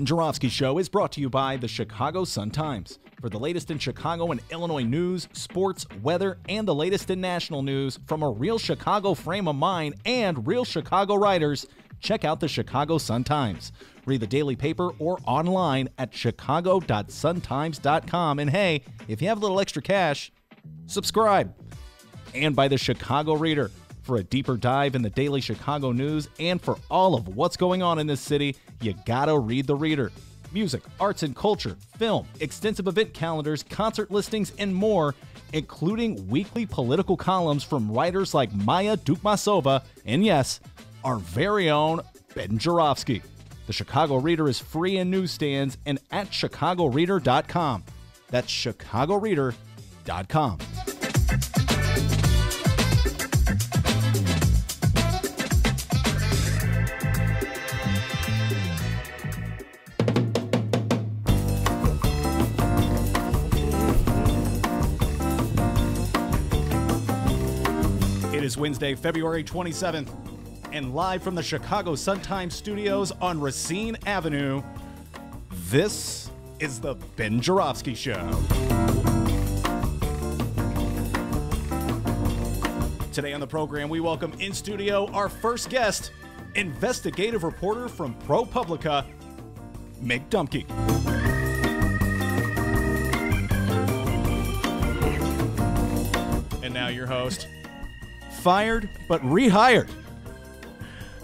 Ben Joravsky Show is brought to you by the Chicago Sun-Times. For the latest in Chicago and Illinois news, sports, weather, and the latest in national news from a real Chicago frame of mind and real Chicago writers, check out the Chicago Sun-Times. Read the daily paper or online at chicago.suntimes.com. And hey, if you have a little extra cash, subscribe. And by the Chicago Reader. For a deeper dive in the daily Chicago news and for all of what's going on in this city, you gotta read the Reader. Music, arts and culture, film, extensive event calendars, concert listings, and more, including weekly political columns from writers like Maya Dukmasova and, yes, our very own Ben Joravsky. The Chicago Reader is free in newsstands and at chicagoreader.com. That's chicagoreader.com. It is Wednesday, February 27th, and live from the Chicago Sun-Times studios on Racine Avenue, this is the Ben Joravsky Show. Today on the program, we welcome in studio our first guest, investigative reporter from ProPublica, Mick Dumke. And now your host, fired but rehired,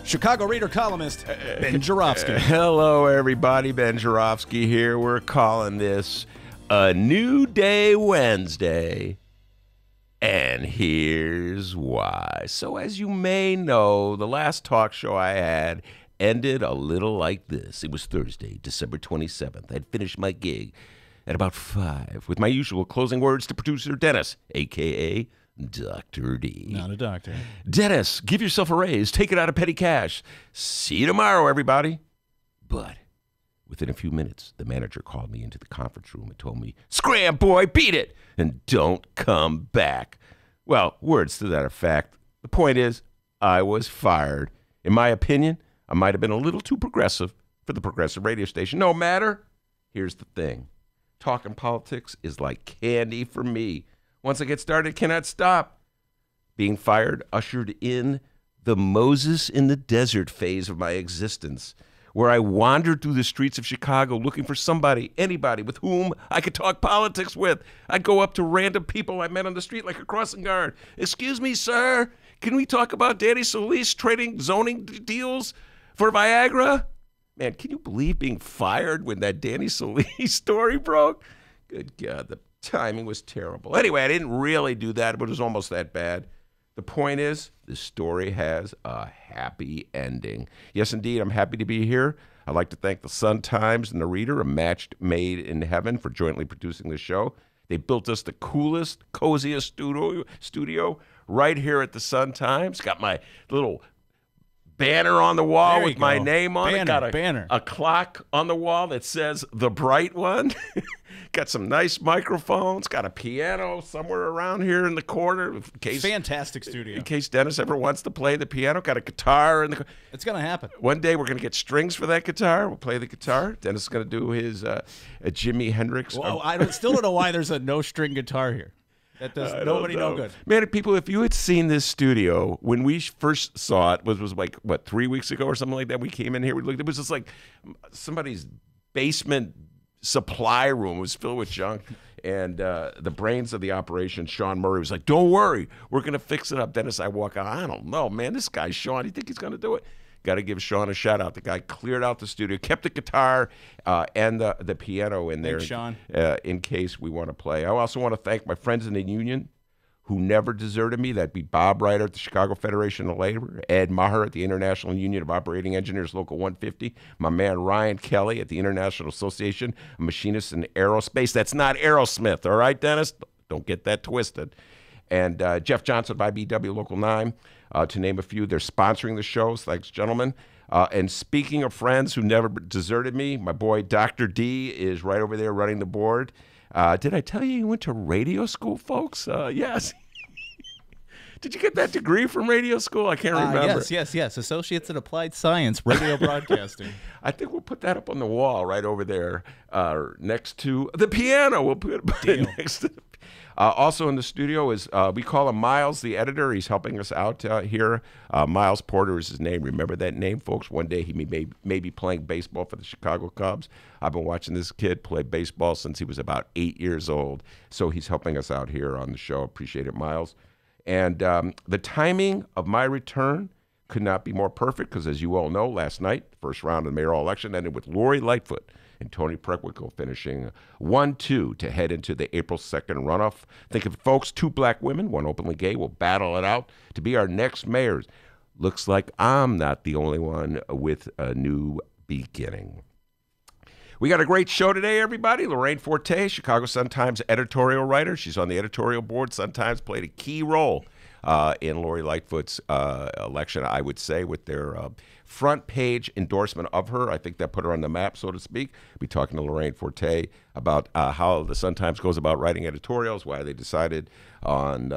Chicago Reader columnist Ben Joravsky. Hello, everybody. Ben Joravsky here. We're calling this a New Day Wednesday, and here's why. So, as you may know, the last talk show I had ended a little like this. It was Thursday, December 27th. I'd finished my gig at about 5 with my usual closing words to producer Dennis, a.k.a. Dr. D. Not a doctor. Dennis, give yourself a raise. Take it out of petty cash. See you tomorrow, everybody. But within a few minutes, the manager called me into the conference room and told me, "Scram, boy, beat it, and don't come back." Well, words to that effect. The point is, I was fired. In my opinion, I might have been a little too progressive for the progressive radio station. No matter. Here's the thing. Talking politics is like candy for me. Once I get started, cannot stop. Being fired ushered in the Moses in the desert phase of my existence, where I wandered through the streets of Chicago looking for somebody, anybody with whom I could talk politics with. I'd go up to random people I met on the street like a crossing guard. "Excuse me, sir, can we talk about Danny Solis trading zoning deals for Viagra?" Man, can you believe being fired when that Danny Solis story broke? Good God, the timing was terrible. Anyway, I didn't really do that, but it was almost that bad. The point is, this story has a happy ending. Yes, indeed, I'm happy to be here. I'd like to thank the Sun-Times and the Reader, a match made in heaven, for jointly producing this show. They built us the coolest, coziest studio right here at the Sun-Times. Got my little banner on the wall with my name on it. Got a clock on the wall that says The Bright One. Got some nice microphones. Got a piano somewhere around here in the corner. Fantastic studio. In case Dennis ever wants to play the piano. Got a guitar in the. It's going to happen. One day we're going to get strings for that guitar. We'll play the guitar. Dennis is going to do his Jimi Hendrix. Well, still don't know why there's a no-string guitar here. That does nobody no good. Man, people, if you had seen this studio when we first saw it, was like, what, 3 weeks ago or something like that? We came in here, we looked, it was just like somebody's basement supply room was filled with junk. And the brains of the operation, Sean Murray, was like, "Don't worry, we're going to fix it up." Dennis, I walk out, I don't know, man, this guy's Sean. You think he's going to do it? Got to give Sean a shout out. The guy cleared out the studio, kept the guitar and the piano in there. Thanks, Sean. In case we want to play. I also want to thank my friends in the union who never deserted me. That'd be Bob Ryder at the Chicago Federation of Labor, Ed Maher at the International Union of Operating Engineers Local 150, my man Ryan Kelly at the International Association of Machinists in Aerospace. That's not Aerosmith, all right, Dennis? Don't get that twisted. And Jeff Johnson of IBW Local 9, to name a few. They're sponsoring the shows. Thanks, gentlemen. And speaking of friends who never deserted me, my boy Dr. D is right over there running the board. Did I tell you he went to radio school, folks? Yes. Did you get that degree from radio school? I can't remember. Yes. Associates in Applied Science, Radio Broadcasting. I think we'll put that up on the wall right over there next to the piano. We'll put it next to the also in the studio is, we call him Miles, the editor. He's helping us out here. Miles Porter is his name. Remember that name, folks? One day he may be playing baseball for the Chicago Cubs. I've been watching this kid play baseball since he was about 8 years old. So he's helping us out here on the show. Appreciate it, Miles. And the timing of my return could not be more perfect because, as you all know, last night, the first round of the mayoral election ended with Lori Lightfoot and Tony Preckwinkle finishing 1-2 to head into the April 2nd runoff. Think of it, folks, 2 black women, 1 openly gay, will battle it out to be our next mayors. Looks like I'm not the only one with a new beginning. We got a great show today, everybody. Lorraine Forte, Chicago Sun-Times editorial writer. She's on the editorial board. Sun-Times played a key role in Lori Lightfoot's election, I would say, with their front page endorsement of her. I think that put her on the map, so to speak. We'll be talking to Lorraine Forte about how the Sun-Times goes about writing editorials, why they decided on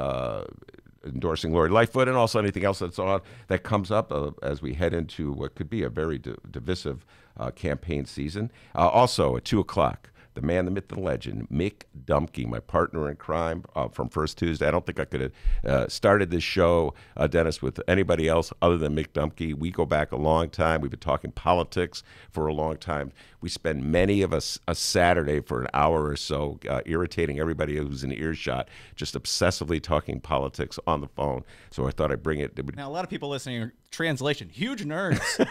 endorsing Lori Lightfoot, and also anything else that comes up as we head into what could be a very divisive campaign season. Also, at 2 o'clock, the man, the myth, the legend, Mick Dumke, my partner in crime from First Tuesday. I don't think I could have started this show, Dennis, with anybody else other than Mick Dumke. We go back a long time. We've been talking politics for a long time. We spend many of us a Saturday for an hour or so irritating everybody who's in earshot, just obsessively talking politics on the phone. So I thought I'd bring it. Now, a lot of people listening are translation. Huge nerds.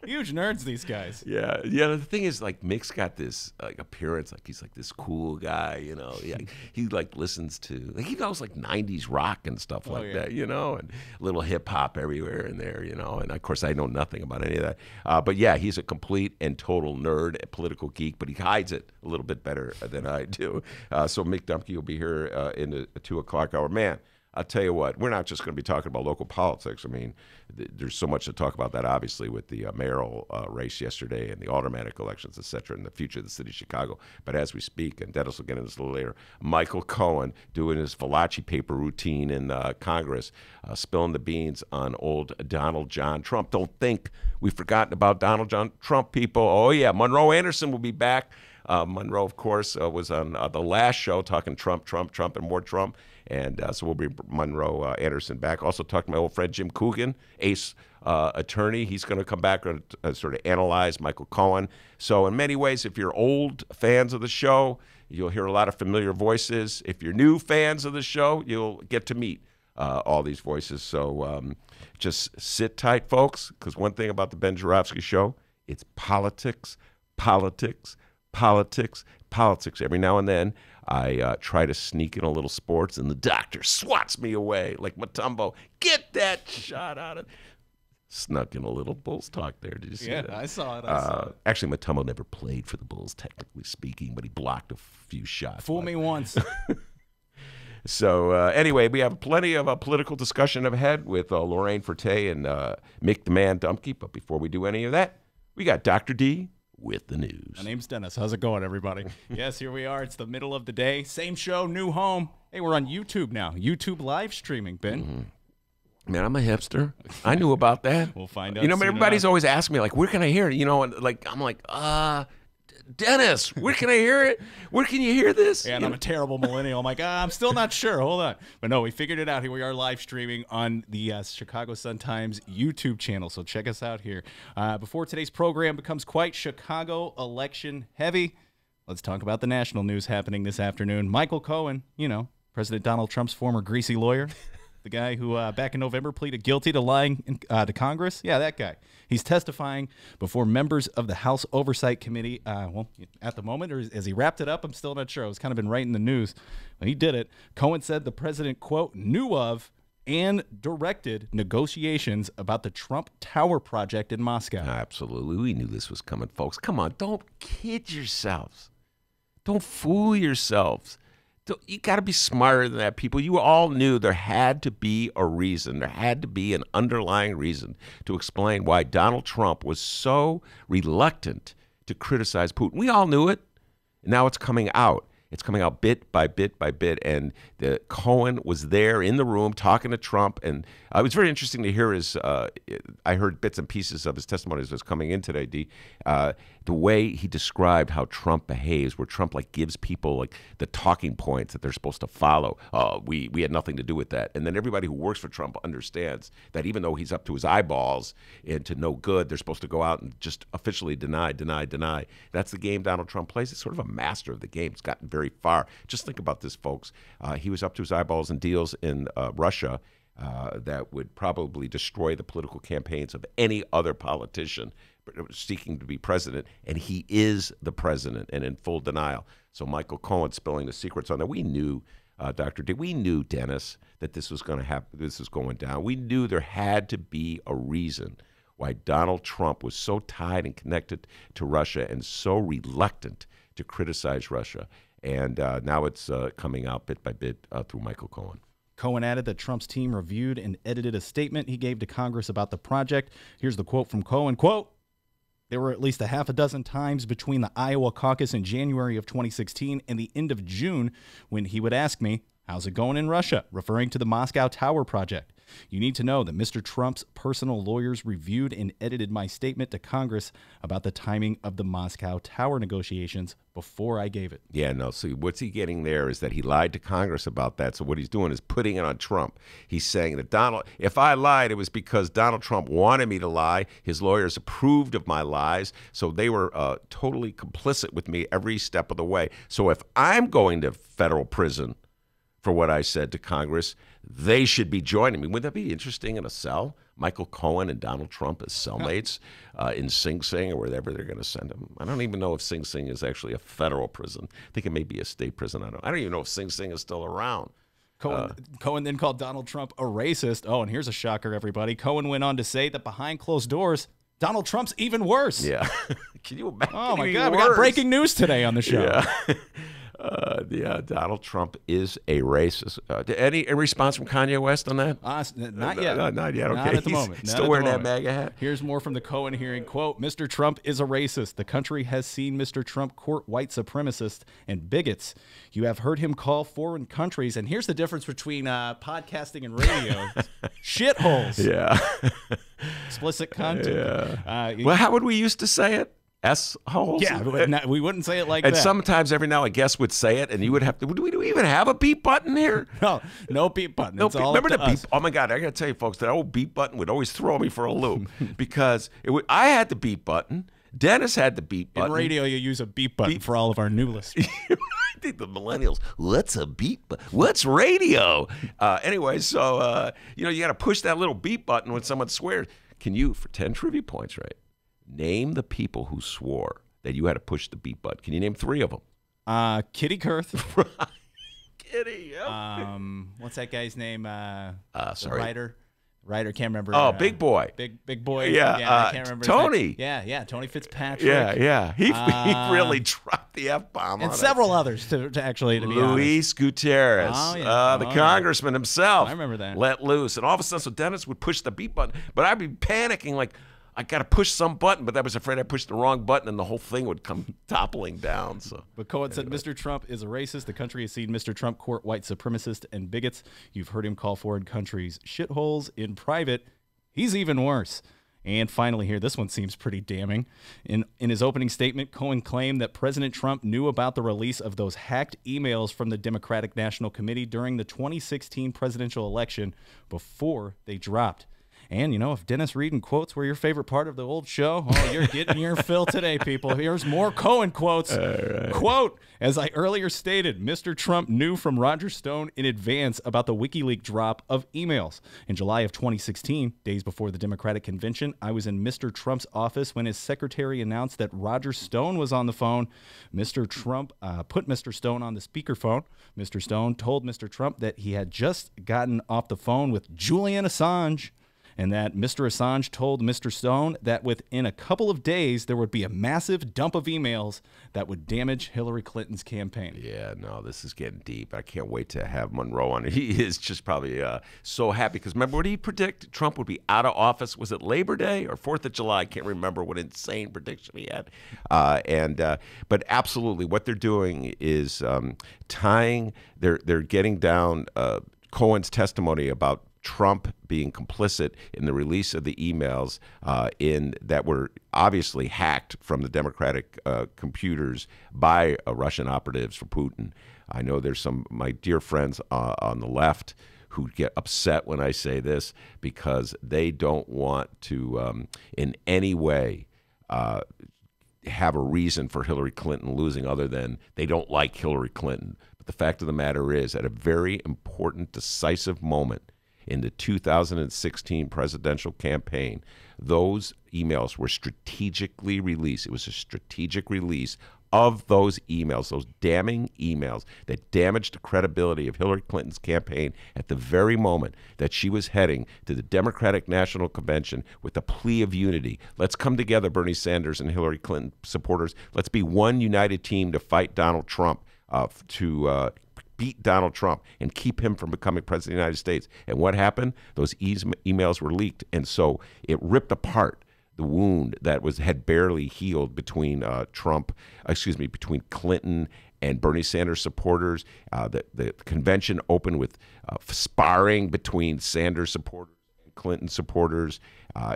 Huge nerds, these guys. Yeah. The thing is, like, Mick's got this appearance, like he's like this cool guy, you know. He like listens to, like, he knows like '90s rock and stuff like that, you know, and little hip hop everywhere in there, you know. And of course, I know nothing about any of that. But yeah, he's a complete and total nerd, a political geek, but he hides it a little bit better than I do. So Mick Dumke will be here in the 2 o'clock hour. Man, I'll tell you what, we're not just going to be talking about local politics. I mean, there's so much to talk about that, obviously, with the mayoral race yesterday and the automatic elections, et cetera, and the future of the city of Chicago. But as we speak, and Dennis will get into this a little later, Michael Cohen doing his Valachi paper routine in Congress, spilling the beans on old Donald John Trump. Don't think we've forgotten about Donald John Trump, people. Oh, yeah, Monroe Anderson will be back. Monroe, of course, was on the last show talking Trump, and more Trump. And so we'll be Monroe Anderson back. Also talking to my old friend Jim Coogan, ace attorney. He's going to come back and sort of analyze Michael Cohen. So in many ways, if you're old fans of the show, you'll hear a lot of familiar voices. If you're new fans of the show, you'll get to meet all these voices. So just sit tight, folks, because one thing about the Ben Joravsky Show, it's politics, politics, politics, politics. Every now and then, I try to sneak in a little sports, and the doctor swats me away like Matumbo. Get that shot out of. Snuck in a little Bulls talk there. Did you see that? Yeah, I saw it. Actually, Matumbo never played for the Bulls, technically speaking, but he blocked a few shots. Fool me once. So anyway, we have plenty of political discussion ahead with Lorraine Forte and Mick the Man Dumke. But before we do any of that, we got Dr. D with the news. My name's Dennis. How's it going, everybody? Yes, here we are. It's the middle of the day. Same show, new home. Hey, we're on YouTube now. YouTube live streaming, Ben. Mm-hmm. Man, I'm a hipster. I knew about that. We'll find out. You know, everybody's always asking me, like, where can I hear it? You know, and like I'm like, Dennis, where can I hear it? Where can you hear this? Yeah, and I'm a terrible millennial. I'm like, I'm still not sure. Hold on. But no, we figured it out. Here we are live streaming on the Chicago Sun-Times YouTube channel. So check us out here. Before today's program becomes quite Chicago election heavy, let's talk about the national news happening this afternoon. Michael Cohen, you know, President Donald Trump's former greasy lawyer. The guy who back in November pleaded guilty to lying to Congress. Yeah, that guy. He's testifying before members of the House Oversight Committee. Well, at the moment, or as he wrapped it up, I'm still not sure. It's kind of been right in the news. But he did it. Cohen said the president, quote, knew of and directed negotiations about the Trump Tower project in Moscow. Absolutely. We knew this was coming, folks. Come on, don't kid yourselves. Don't fool yourselves. You got to be smarter than that, people. You all knew there had to be a reason. There had to be an underlying reason to explain why Donald Trump was so reluctant to criticize Putin. We all knew it. And now it's coming out. It's coming out bit by bit by bit. And the Cohen was there in the room talking to Trump. And it was very interesting to hear his, I heard bits and pieces of his testimony as it was coming in today, D. The way he described how Trump behaves, where Trump like gives people like the talking points that they're supposed to follow. We had nothing to do with that. And then everybody who works for Trump understands that even though he's up to his eyeballs and to no good, they're supposed to go out and just officially deny. That's the game Donald Trump plays. He's sort of a master of the game. He's gotten very far. Just think about this, folks. He was up to his eyeballs in deals in Russia that would probably destroy the political campaigns of any other politician seeking to be president, and he is the president and in full denial. So Michael Cohen spilling the secrets on that. We knew, Dr. D, we knew, Dennis, that this was going to happen. This was going down. We knew there had to be a reason why Donald Trump was so tied and connected to Russia and so reluctant to criticize Russia. And now it's coming out bit by bit through Michael Cohen. Cohen added that Trump's team reviewed and edited a statement he gave to Congress about the project. Here's the quote from Cohen, quote, "There were at least a half a dozen times between the Iowa caucus in January of 2016 and the end of June when he would ask me, 'How's it going in Russia?' referring to the Moscow Tower project. You need to know that Mr. Trump's personal lawyers reviewed and edited my statement to Congress about the timing of the Moscow Tower negotiations before I gave it." Yeah, no, so what's he getting there is that he lied to Congress about that. So what he's doing is putting it on Trump. He's saying that if I lied, it was because Donald Trump wanted me to lie. His lawyers approved of my lies. So they were totally complicit with me every step of the way. So if I'm going to federal prison for what I said to Congress, they should be joining me. Wouldn't that be interesting in a cell? Michael Cohen and Donald Trump as cellmates in Sing Sing or wherever they're going to send him. I don't even know if Sing Sing is actually a federal prison. I think it may be a state prison. I don't even know if Sing Sing is still around. Cohen then called Donald Trump a racist. Oh, and here's a shocker, everybody. Cohen went on to say that behind closed doors, Donald Trump's even worse. Yeah. Can you imagine? Oh, my God. We got breaking news today on the show. Yeah. Donald Trump is a racist. Any response from Kanye West on that? Not yet. Not yet. Okay. Not at the moment. Still wearing that MAGA hat? Here's more from the Cohen hearing. Quote, "Mr. Trump is a racist. The country has seen Mr. Trump court white supremacists and bigots. You have heard him call foreign countries." And here's the difference between podcasting and radio. Shitholes. Yeah. Explicit content. Yeah. Well, how would we used to say it? S-holes? Yeah, we wouldn't say it like and that. And sometimes every now a guest would say it, and you would have to, do we even have a beep button here? No beep button. No it's all remember up the to beep? us. Oh, my God, I got to tell you, folks, that old beep button would always throw me for a loop because I had the beep button. Dennis had the beep button. In radio, you use a beep button for all of our new listeners. I think the millennials, what's a beep button? What's radio? Anyway, so, you got to push that little beep button when someone swears. Can you, for 10 trivia points, right, name the people who swore that you had to push the beep button? Can you name 3 of them? Kitty Kurth. Kitty. Yep. What's that guy's name? Sorry. Writer, can't remember. Oh, Big Boy. Big Boy. Yeah. I can't remember. Tony. Yeah. Tony Fitzpatrick. Yeah. He really dropped the F-bomb and on several others to be Luis honest. Gutierrez. The congressman himself. I remember that. Let loose. And all of a sudden, so Dennis would push the beep button, but I'd be panicking like, I got to push some button, but I was afraid I pushed the wrong button and the whole thing would come toppling down. So, but Cohen said Mr. Trump is a racist. The country has seen Mr. Trump court white supremacists and bigots. You've heard him call foreign countries shitholes in private. He's even worse. And finally here, this one seems pretty damning. In his opening statement, Cohen claimed that President Trump knew about the release of those hacked emails from the Democratic National Committee during the 2016 presidential election before they dropped. And, if Dennis reading quotes were your favorite part of the old show, you're getting your fill today, people. Here's more Cohen quotes. Right. Quote, "As I earlier stated, Mr. Trump knew from Roger Stone in advance about the WikiLeaks drop of emails. In July of 2016, days before the Democratic convention, I was in Mr. Trump's office when his secretary announced that Roger Stone was on the phone. Mr. Trump put Mr. Stone on the speakerphone. Mr. Stone told Mr. Trump that he had just gotten off the phone with Julian Assange. and that Mr. Assange told Mr. Stone that within a couple of days there would be a massive dump of emails that would damage Hillary Clinton's campaign. Yeah, no, this is getting deep. I can't wait to have Monroe on. He is just probably so happy because remember, what did he predict? Trump would be out of office. Was it Labor Day or 4th of July? I can't remember what insane prediction he had. But absolutely, what they're doing is tying. They're getting down Cohen's testimony about Trump being complicit in the release of the emails that were obviously hacked from the Democratic computers by Russian operatives for Putin. I know there's some my dear friends on the left who get upset when I say this because they don't want to in any way have a reason for Hillary Clinton losing other than they don't like Hillary Clinton. But the fact of the matter is, at a very important, decisive moment in the 2016 presidential campaign, those emails were strategically released. It was a strategic release of those emails, those damning emails that damaged the credibility of Hillary Clinton's campaign at the very moment that she was heading to the Democratic National Convention with a plea of unity. Let's come together, Bernie Sanders and Hillary Clinton supporters. Let's be one united team to fight Donald Trump, to beat Donald Trump and keep him from becoming president of the United States. And what happened? Those emails were leaked, and so it ripped apart the wound that had barely healed between between Clinton and Bernie Sanders supporters. The convention opened with sparring between Sanders supporters and Clinton supporters.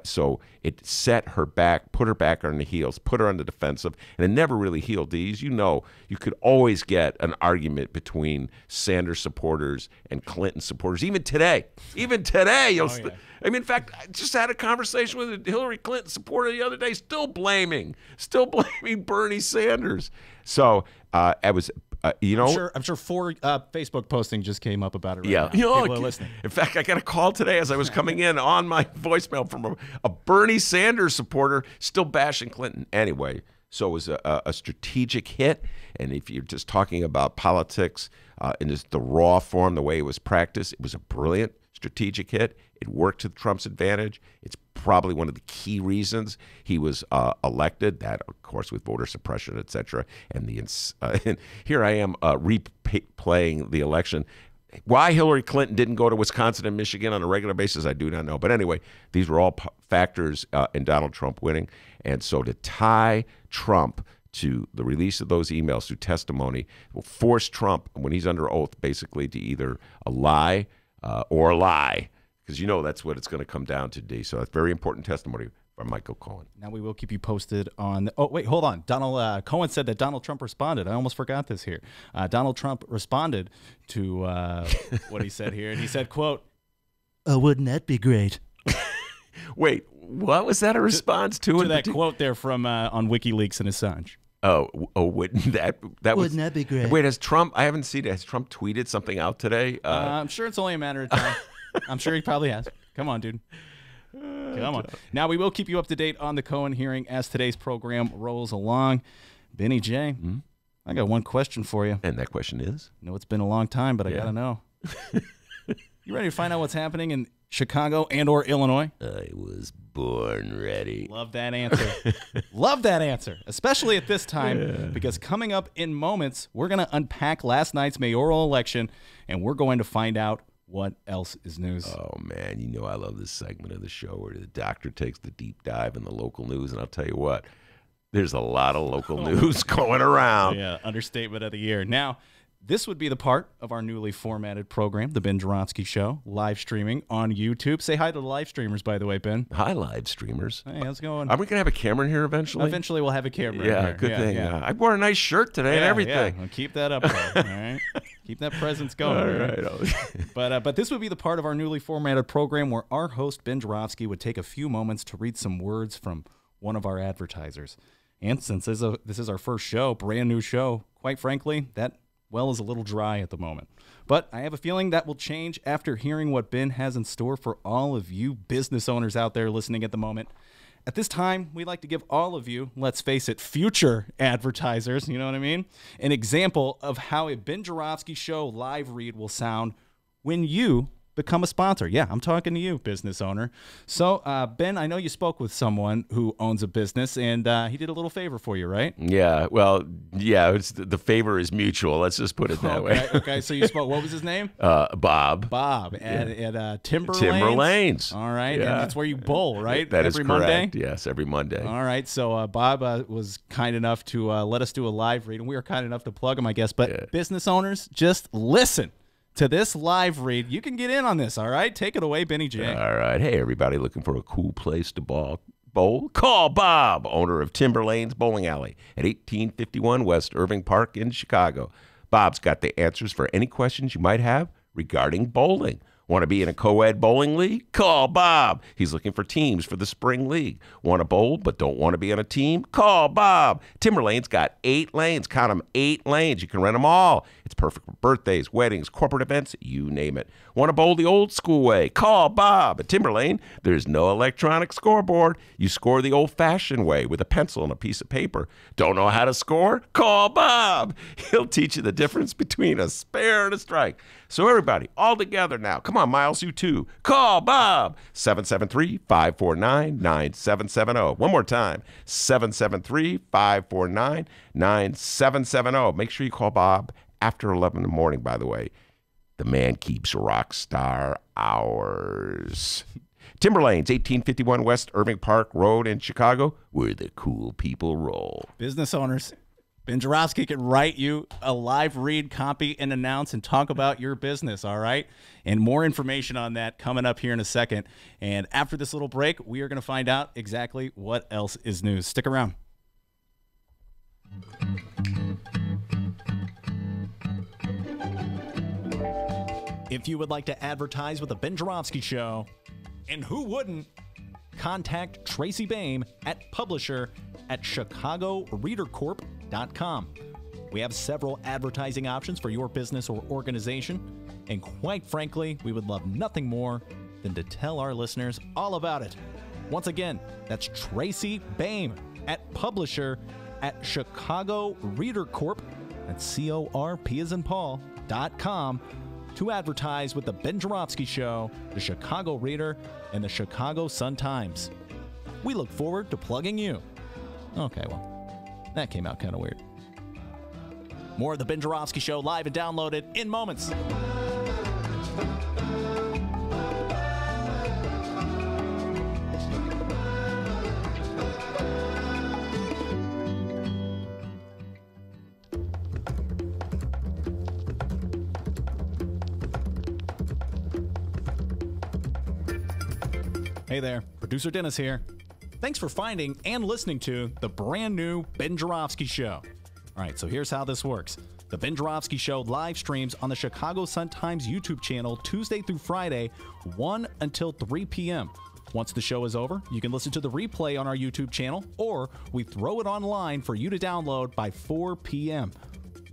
So it set her back, put her back on the heels, put her on the defensive, and it never really healed these. You know, you could always get an argument between Sanders supporters and Clinton supporters. Even today, I mean, in fact, I just had a conversation with a Hillary Clinton supporter the other day, still blaming Bernie Sanders. So I was. I'm sure 4 Facebook postings just came up about it right now. People are listening. In fact, I got a call today as I was coming in on my voicemail from a Bernie Sanders supporter still bashing Clinton. Anyway, so it was a strategic hit. And if you're just talking about politics in just the raw form, the way it was practiced, it was a brilliant strategic hit. It worked to Trump's advantage. It's probably one of the key reasons he was elected. That, of course, with voter suppression, et cetera. And here I am replaying the election. Why Hillary Clinton didn't go to Wisconsin and Michigan on a regular basis, I do not know. But anyway, these were all factors in Donald Trump winning. And so to tie Trump to the release of those emails through testimony will force Trump, when he's under oath, basically to either a lie or lie. Because that's what it's going to come down to, D. So that's very important testimony from Michael Cohen. Now we will keep you posted on. Oh, wait, hold on. Cohen said that Donald Trump responded. I almost forgot this here. Donald Trump responded to what he said here, and he said, "quote, wouldn't that be great?" Wait, what was that a response to? To that quote there from on WikiLeaks and Assange. Oh, wouldn't wouldn't that be great? Wait, has Trump? I haven't seen it. Has Trump tweeted something out today? I'm sure it's only a matter of time. I'm sure he probably has. Come on, dude. Come on. Now, we will keep you up to date on the Cohen hearing as today's program rolls along. Benny J, I got one question for you. And that question is? I know it's been a long time, but I got to know. You ready to find out what's happening in Chicago and or Illinois? I was born ready. Love that answer. Love that answer, especially at this time, because coming up in moments, we're going to unpack last night's mayoral election, and we're going to find out what else is news. Oh, man, I love this segment of the show where the doctor takes the deep dive in the local news, and I'll tell you what, there's a lot of local news going around. Yeah, understatement of the year. Now, this would be the part of our newly formatted program, the Ben Joravsky Show, live streaming on YouTube. Say hi to the live streamers, by the way, Ben. Hi, live streamers. Hey, how's it going? Are we going to have a camera in here eventually? Eventually, we'll have a camera in here. Yeah, good thing. Yeah. I wore a nice shirt today and everything. Yeah. Well, keep that up, though, all right? Keep that presence going. All right. But this would be the part of our newly formatted program where our host, Ben Joravsky, would take a few moments to read some words from one of our advertisers. And since this is our first show, brand new show, quite frankly, that well is a little dry at the moment. But I have a feeling that will change after hearing what Ben has in store for all of you business owners out there listening at the moment. At this time, we'd like to give all of you, let's face it, future advertisers, you know what I mean, an example of how a Ben Joravsky Show live read will sound when you, become a sponsor. Yeah, I'm talking to you, business owner. So, Ben, I know you spoke with someone who owns a business, and he did a little favor for you, right? Yeah, well, yeah, the favor is mutual. Let's just put it that way. Okay, so you spoke. What was his name? Bob. Bob at Timber Lanes. All right, Yeah. and that's where you bowl, right? That is every correct. Monday? Yes, every Monday. All right, so Bob was kind enough to let us do a live read, and we were kind enough to plug him, I guess. But business owners, just listen to this live read. You can get in on this, all right? Take it away, Benny J. All right. Hey, everybody looking for a cool place to bowl? Call Bob, owner of Timber Lanes Bowling Alley at 1851 West Irving Park in Chicago. Bob's got the answers for any questions you might have regarding bowling. Want to be in a co-ed bowling league? Call Bob. He's looking for teams for the spring league. Want to bowl but don't want to be on a team? Call Bob. Timber Lane's got 8 lanes. Count them, 8 lanes. You can rent them all. It's perfect for birthdays, weddings, corporate events, you name it. Want to bowl the old school way? Call Bob. At Timber Lane, there's no electronic scoreboard. You score the old-fashioned way with a pencil and a piece of paper. Don't know how to score? Call Bob. He'll teach you the difference between a spare and a strike. So everybody, all together now. Come on, Miles, you too. Call Bob. 773-549-9770. One more time. 773-549-9770. Make sure you call Bob after 11 in the morning, by the way. The man keeps rock star hours. Timber Lanes, 1851 West Irving Park Road in Chicago, where the cool people roll. Business owners, Ben Joravsky can write you a live read, copy, and announce and talk about your business, all right? And more information on that coming up here in a second. And after this little break, we are going to find out exactly what else is news. Stick around. If you would like to advertise with the Ben Joravsky Show, and who wouldn't, contact Tracy Baim at publisher@chicagoreadercorp.com. We have several advertising options for your business or organization, and quite frankly, we would love nothing more than to tell our listeners all about it. Once again, that's Tracy Baim at publisher@chicagoreadercorp, that's CORP as in Paul.com, to advertise with the Ben Joravsky Show, the Chicago Reader, and the Chicago Sun-Times. We look forward to plugging you. Okay, well, that came out kind of weird. More of the Ben Joravsky Show live and downloaded in moments. Hey there, producer Dennis here. Thanks for finding and listening to the brand new Ben Joravsky Show. All right, so here's how this works. The Ben Joravsky Show live streams on the Chicago Sun-Times YouTube channel Tuesday through Friday, 1 until 3 p.m. Once the show is over, you can listen to the replay on our YouTube channel, or we throw it online for you to download by 4 p.m.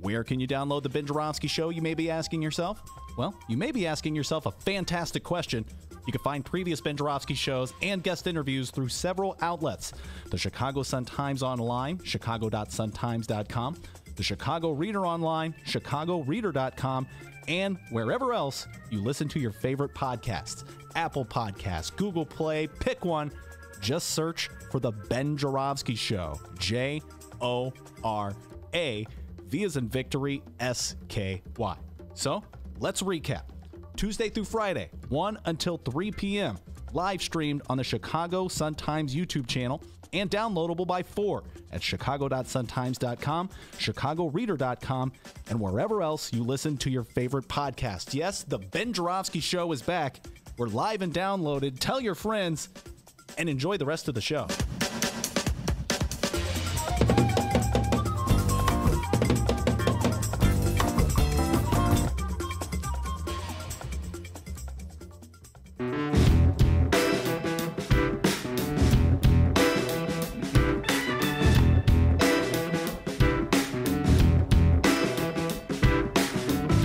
Where can you download the Ben Joravsky Show, you may be asking yourself? Well, you may be asking yourself a fantastic question. You can find previous Ben Joravsky shows and guest interviews through several outlets. The Chicago Sun-Times online, chicago.suntimes.com, the Chicago Reader online, chicagoreader.com, and wherever else you listen to your favorite podcasts. Apple Podcasts, Google Play, pick one. Just search for The Ben Joravsky Show. J-O-R-A, V as in victory, S-K-Y. So, let's recap. Tuesday through Friday, 1 until 3 p.m., live streamed on the Chicago Sun-Times YouTube channel and downloadable by 4 at chicago.suntimes.com, chicagoreader.com, and wherever else you listen to your favorite podcast. Yes, the Ben Joravsky Show is back. We're live and downloaded. Tell your friends and enjoy the rest of the show.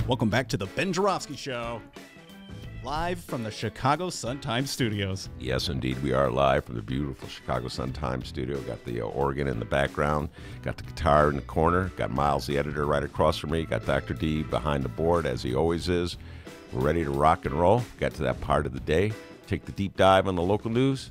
Welcome back to the Ben Joravsky Show, live from the Chicago Sun-Times studios. Yes, indeed. We are live from the beautiful Chicago Sun-Times studio. Got the organ in the background, got the guitar in the corner, got Miles, the editor, right across from me, got Dr. D behind the board, as he always is. We're ready to rock and roll. Got to that part of the day. Take the deep dive on the local news.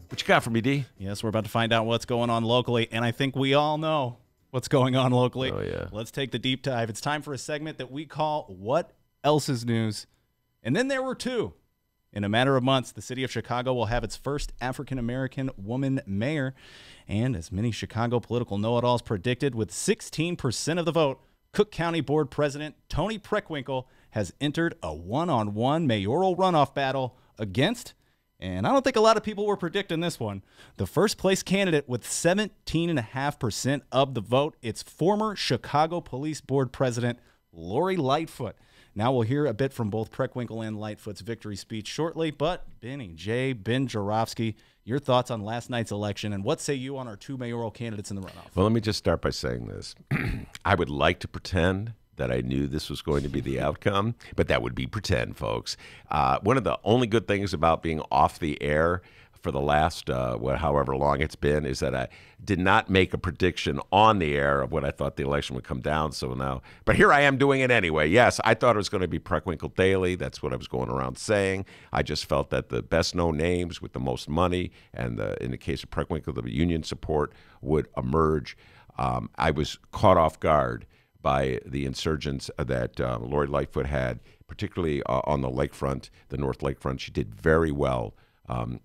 What you got for me, D? Yes, we're about to find out what's going on locally, and I think we all know what's going on locally. Oh, yeah. Let's take the deep dive. It's time for a segment that we call What Else is News? And then there were two. In a matter of months, the city of Chicago will have its first African-American woman mayor. And as many Chicago political know-it-alls predicted, with 16% of the vote, Cook County Board President Tony Preckwinkle has entered a one-on-one mayoral runoff battle against, and I don't think a lot of people were predicting this one, the first-place candidate with 17.5% of the vote. It's former Chicago Police Board President Lori Lightfoot. Now we'll hear a bit from both Preckwinkle and Lightfoot's victory speech shortly, but Ben Joravsky, your thoughts on last night's election, and what say you on our two mayoral candidates in the runoff? Well, let me just start by saying this. I would like to pretend that I knew this was going to be the outcome, but that would be pretend, folks. One of the only good things about being off the air for the last, however long it's been, is that I did not make a prediction on the air of what I thought the election would come down. So now, but here I am doing it anyway. Yes, I thought it was going to be Preckwinkle Daley. That's what I was going around saying. I just felt that the best known names with the most money, and in the case of Preckwinkle, the union support would emerge. I was caught off guard by the insurgents that Lori Lightfoot had, particularly on the lakefront, the North Lakefront. She did very well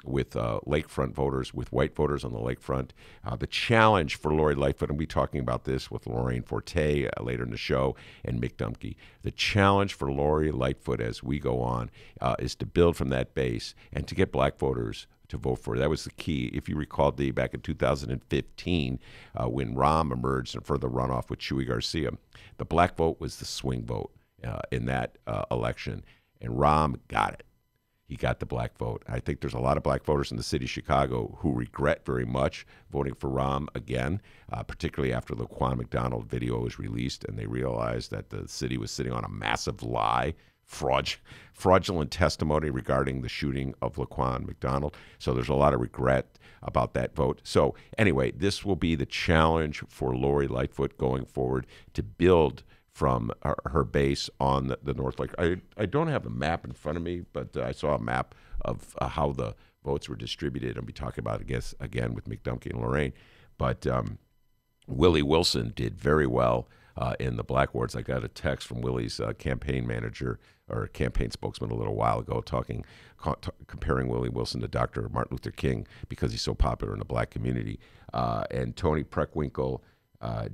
with lakefront voters, with white voters on the lakefront. The challenge for Lori Lightfoot, and we'll be talking about this with Lorraine Forte later in the show, and Mick Dumke. The challenge for Lori Lightfoot as we go on is to build from that base and to get black voters to vote for her. That was the key. If you recall, Dee, back in 2015, when Rahm emerged and further runoff with Chuy Garcia, the black vote was the swing vote in that election, and Rahm got it. He got the black vote. I think there's a lot of black voters in the city of Chicago who regret very much voting for Rahm again, particularly after the Laquan McDonald video was released and they realized that the city was sitting on a massive lie, fraudulent testimony regarding the shooting of Laquan McDonald. So there's a lot of regret about that vote. So anyway, this will be the challenge for Lori Lightfoot going forward to build from her base on the North Lake. I don't have a map in front of me, but I saw a map of how the votes were distributed. I'll be talking about it, I guess, again with Mick Dumke and Lorraine. But Willie Wilson did very well in the black wards. I got a text from Willie's campaign manager or campaign spokesman a little while ago comparing Willie Wilson to Dr. Martin Luther King because he's so popular in the black community. And Tony Preckwinkle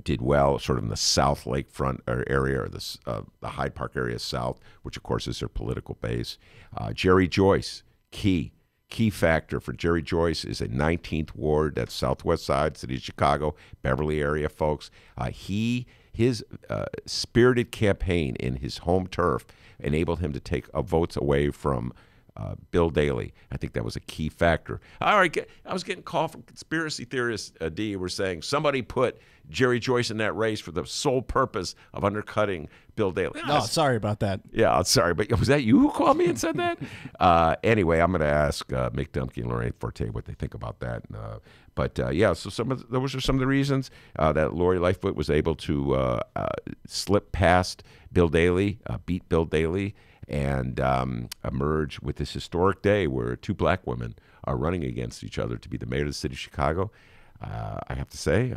did well sort of in the South Lakefront area, or the Hyde Park area south, which of course is their political base. Jerry Joyce, key factor for Jerry Joyce is a 19th ward, that's southwest side, city of Chicago, Beverly area folks. His spirited campaign in his home turf enabled him to take votes away from Bill Daley. I think that was a key factor. All right, I was getting called from conspiracy theorists, D, were saying somebody put Jerry Joyce in that race for the sole purpose of undercutting Bill Daley. Oh, sorry about that. Yeah, sorry, but was that you who called me and said that? Anyway, I'm going to ask Mick Dumke and Lorraine Forte what they think about that. Yeah, so those are some of the reasons that Lori Lightfoot was able to slip past Bill Daley, beat Bill Daley, and emerge with this historic day where two black women are running against each other to be the mayor of the city of Chicago. I have to say,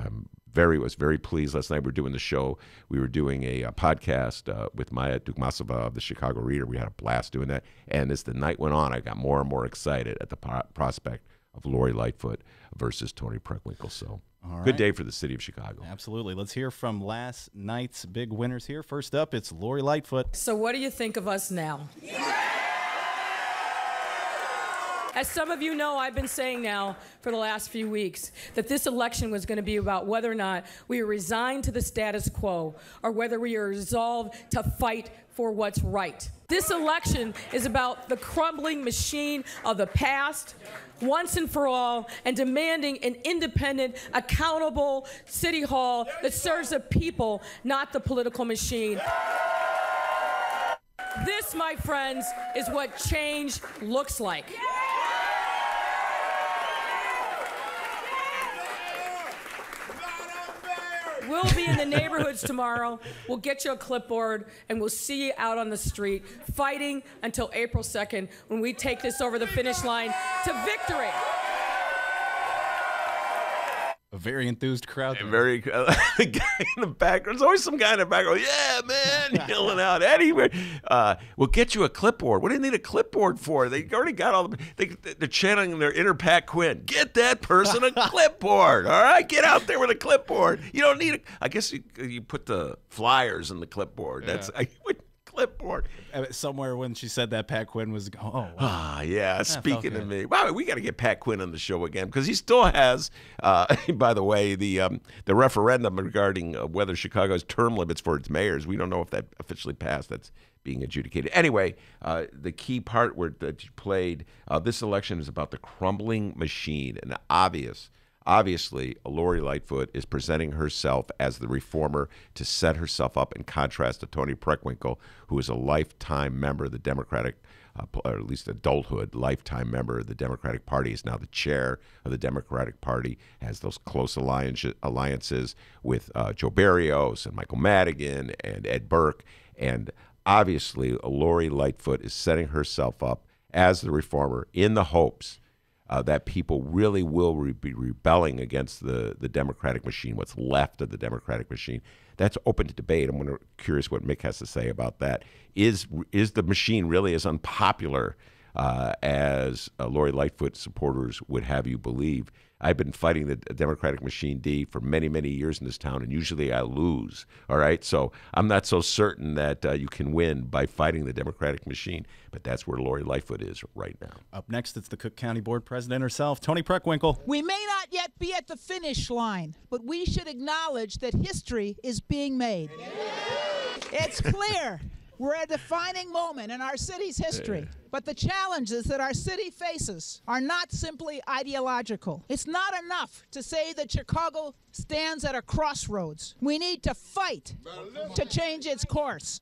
was very pleased. Last night we were doing the show. We were doing a podcast with Maya Dukmasova of the Chicago Reader. We had a blast doing that. And as the night went on, I got more and more excited at the prospect of Lori Lightfoot versus Tony Preckwinkle. So good day for the city of Chicago. Absolutely. Let's hear from last night's big winners here. First up, it's Lori Lightfoot. So what do you think of us now? As some of you know, I've been saying now for the last few weeks that this election was going to be about whether or not we are resigned to the status quo or whether we are resolved to fight for what's right. This election is about the crumbling machine of the past, once and for all, and demanding an independent, accountable city hall that serves the people, not the political machine. This, my friends, is what change looks like. we'll be in the neighborhoods tomorrow. We'll get you a clipboard, and we'll see you out on the street fighting until April 2nd when we take this over the finish line to victory. A very enthused crowd. Very the guy in the background. There's always some guy in the background. Yeah, man, yelling out. Anyway, we'll get you a clipboard. What do you need a clipboard for? They already got all the. They're channeling their inner Pat Quinn. Get that person a clipboard. All right, get out there with a clipboard. You don't need. I guess you put the flyers in the clipboard. Yeah. That's clipboard. Somewhere when she said that, Pat Quinn was going, oh, wow. Ah, yeah, speaking of me. Wow, we got to get Pat Quinn on the show again because he still has, by the way, the referendum regarding whether Chicago's term limits for its mayors. We don't know if that officially passed. That's being adjudicated. Anyway, the key part that you played, this election is about the crumbling machine, and obviously, Lori Lightfoot is presenting herself as the reformer to set herself up in contrast to Toni Preckwinkle, who is a lifetime member of the Democratic, or at least adulthood, lifetime member of the Democratic Party, is now the chair of the Democratic Party, has those close alliances with Joe Barrios and Michael Madigan and Ed Burke. And obviously, Lori Lightfoot is setting herself up as the reformer in the hopes that people really will be rebelling against the Democratic machine, what's left of the Democratic machine. That's open to debate. I'm curious what Mick has to say about that. Is the machine really as unpopular as Lori Lightfoot supporters would have you believe? I've been fighting the Democratic machine, D, for many, many years in this town, and usually I lose, all right? So I'm not so certain that you can win by fighting the Democratic machine, but that's where Lori Lightfoot is right now. Up next, it's the Cook County Board President herself, Toni Preckwinkle. We may not yet be at the finish line, but we should acknowledge that history is being made. It's clear. We're at a defining moment in our city's history. But the challenges that our city faces are not simply ideological. It's not enough to say that Chicago stands at a crossroads. We need to fight to change its course.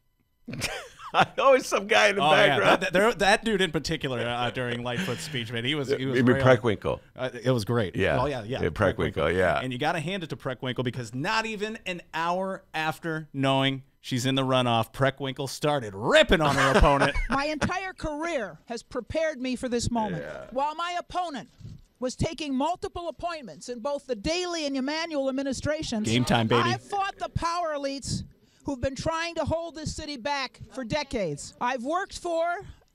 Always some guy in the background. Yeah, that dude in particular during Lightfoot's speech, man, he was Preckwinkle. It was great. Yeah. Oh, yeah. Preckwinkle, yeah. And you got to hand it to Preckwinkle because not even an hour after knowing she's in the runoff, Preckwinkle started ripping on her opponent. My entire career has prepared me for this moment. Yeah. While my opponent was taking multiple appointments in both the Daley and Emanuel administrations, game time, baby. I fought the power elites who've been trying to hold this city back for decades. I've worked for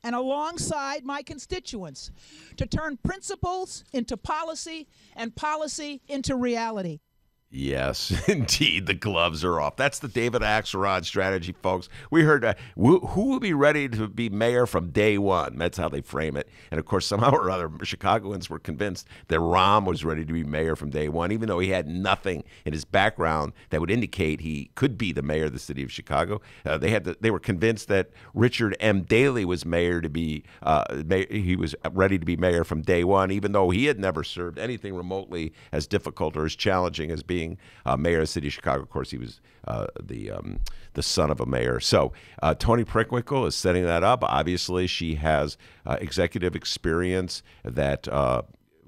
and alongside my constituents to turn principles into policy and policy into reality. Yes, indeed, the gloves are off. That's the David Axelrod strategy, folks. We heard who will be ready to be mayor from day one. That's how they frame it. And, of course, somehow or other, Chicagoans were convinced that Rahm was ready to be mayor from day one, even though he had nothing in his background that would indicate he could be the mayor of the city of Chicago. They were convinced that Richard M. Daley was he was ready to be mayor from day one, even though he had never served anything remotely as difficult or as challenging as being mayor of the city of Chicago. Of course, he was the son of a mayor. So Toni Preckwinkle is setting that up. Obviously, she has executive experience that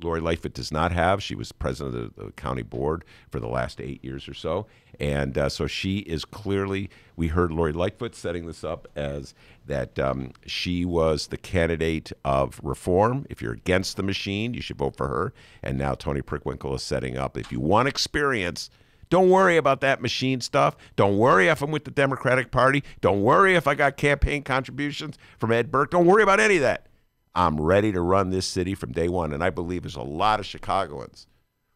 Lori Lightfoot does not have. She was president of the county board for the last 8 years or so. And so she is clearly, we heard Lori Lightfoot setting this up as that she was the candidate of reform. If you're against the machine, you should vote for her. And now Toni Preckwinkle is setting up. If you want experience, don't worry about that machine stuff. Don't worry if I'm with the Democratic Party. Don't worry if I got campaign contributions from Ed Burke. Don't worry about any of that. I'm ready to run this city from day one. And I believe there's a lot of Chicagoans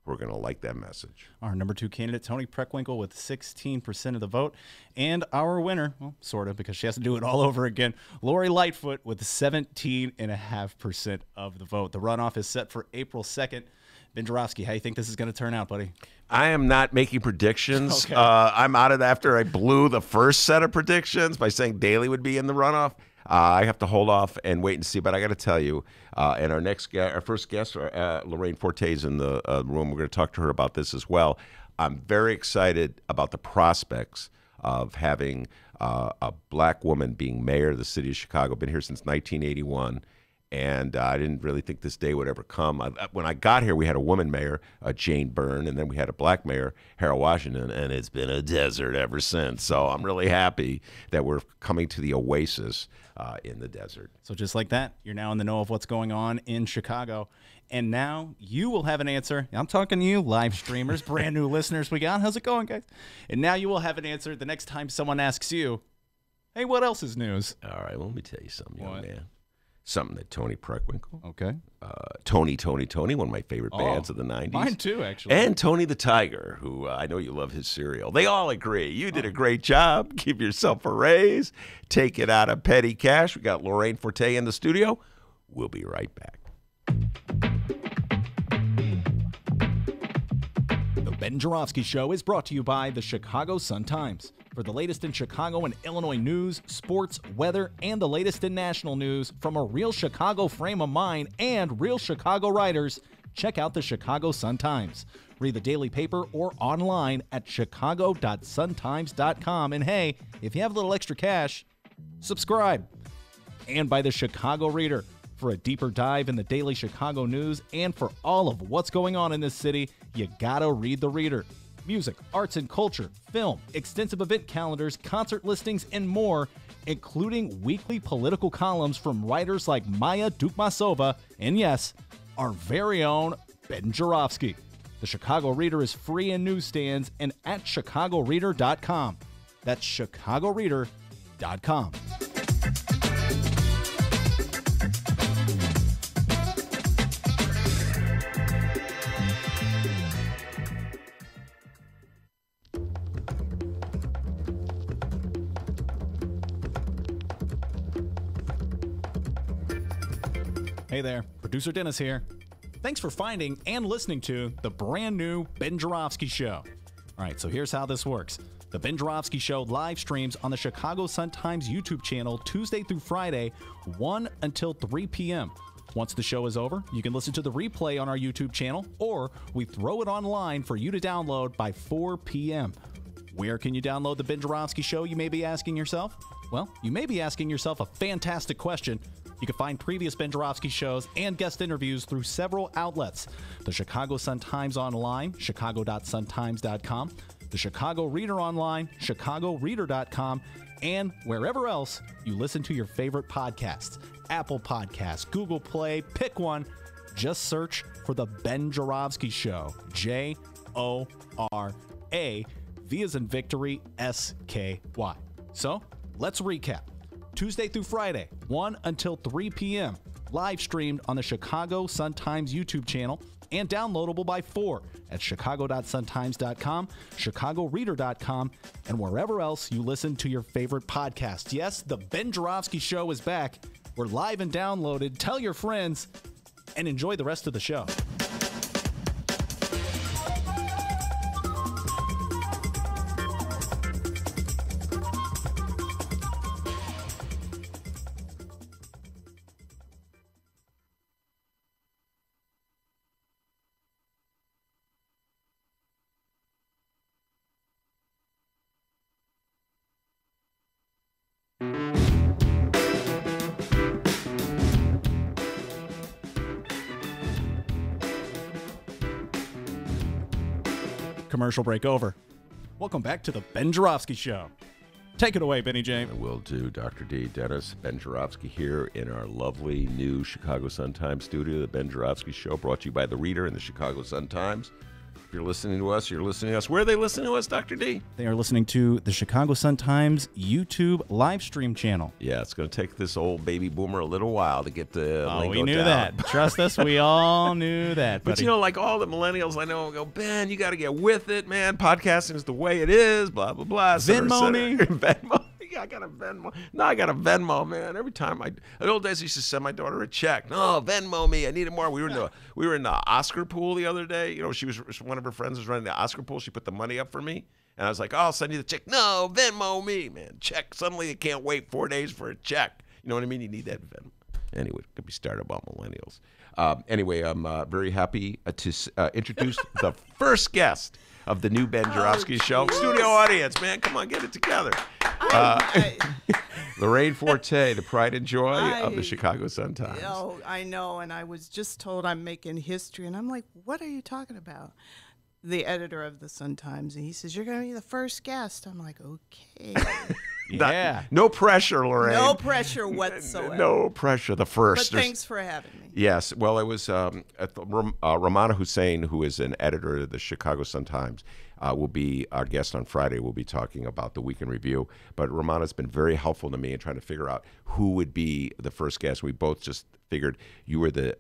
who are going to like that message. Our number 2 candidate, Toni Preckwinkle, with 16% of the vote. And our winner, well, sort of, because she has to do it all over again, Lori Lightfoot with 17.5% of the vote. The runoff is set for April 2nd. Ben Joravsky, how do you think this is going to turn out, buddy? I am not making predictions. Okay. I'm out of it after I blew the first set of predictions by saying Daley would be in the runoff. I have to hold off and wait and see, but I got to tell you, and our first guest, Lorraine Forte, is in the room. We're going to talk to her about this as well. I'm very excited about the prospects of having a black woman being mayor of the city of Chicago. Been here since 1981, And I didn't really think this day would ever come. When I got here, we had a woman mayor, Jane Byrne, and then we had a black mayor, Harold Washington, and it's been a desert ever since. So I'm really happy that we're coming to the oasis in the desert. So just like that, you're now in the know of what's going on in Chicago. And now you will have an answer. I'm talking to you, live streamers, brand new listeners we got. How's it going, guys? And now you will have an answer the next time someone asks you, hey, what else is news? All right, well, let me tell you something, young man. Something that Tony Preckwinkle. Okay. Tony, one of my favorite bands of the 90s. Mine too, actually. And Tony the Tiger, who I know you love his cereal. They all agree. You did a great job. Give yourself a raise. Take it out of petty cash. We got Lorraine Forte in the studio. We'll be right back. The Ben Joravsky Show is brought to you by the Chicago Sun-Times. For the latest in Chicago and Illinois news, sports, weather, and the latest in national news from a real Chicago frame of mind and real Chicago writers, check out the Chicago Sun-Times. Read the daily paper or online at chicago.suntimes.com. And hey, if you have a little extra cash, subscribe. And by the Chicago Reader. For a deeper dive in the daily Chicago news and for all of what's going on in this city, you gotta read the Reader. Music, arts and culture, film, extensive event calendars, concert listings, and more, including weekly political columns from writers like Maya Dukmasova and, yes, our very own Ben Joravsky. The Chicago Reader is free in newsstands and at chicagoreader.com. That's chicagoreader.com. Hey there, producer Dennis here. Thanks for finding and listening to the brand new Ben Joravsky Show. All right, so here's how this works. The Ben Joravsky Show live streams on the Chicago Sun-Times YouTube channel Tuesday through Friday, 1 until 3 p.m. Once the show is over, you can listen to the replay on our YouTube channel, or we throw it online for you to download by 4 p.m. Where can you download the Ben Joravsky Show, you may be asking yourself? Well, you may be asking yourself a fantastic question. You can find previous Ben Joravsky shows and guest interviews through several outlets. The Chicago Sun-Times online, chicago.suntimes.com, the Chicago Reader online, chicagoreader.com, and wherever else you listen to your favorite podcasts. Apple Podcasts, Google Play, pick one. Just search for The Ben Joravsky Show. J-O-R-A, V as in victory, S-K-Y. So, let's recap. Tuesday through Friday, 1 until 3 p.m. Live streamed on the Chicago Sun-Times YouTube channel and downloadable by 4 at chicago.suntimes.com, chicagoreader.com, and wherever else you listen to your favorite podcast. Yes, the Ben Joravsky Show is back. We're live and downloaded. Tell your friends and enjoy the rest of the show. Commercial break over. Welcome back to the Ben Joravsky Show. Take it away, Benny J. I will do, Dr. D. Dennis. Ben Joravsky here in our lovely new Chicago Sun-Times studio. The Ben Joravsky Show brought to you by The Reader and the Chicago Sun-Times. If you're listening to us, you're listening to us. Where are they listening to us, Dr. D? They are listening to the Chicago Sun-Times YouTube live stream channel. Yeah, it's going to take this old baby boomer a little while to get the lingo we knew down. that. Trust us, we all knew that, buddy. But you know, like all the millennials I know go, Ben, you got to get with it, man. Podcasting is the way it is, blah, blah, blah. Venmo me. Venmo. Yeah, I got a Venmo. No, I got a Venmo, man. Every time in the old days, I used to send my daughter a check. No, Venmo me. I need it more. We were in the Oscar pool the other day. You know, one of her friends was running the Oscar pool. She put the money up for me. And I was like, oh, I'll send you the check. No, Venmo me, man. Check. Suddenly they can't wait 4 days for a check. You know what I mean? You need that Venmo. Anyway, it could be started about millennials. Anyway, I'm very happy to introduce the first guest of the new Ben Joravsky Show. Studio audience, man. Come on, get it together. Lorraine Forte, the pride and joy of the Chicago Sun-Times. Oh, I know, and I was just told I'm making history, and I'm like, what are you talking about? The editor of the Sun-Times, and he says, you're going to be the first guest. I'm like, okay. Yeah. No pressure, Lorraine. No pressure whatsoever. No pressure. The first. But thanks for having me. Yes. Well, it was Ramana Hussein, who is an editor of the Chicago Sun-Times, will be our guest on Friday. We'll be talking about the Week in Review. But Ramana's been very helpful to me in trying to figure out who would be the first guest. We both just figured you were the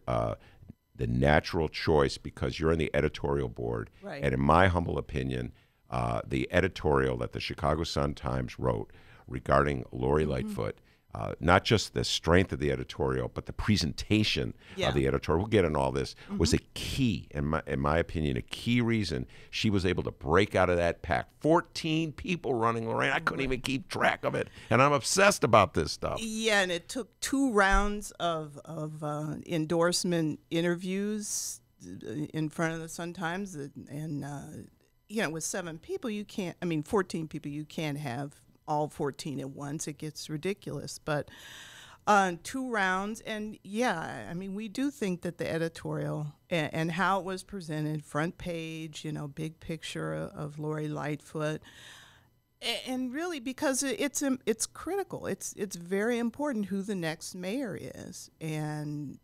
natural choice because you're on the editorial board. Right. And in my humble opinion, the editorial that the Chicago Sun-Times wrote regarding Lori Lightfoot, not just the strength of the editorial, but the presentation of the editorial, we'll get into all this, was a key, in my opinion, a key reason she was able to break out of that pack. 14 people running, Lorraine. I couldn't even keep track of it. And I'm obsessed about this stuff. Yeah, and it took 2 rounds of endorsement interviews in front of the Sun-Times. And with 7 people, 14 people, you can't have all 14 at once. It gets ridiculous. But 2 rounds, and we do think that the editorial and how it was presented, front page, big picture of Lori Lightfoot, and really because it's critical. It's very important who the next mayor is, and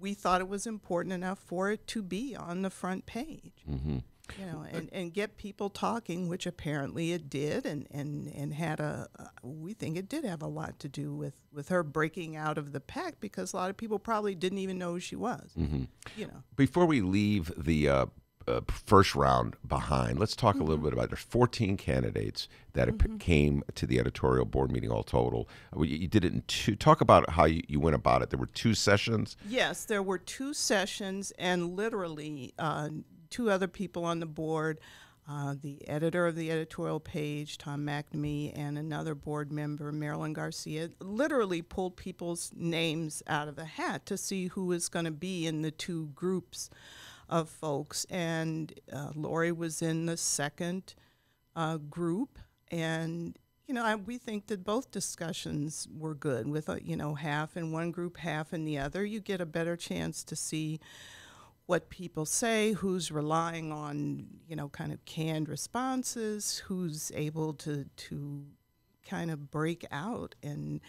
we thought it was important enough for it to be on the front page. Mm-hmm. And get people talking, which apparently it did, and had we think it did have a lot to do with her breaking out of the pack, because a lot of people probably didn't even know who she was. Mm-hmm. Before we leave the first round behind, let's talk a little bit about there's 14 candidates that came to the editorial board meeting all total. You did it in 2. Talk about how you went about it. There were 2 sessions. Yes, there were 2 sessions, and literally 2 other people on the board, the editor of the editorial page, Tom McNamee, and another board member, Marilyn Garcia, literally pulled people's names out of the hat to see who was going to be in the 2 groups of folks. And Lori was in the second group. And, we think that both discussions were good with, half in one group, half in the other. You get a better chance to see what people say, who's relying on, kind of canned responses, who's able to kind of break out and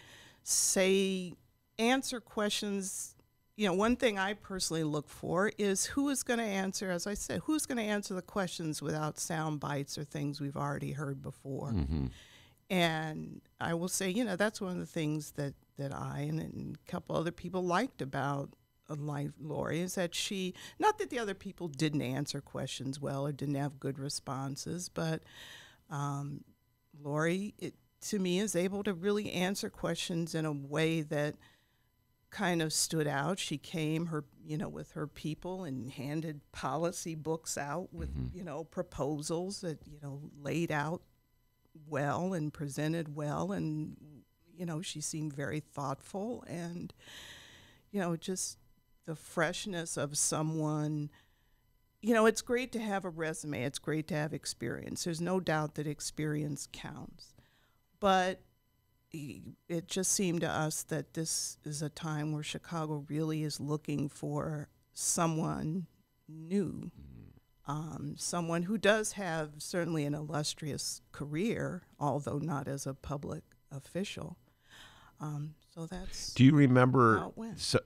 answer questions. One thing I personally look for is who is going to answer, as I said, who's going to answer the questions without sound bites or things we've already heard before. Mm-hmm. And I will say, that's one of the things that I and a couple other people liked about Lori, is that she, not that the other people didn't answer questions well or didn't have good responses, but Lori, to me, is able to really answer questions in a way that kind of stood out. She came with her people and handed policy books out with proposals that laid out well and presented well, and she seemed very thoughtful, and just the freshness of someone. It's great to have a resume. It's great to have experience. There's no doubt that experience counts. But it just seemed to us that this is a time where Chicago really is looking for someone new, someone who does have certainly an illustrious career, although not as a public official. So that's. Do you remember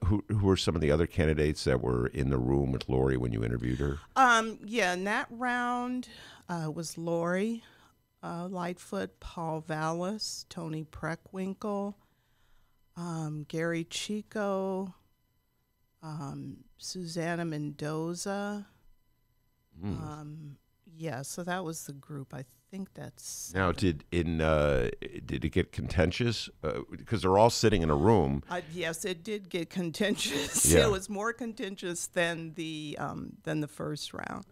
who were some of the other candidates that were in the room with Lori when you interviewed her? In that round was Lori Lightfoot, Paul Vallis, Tony Preckwinkle, Gary Chico, Susanna Mendoza. So that was the group. I think that's. Now, did it get contentious? Because they're all sitting in a room. Yes, it did get contentious. Yeah. It was more contentious than the first round.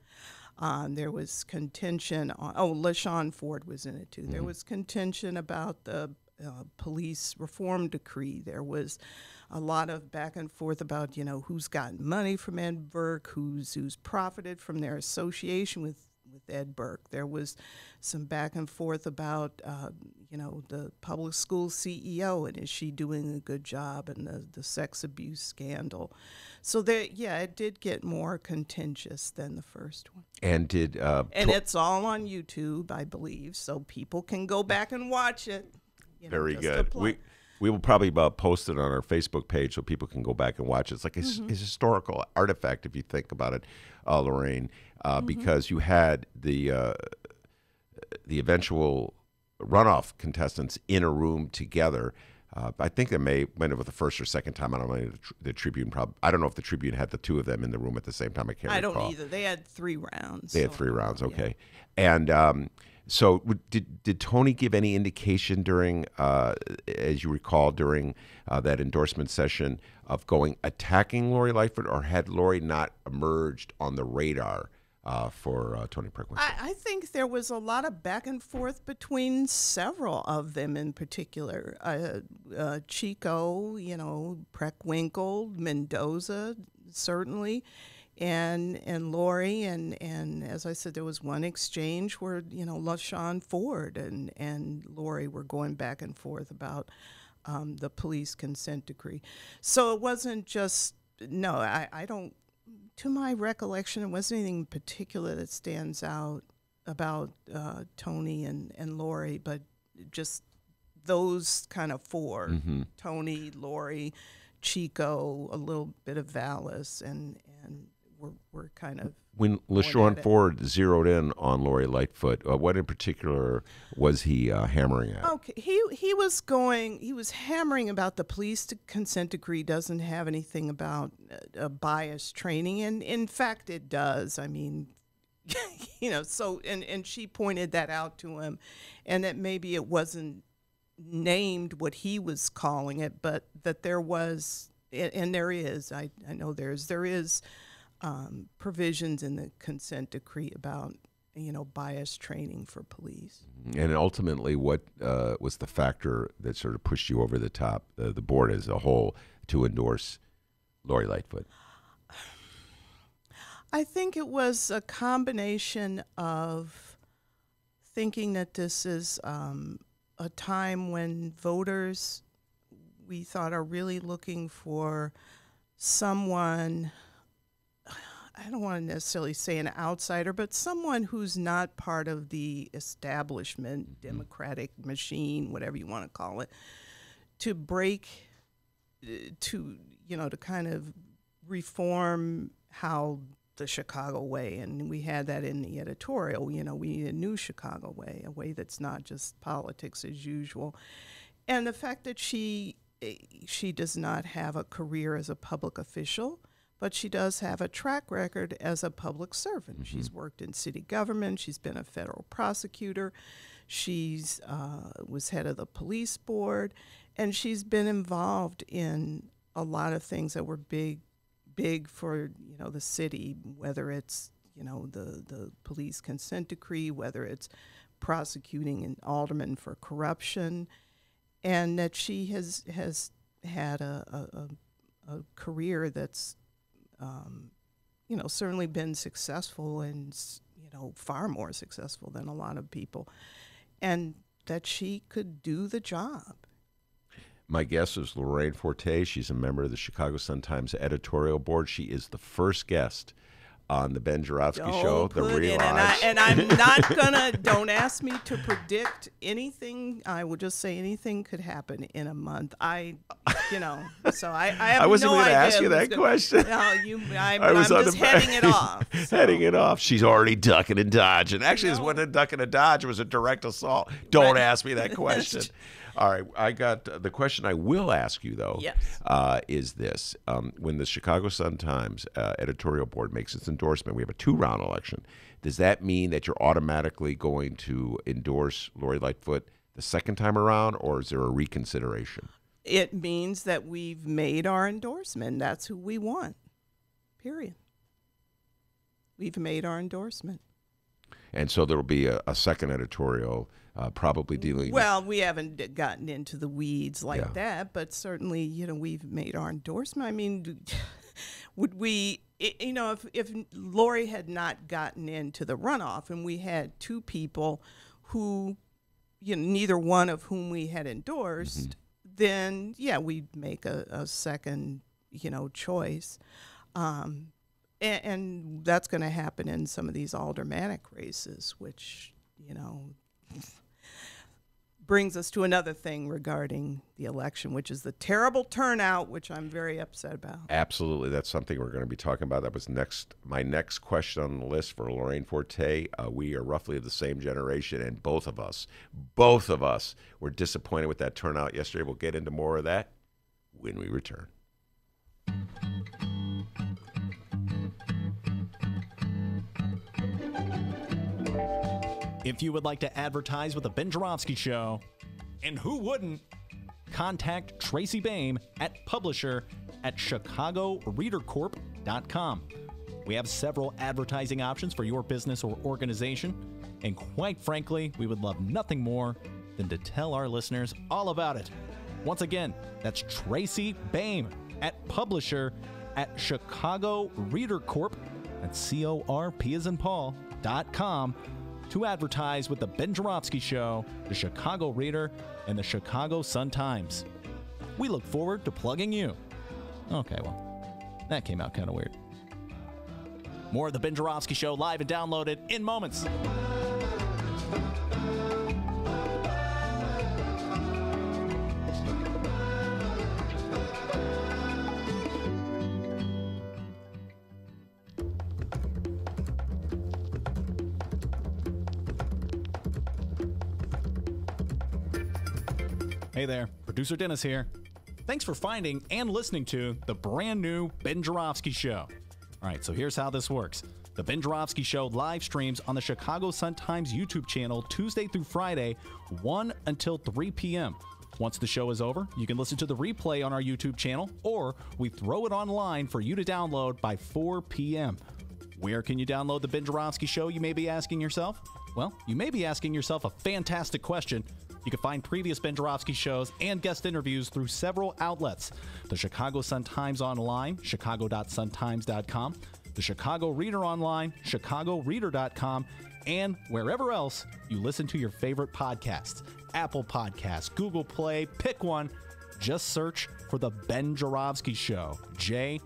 There was contention on. LaShawn Ford was in it too. There was contention about the police reform decree. There was a lot of back and forth about who's gotten money from Ed Burke, who's profited from their association Ed Burke. There was some back and forth about, the public school CEO and is she doing a good job, and the sex abuse scandal. So it did get more contentious than the first one. And did and it's all on YouTube, I believe, so people can go back and watch it. Very good. We will probably post it on our Facebook page so people can go back and watch it. It's like a historical artifact if you think about it, Lorraine, because you had the eventual runoff contestants in a room together. I think they went over the first or second time. I don't know the Tribune. I don't know if the Tribune had the two of them in the room at the same time. I can't recall. I don't either. They had 3 rounds. They had 3 rounds. Okay, and. So did Tony give any indication during, as you recall, during that endorsement session of attacking Lori Lightfoot, or had Lori not emerged on the radar for Tony Preckwinkle? I think there was a lot of back and forth between several of them in particular. Chico, Preckwinkle, Mendoza, certainly. And Lori, and as I said, there was one exchange where, LaShawn Ford and Lori were going back and forth about the police consent decree. So it wasn't just, I don't, to my recollection, it wasn't anything particular that stands out about Tony and Lori, but just those kind of 4, Tony, Lori, Chico, a little bit of Vallis, and we're kind of... When LaShawn Ford zeroed in on Lori Lightfoot, what in particular was he hammering at? Okay, he was hammering about the police consent decree doesn't have anything about bias training, and in fact it does. I mean, so, and she pointed that out to him, and that maybe it wasn't named what he was calling it, but that there was, and there is, I know there is provisions in the consent decree about, bias training for police. And ultimately, what was the factor that sort of pushed you over the top, the board as a whole, to endorse Lori Lightfoot? I think it was a combination of thinking that this is a time when voters, we thought, are really looking for someone, I don't want to necessarily say an outsider, but someone who's not part of the establishment, democratic machine, whatever you want to call it, to break, to kind of reform how the Chicago way. And we had that in the editorial. We need a new Chicago way, a way that's not just politics as usual. And the fact that she does not have a career as a public official, but she does have a track record as a public servant. She's worked in city government. She's been a federal prosecutor. She's was head of the police board, and she's been involved in a lot of things that were big for the city. Whether it's the police consent decree, whether it's prosecuting an alderman for corruption, and that she has had a career that's certainly been successful, and far more successful than a lot of people, and that she could do the job. My guest is Lorraine Forte. She's a member of the Chicago Sun-Times editorial board. She is the first guest on the Ben Joravsky Show, the relaunch. And I'm not gonna. Don't ask me to predict anything. I will just say anything could happen in a month. So I have I wasn't no going to idea ask you that question. No, I'm just heading it off. So. Heading it off. She's already ducking and dodging. Actually, it wasn't a duck and a dodge. It was a direct assault. Don't ask me that question. All right, I got the question I will ask you, though, is this. When the Chicago Sun-Times editorial board makes its endorsement, we have a 2-round election. Does that mean that you're automatically going to endorse Lori Lightfoot the second time around, or is there a reconsideration? It means that we've made our endorsement. That's who we want, period. We've made our endorsement. And so there will be a second editorial probably dealing... Well, we haven't gotten into the weeds like that, but certainly, we've made our endorsement. I mean, would we you know, if Lori had not gotten into the runoff and we had two people who, you know, neither one of whom we had endorsed, then, yeah, we'd make a second, you know, choice. And that's going to happen in some of these aldermanic races, which, you know, brings us to another thing regarding the election, which is the terrible turnout, which I'm very upset about. Absolutely. That's something we're going to be talking about. That was my next question on the list for Lorraine Forte. We are roughly of the same generation, and both of us were disappointed with that turnout yesterday. We'll get into more of that when we return. If you would like to advertise with the Ben Joravsky Show, and who wouldn't, contact Tracy Baim at publisher@chicagoreadercorp.com. We have several advertising options for your business or organization, and quite frankly, we would love nothing more than to tell our listeners all about it. Once again, that's Tracy Baim at publisher@chicagoreadercorp, that's CORP as in Paul.com, to advertise with the Ben Joravsky Show, the Chicago Reader, and the Chicago Sun-Times. We look forward to plugging you. Okay, well, that came out kind of weird. More of the Ben Joravsky Show live and downloaded in moments. Hey there, producer Dennis here. Thanks for finding and listening to the brand new Ben Joravsky Show. All right, so here's how this works. The Ben Joravsky Show live streams on the Chicago Sun-Times YouTube channel Tuesday through Friday, 1 until 3 p.m. Once the show is over, you can listen to the replay on our YouTube channel, or we throw it online for you to download by 4 p.m. Where can you download the Ben Joravsky Show, you may be asking yourself? Well, you may be asking yourself a fantastic question. You can find previous Ben Joravsky shows and guest interviews through several outlets. The Chicago Sun-Times online, chicago.suntimes.com, the Chicago Reader online, chicagoreader.com, and wherever else you listen to your favorite podcasts. Apple Podcasts, Google Play, pick one. Just search for The Ben Joravsky Show. J-O-R-A,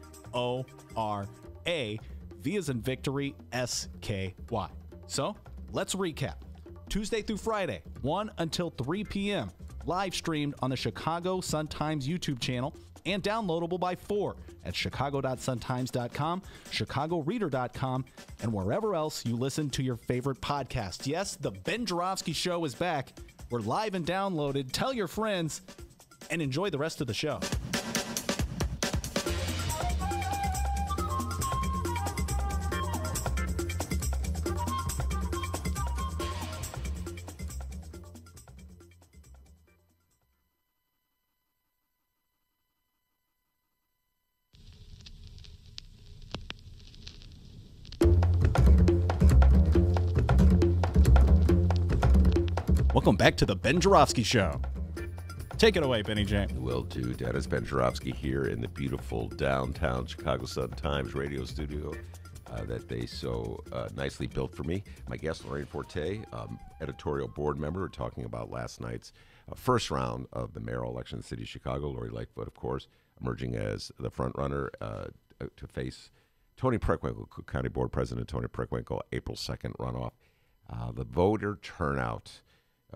V as in victory, S-K-Y. So, let's recap. Tuesday through Friday, 1 until 3 p.m., live streamed on the Chicago Sun-Times YouTube channel and downloadable by 4 at chicago.suntimes.com, chicagoreader.com, and wherever else you listen to your favorite podcast. Yes, the Ben Joravsky Show is back. We're live and downloaded. Tell your friends and enjoy the rest of the show. Welcome back to the Ben Joravsky Show. Take it away, Benny J. Will do. Dennis Ben Joravsky here in the beautiful downtown Chicago Sun-Times radio studio that they so nicely built for me. My guest, Lorraine Forte, editorial board member, we're talking about last night's first round of the mayoral election in the city of Chicago. Lori Lightfoot, of course, emerging as the front runner to face Tony Preckwinkle, Cook County Board President Tony Preckwinkle, April 2nd runoff. The voter turnout,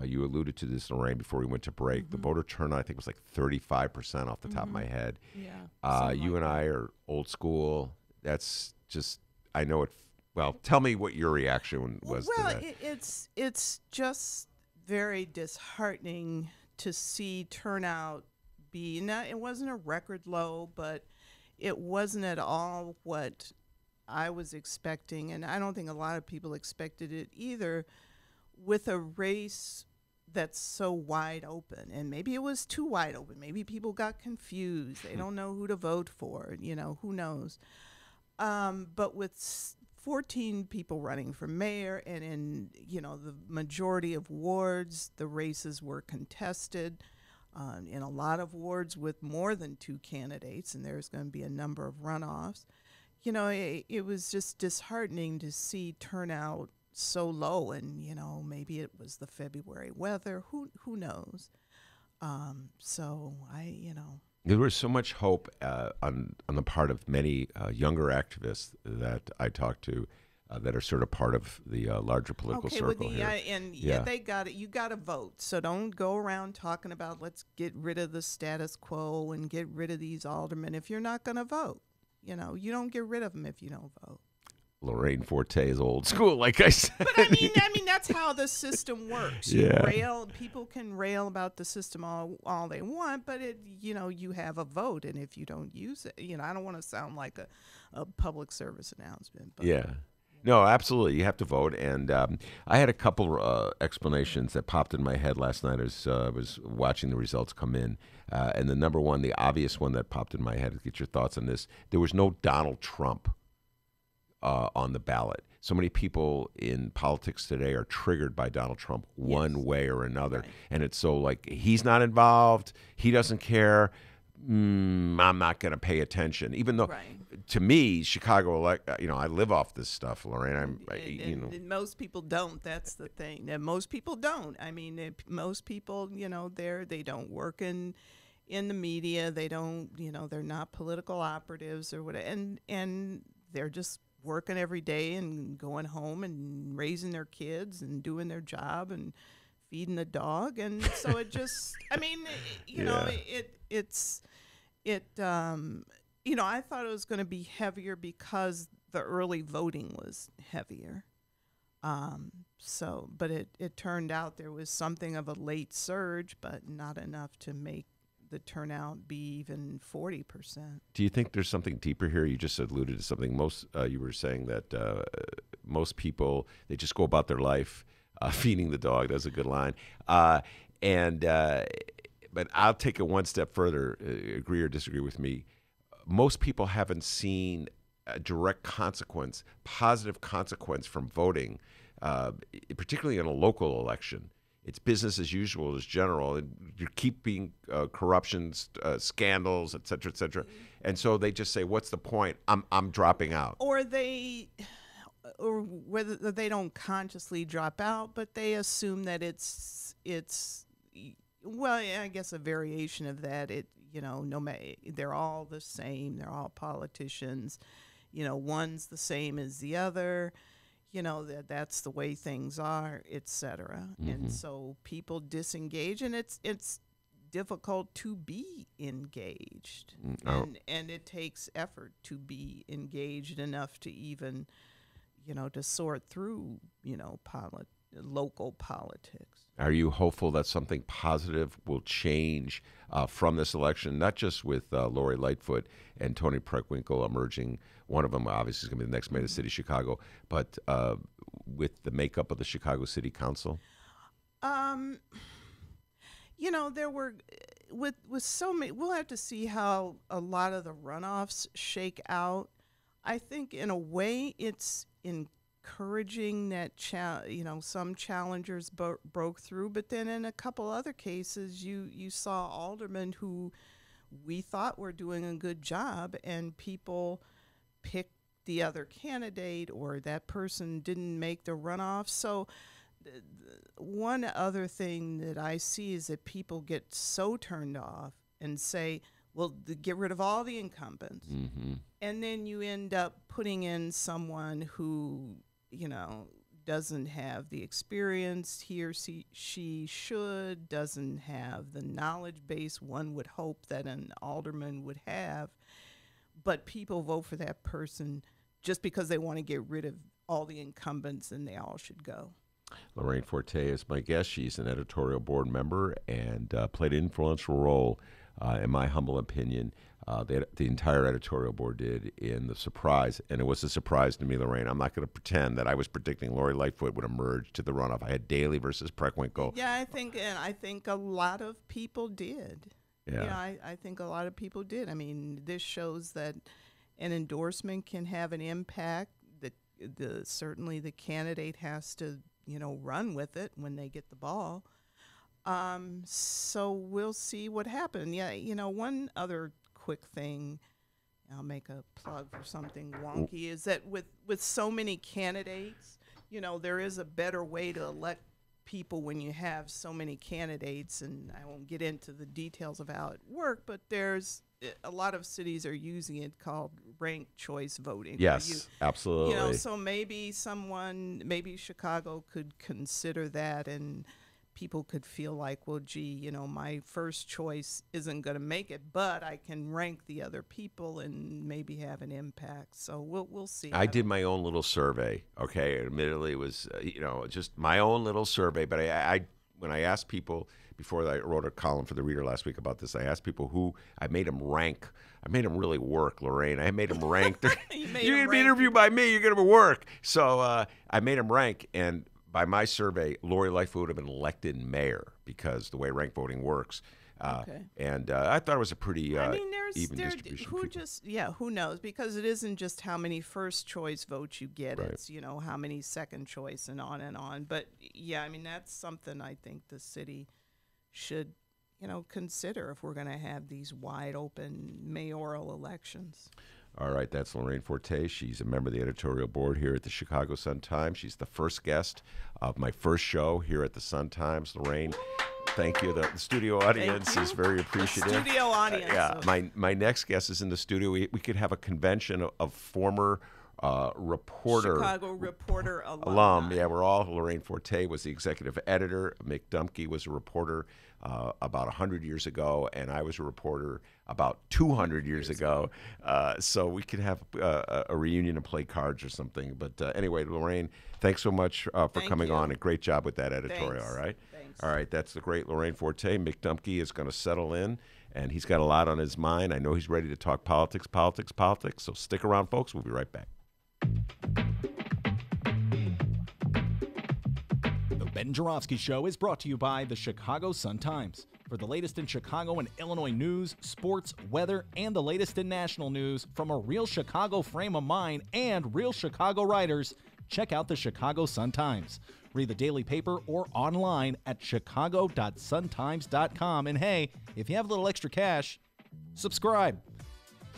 you alluded to this, Lorraine, before we went to break. Mm-hmm. The voter turnout, I think, was like 35% off the top of my head. Yeah. You and I are old school. That's just, I know it. Well, tell me what your reaction was to that. Well, it's just very disheartening to see turnout be, it wasn't a record low, but it wasn't at all what I was expecting, and I don't think a lot of people expected it either, with a race that's so wide open. And maybe it was too wide open. Maybe people got confused. They don't know who to vote for. You know, who knows? But with 14 people running for mayor, and in, you know, the majority of wards, the races were contested. In a lot of wards with more than 2 candidates, and there's going to be a number of runoffs. you know, it was just disheartening to see turnout so low. And, you know, maybe it was the February weather. Who knows? So you know. There was so much hope on the part of many younger activists that I talked to that are sort of part of the larger political circle here. They got it. You got to vote. So don't go around talking about let's get rid of the status quo and get rid of these aldermen if you're not going to vote. You know, you don't get rid of them if you don't vote. Lorraine Forte is old school, like I said. But I mean that's how the system works. People can rail about the system all they want, but you have a vote, and if you don't use it, I don't want to sound like a public service announcement. But, yeah. No, absolutely. You have to vote. And I had a couple explanations that popped in my head last night as I was watching the results come in. And the number one, the obvious one that popped in my head, to get your thoughts on this, there was no Donald Trump on the ballot. So many people in politics today are triggered by Donald Trump one way or another. Right. And it's so like, he's not involved. He doesn't care. I'm not going to pay attention. Even though, to me, Chicago, I live off this stuff, Lorraine. And most people don't. That's the thing. That most people don't. I mean, most people, they don't work in the media. They don't, they're not political operatives or whatever. And they're just working every day and going home and raising their kids and doing their job and feeding the dog. And so it just, I mean, I thought it was going to be heavier because the early voting was heavier. But it turned out there was something of a late surge, but not enough to make the turnout be even 40%. Do you think there's something deeper here? You just alluded to something. You were saying that most people, they just go about their life feeding the dog. That's a good line. But I'll take it one step further. Agree or disagree with me. Most people haven't seen a direct consequence, positive consequence from voting, particularly in a local election. It's business as usual, as general, and you keep being corruptions, scandals, et cetera, et cetera. And so they just say, "What's the point? I'm dropping out." Or whether they don't consciously drop out, but they assume that it's well, I guess a variation of that. They're all the same. They're all politicians. One's the same as the other. That's the way things are, et cetera. Mm-hmm. And so people disengage, and it's difficult to be engaged. And it takes effort to be engaged enough to even, to sort through, local politics. Are you hopeful that something positive will change from this election, not just with Lori Lightfoot and Tony Preckwinkle emerging? One of them obviously is going to be the next mayor of the city of Chicago, but with the makeup of the Chicago City Council? There were, with so many, we'll have to see how a lot of the runoffs shake out. I think in a way it's encouraging that some challengers broke through, but then in a couple other cases you saw aldermen who we thought were doing a good job, and people picked the other candidate, or that person didn't make the runoff. So one other thing that I see is that people get so turned off and say, well, get rid of all the incumbents. Mm-hmm. And then you end up putting in someone who, doesn't have the experience he or she should, doesn't have the knowledge base one would hope that an alderman would have. But people vote for that person just because they want to get rid of all the incumbents, and they all should go. Lorraine Forte is my guest. She's an editorial board member and played an influential role, in my humble opinion, the entire editorial board did in the surprise. And it was a surprise to me, Lorraine. I'm not going to pretend that I was predicting Lori Lightfoot would emerge to the runoff. I had Daley versus Preckwinkle. Yeah, I think a lot of people did. Yeah, I think a lot of people did. I mean, this shows that an endorsement can have an impact. Certainly the candidate has to, run with it when they get the ball. So we'll see what happens. Yeah, one other quick thing, I'll make a plug for something wonky, is that with so many candidates, you know, there is a better way to elect people when you have so many candidates, and I won't get into the details of how it works, but there's a lot of cities are using it called ranked choice voting. Yes, absolutely. You know, so maybe Chicago could consider that, and people could feel like, well, gee, you know, my first choice isn't going to make it, but I can rank the other people and maybe have an impact. So we'll see. I did my own little survey. Okay, admittedly, it was just my own little survey. But I when I asked people before I wrote a column for the Reader last week about this, I asked people who I made them rank. I made them really work, Lorraine. I made them rank. You're going to be interviewed by me. You're going to work. So I made them rank, and by my survey, Lori Lightfoot would have been elected mayor because the way rank voting works. Okay. And I thought it was a pretty I mean, even distribution. Who knows? Because it isn't just how many first choice votes you get. Right. It's, you know, how many second choice and on and on. But yeah, I mean, that's something I think the city should, you know, consider if we're going to have these wide open mayoral elections. All right, that's Lorraine Forte. She's a member of the editorial board here at the Chicago Sun-Times. She's the first guest of my first show here at the Sun-Times. Lorraine, thank you. The studio audience is very appreciative. The studio audience. My next guest is in the studio. We could have a convention of former reporter. Chicago reporter alum. Yeah, we're all. Lorraine Forte was the executive editor. Mick Dumke was a reporter about 100 years ago, and I was a reporter about 200 years ago. So we could have a reunion and play cards or something. But anyway, Lorraine, thanks so much for coming on. A great job with that editorial. Thanks. All right. Thanks. All right. That's the great Lorraine Forte. Mick Dumke is going to settle in, and he's got a lot on his mind. I know he's ready to talk politics. So stick around, folks. We'll be right back. The Ben Joravsky Show is brought to you by the Chicago Sun-Times. For the latest in Chicago and Illinois news, sports, weather, and the latest in national news from a real Chicago frame of mind and real Chicago writers, check out the Chicago Sun-Times. Read the daily paper or online at chicago.suntimes.com. And hey, if you have a little extra cash, subscribe.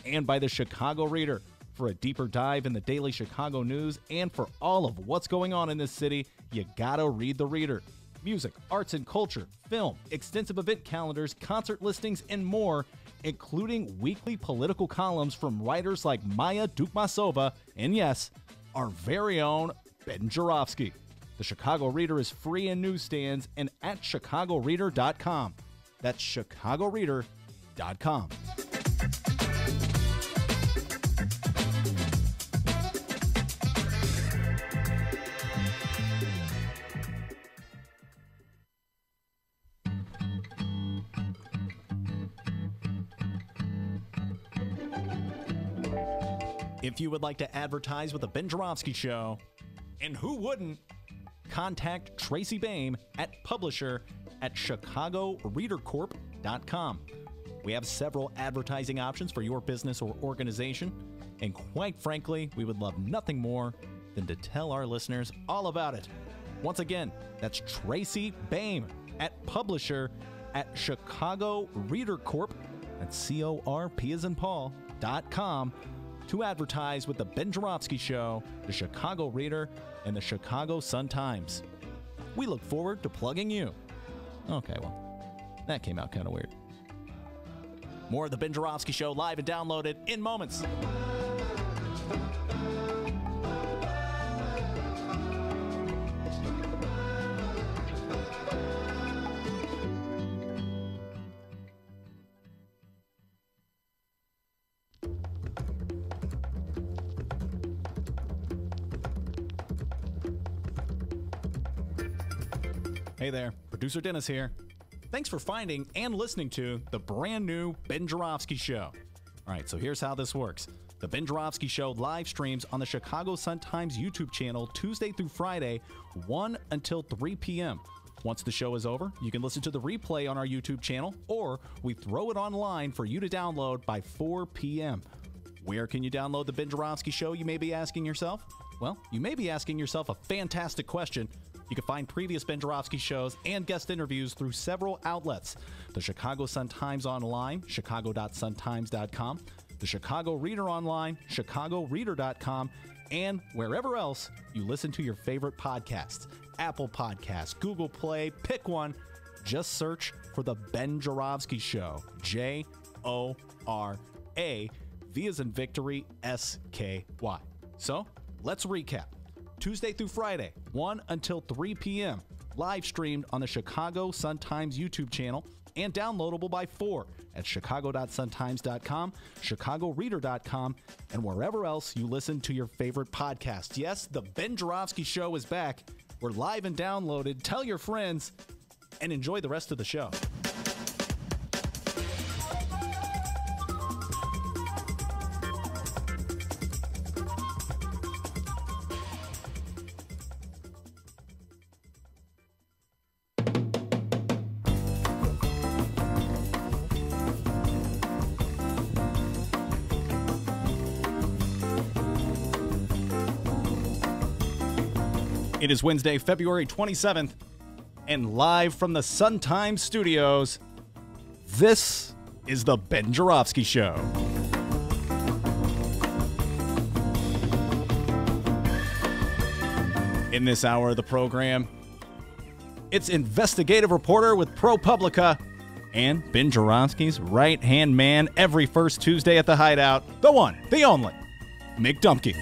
And by the Chicago Reader. For a deeper dive in the daily Chicago news and for all of what's going on in this city, you gotta read the Reader. Music, arts and culture, film, extensive event calendars, concert listings, and more, including weekly political columns from writers like Maya Dukmasova and, yes, our very own Ben Joravsky. The Chicago Reader is free in newsstands and at chicagoreader.com. That's chicagoreader.com. If you would like to advertise with the Ben Joravsky Show, and who wouldn't, contact Tracy Boehm at publisher@chicagoreadercorp.com. We have several advertising options for your business or organization, and quite frankly, we would love nothing more than to tell our listeners all about it. Once again, that's Tracy Boehm at publisher@chicagoreadercorp, that's CORP as in Paul.com, to advertise with the Ben Joravsky Show, the Chicago Reader, and the Chicago Sun-Times. We look forward to plugging you. Okay, well, that came out kind of weird. More of the Ben Joravsky Show live and downloaded in moments. Hey there, producer Dennis here. Thanks for finding and listening to the brand new Ben Joravsky Show. All right, so here's how this works. The Ben Joravsky Show live streams on the Chicago Sun-Times YouTube channel Tuesday through Friday, 1 until 3 p.m. Once the show is over, you can listen to the replay on our YouTube channel, or we throw it online for you to download by 4 p.m. Where can you download the Ben Joravsky Show, you may be asking yourself? Well, you may be asking yourself a fantastic question. You can find previous Ben Joravsky shows and guest interviews through several outlets. The Chicago Sun-Times online, chicago.suntimes.com, the Chicago Reader online, chicagoreader.com, and wherever else you listen to your favorite podcasts. Apple Podcasts, Google Play, pick one. Just search for The Ben Joravsky Show. J-O-R-A, V as in victory, S-K-Y. So, let's recap. Tuesday through Friday, 1 until 3 p.m., live streamed on the Chicago Sun-Times YouTube channel and downloadable by 4 at chicago.suntimes.com, chicagoreader.com, and wherever else you listen to your favorite podcast. Yes, The Ben Joravsky Show is back. We're live and downloaded. Tell your friends and enjoy the rest of the show. It is Wednesday, February 27th, and live from the Sun-Times studios, this is the Ben Joravsky Show. In this hour of the program, it's investigative reporter with ProPublica and Ben Joravsky's right-hand man every first Tuesday at the Hideout, the one, the only, Mick Dumke.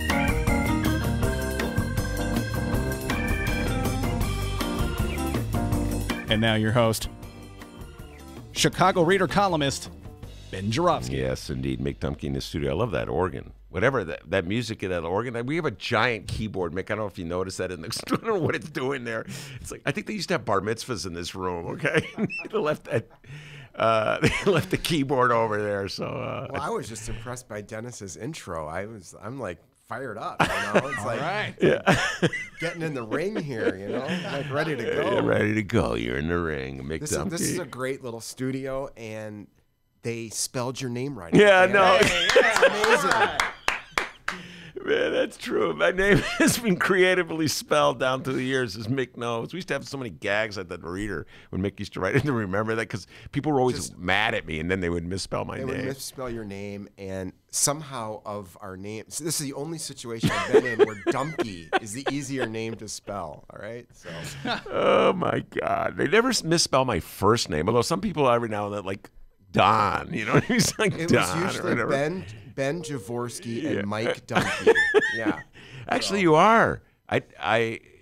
And now your host, Chicago Reader columnist, Ben Joravsky. Yes, indeed. Mick Dumke in the studio. I love that organ. Whatever, that music in that organ. We have a giant keyboard, Mick. I don't know if you noticed that in the I don't know what it's doing there. It's like, I think they used to have bar mitzvahs in this room, okay? They left the keyboard over there. So well, I was just impressed by Dennis's intro. I'm like fired up, you know. It's like, right. Getting in the ring here, you know, like ready to go. Yeah, ready to go. You're in the ring, Mick Dumke. This is a great little studio, and they spelled your name right. Yeah, no, it's amazing. Man, that's true. My name has been creatively spelled down through the years, as Mick knows. We used to have so many gags at the Reader when Mick used to write it. To remember that, because people were always mad at me, and then they would misspell my name. They would misspell your name, and somehow of our names, so this is the only situation I've been in where Dumke is the easier name to spell. All right, so. Oh my God, they never misspell my first name. Although some people every now and then, like Don, you know, he's like it Don was usually or whatever. Ben Joravsky and Mike Dumke. Yeah. Actually, you are.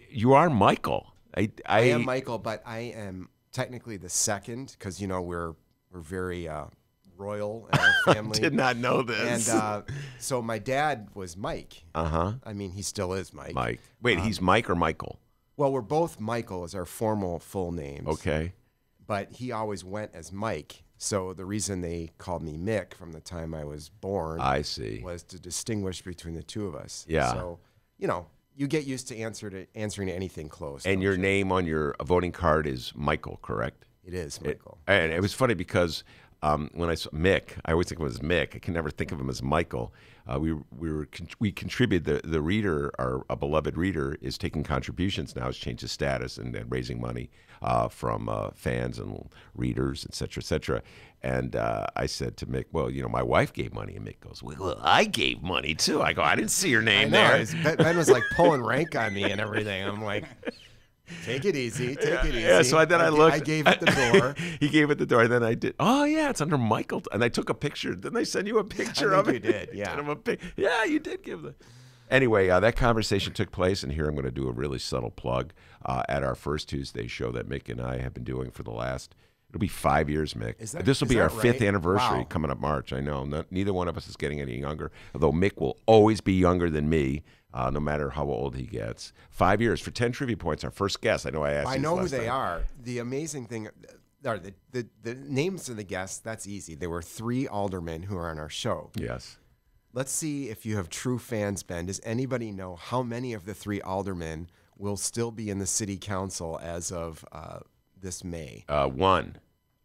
You are Michael. I am Michael, but I am technically the second because, you know, we're very royal in our family. Did not know this. And so my dad was Mike. Uh-huh. I mean, he still is Mike. Mike. Wait, he's Mike or Michael? Well, we're both Michael as our formal full names. Okay. But he always went as Mike. So the reason they called me Mick from the time I was born, I see, was to distinguish between the two of us. Yeah. So, you know, you get used to answering to anything close. And your name on your voting card is Michael, correct? It is Michael. And it was funny because when I saw Mick, I always think of him as Mick. I can never think of him as Michael. We contributed. The Reader, our beloved Reader, is taking contributions now. It's changed his status and raising money from fans and readers, et cetera, et cetera. And I said to Mick, well, you know, my wife gave money. And Mick goes, well, I gave money too. I go, I didn't see your name there. Ben was like pulling rank on me and everything. I'm like, take it easy, take it easy. Yeah, so then I looked. I gave it the door. He gave it the door. And then I did. Oh, yeah, it's under Michael. And I took a picture. Didn't I send you a picture of it? You did, yeah. Yeah, you did give the. Anyway, that conversation took place, and here I'm going to do a really subtle plug at our first Tuesday show that Mick and I have been doing for the last, it'll be 5 years, Mick. This will be our 5th anniversary coming up March. I know. Neither one of us is getting any younger, although Mick will always be younger than me, no matter how old he gets. 5 years for 10 trivia points. Our first guest. I know I asked you. I know who they are. The amazing thing are the names of the guests. That's easy. There were 3 aldermen who are on our show. Yes. Let's see if you have true fans, Ben. Does anybody know how many of the 3 aldermen will still be in the city council as of this May? One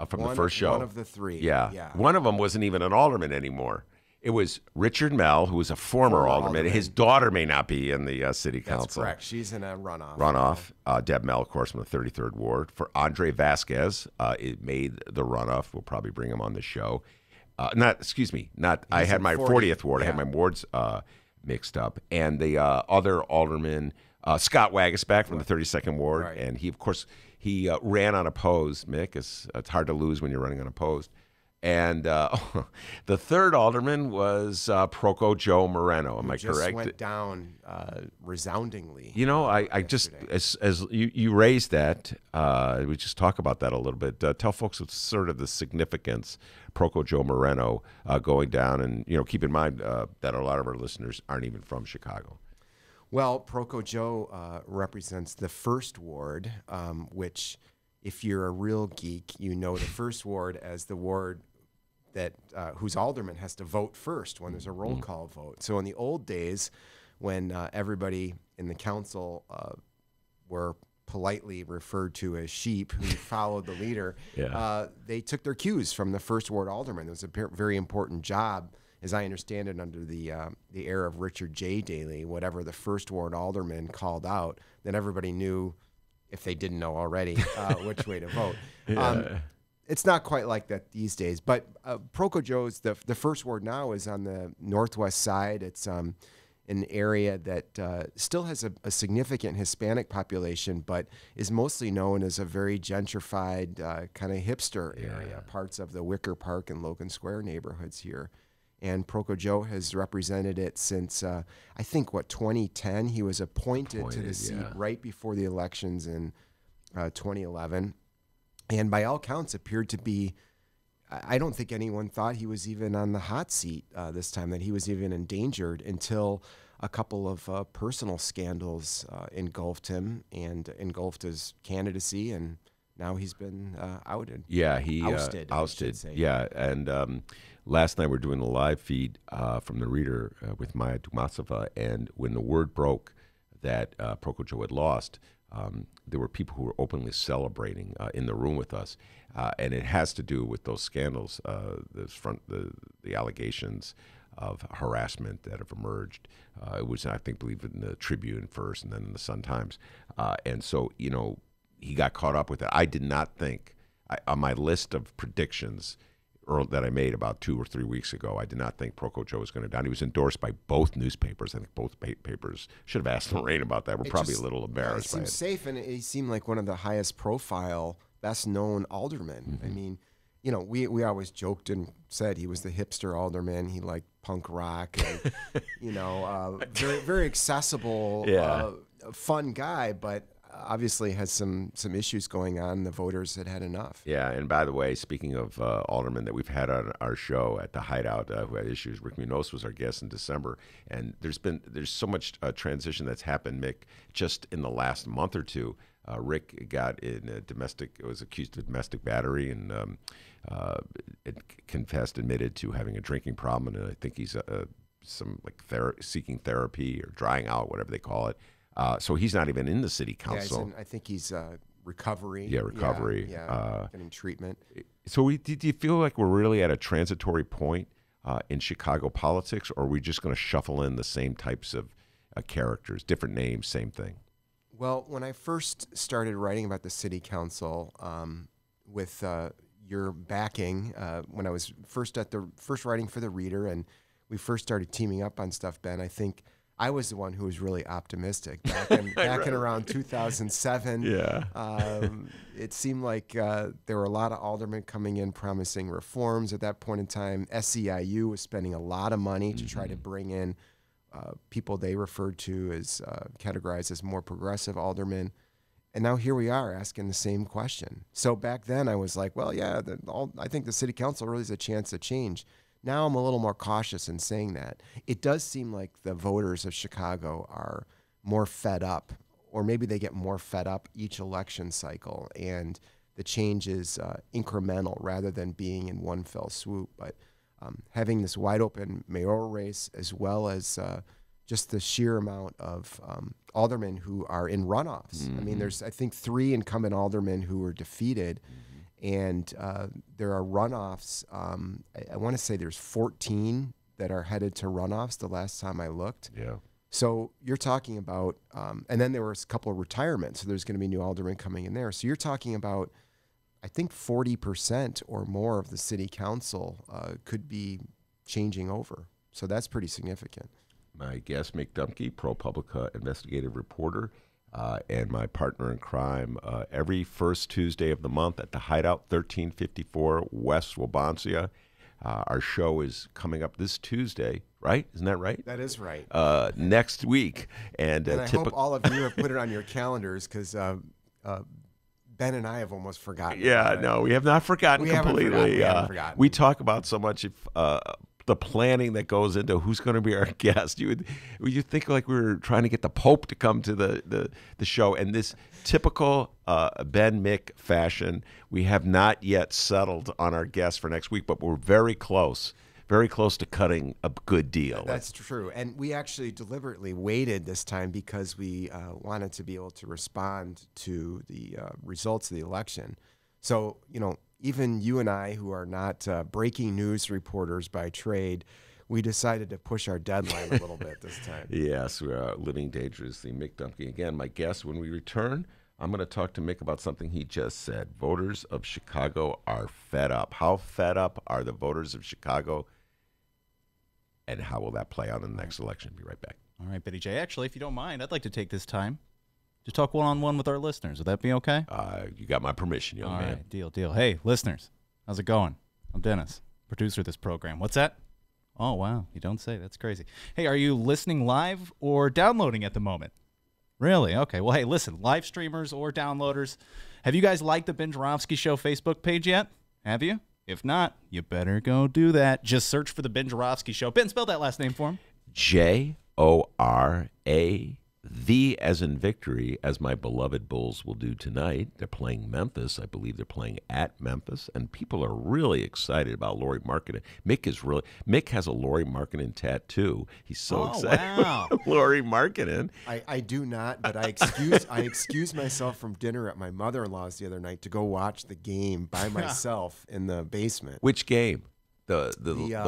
from the first show. One of the 3. Yeah. One of them wasn't even an alderman anymore. It was Richard Mell, who was a former alderman. His daughter may not be in the city council. That's correct. She's in a runoff. Deb Mell, of course, from the 33rd Ward. For Andre Vasquez, it made the runoff. We'll probably bring him on the show. Excuse me, not. I had my 40th ward. I had my wards mixed up, and the other alderman, Scott Wagasback from the 32nd ward, and he, of course, he ran unopposed. Mick, it's hard to lose when you're running unopposed. And the third alderman was Proco Joe Moreno. Am I correct? Just went down resoundingly. You know, I just as you raised that, we just talk about that a little bit. Tell folks what's sort of the significance Proco Joe Moreno going down, and keep in mind that a lot of our listeners aren't even from Chicago. Well, Proco Joe represents the first ward, which, if you're a real geek, you know the first ward as the ward that whose alderman has to vote first when there's a roll call vote. So in the old days, when everybody in the council were politely referred to as sheep who followed the leader, they took their cues from the first ward alderman. It was a very important job, as I understand it, under the era of Richard J. Daley. Whatever the first ward alderman called out, then everybody knew, if they didn't know already, which way to vote. It's not quite like that these days, but Proco Joe's, the first ward now is on the northwest side. It's an area that still has a significant Hispanic population, but is mostly known as a very gentrified kind of hipster area, parts of the Wicker Park and Logan Square neighborhoods here. And Proco Joe has represented it since, I think, 2010. He was appointed to the seat right before the elections in 2011. And by all counts, appeared to be, I don't think anyone thought he was even on the hot seat this time, that he was even endangered, until a couple of personal scandals engulfed him and engulfed his candidacy, and now he's been outed. Yeah, he ousted. Yeah, and last night we were doing a live feed from the Reader with Maya Dumasova, and when the word broke that Proco Joe had lost, there were people who were openly celebrating in the room with us, and it has to do with those scandals, the allegations of harassment that have emerged. It was, I believe, in the Tribune first, and then in the Sun-Times, and so he got caught up with it. I did not think, on my list of predictions that I made about 2 or 3 weeks ago, I did not think Proco Joe was going to down. He was endorsed by both newspapers. I think both papers should have asked Lorraine about that. We're probably a little embarrassed by it. He seemed safe, and he seemed like one of the highest profile, best known aldermen. I mean, we always joked and said he was the hipster alderman. He liked punk rock, and very, very accessible, fun guy, but obviously has some issues going on. The voters had enough. Yeah, and by the way, speaking of aldermen that we've had on our show at the Hideout who had issues, Rick Munoz was our guest in December, and there's so much transition that's happened, Mick, just in the last month or two. Rick got was accused of domestic battery, and admitted to having a drinking problem, and I think he's seeking therapy or drying out, whatever they call it. So he's not even in the city council. I think he's recovery. Yeah, recovery. Getting treatment. So do you feel like we're really at a transitory point in Chicago politics, or are we just going to shuffle in the same types of characters, different names, same thing? Well, when I first started writing about the city council, with your backing, when I was first writing for the Reader, and we first started teaming up on stuff, Ben, I think I was the one who was really optimistic back in around 2007. Yeah. It seemed like there were a lot of aldermen coming in promising reforms at that point in time. SEIU was spending a lot of money to try to bring in people they referred to as categorized as more progressive aldermen. And now here we are asking the same question. So back then I was like, well, yeah, I think the city council really has a chance to change. Now I'm a little more cautious in saying that. It does seem like the voters of Chicago are more fed up, or maybe they get more fed up each election cycle, and the change is incremental rather than being in one fell swoop. But having this wide open mayoral race, as well as just the sheer amount of aldermen who are in runoffs. I mean, there's, I think, 3 incumbent aldermen who were defeated. And there are runoffs. I want to say there's 14 that are headed to runoffs the last time I looked. Yeah. So you're talking about, and then there was a couple of retirements. So there's going to be new aldermen coming in there. So you're talking about I think 40% or more of the city council could be changing over. So that's pretty significant. My guest, Mick Dumke, ProPublica investigative reporter, and my partner in crime, every first Tuesday of the month at the Hideout, 1354 West Wabansia. Our show is coming up this Tuesday, right? Isn't that right? That is right. Next week. And I hope all of you have put it on your calendars, because Ben and I have almost forgotten. Yeah, no, we have not forgotten completely. We haven't forgotten. We talk about so much the planning that goes into who's going to be our guest. You think like we were trying to get the Pope to come to the show, and this typical Ben Mick fashion, we have not yet settled on our guest for next week, but we're very close to cutting a good deal. That's true. And we actually deliberately waited this time because we wanted to be able to respond to the results of the election. So, even you and I, who are not breaking news reporters by trade, we decided to push our deadline a little bit this time. Yes, we are living dangerously. Mick Dumke, again, my guest. When we return, I'm going to talk to Mick about something he just said. Voters of Chicago are fed up. How fed up are the voters of Chicago? And how will that play out in the next election? Be right back. All right, Betty J. Actually, if you don't mind, I'd like to take this time to talk one-on-one with our listeners. Would that be okay? You got my permission, young man. All right, deal. Hey, listeners, how's it going? I'm Dennis, producer of this program. What's that? Oh, wow, you don't say. That's crazy. Hey, are you listening live or downloading at the moment? Really? Okay. Well, hey, listen, live streamers or downloaders, have you guys liked the Ben Joravsky Show Facebook page yet? Have you? If not, you better go do that. Just search for the Ben Joravsky Show. Ben, spell that last name for him. J-O-R-A V as in victory, as my beloved Bulls will do tonight. They're playing Memphis. I believe they're playing at Memphis, and people are really excited about Lauri Markkanen. Mick has a Lauri Markkanen tattoo. He's so excited. Wow. Lauri Markkanen. I do not, but I excused myself from dinner at my mother-in-law's the other night to go watch the game by myself in the basement. Which game? The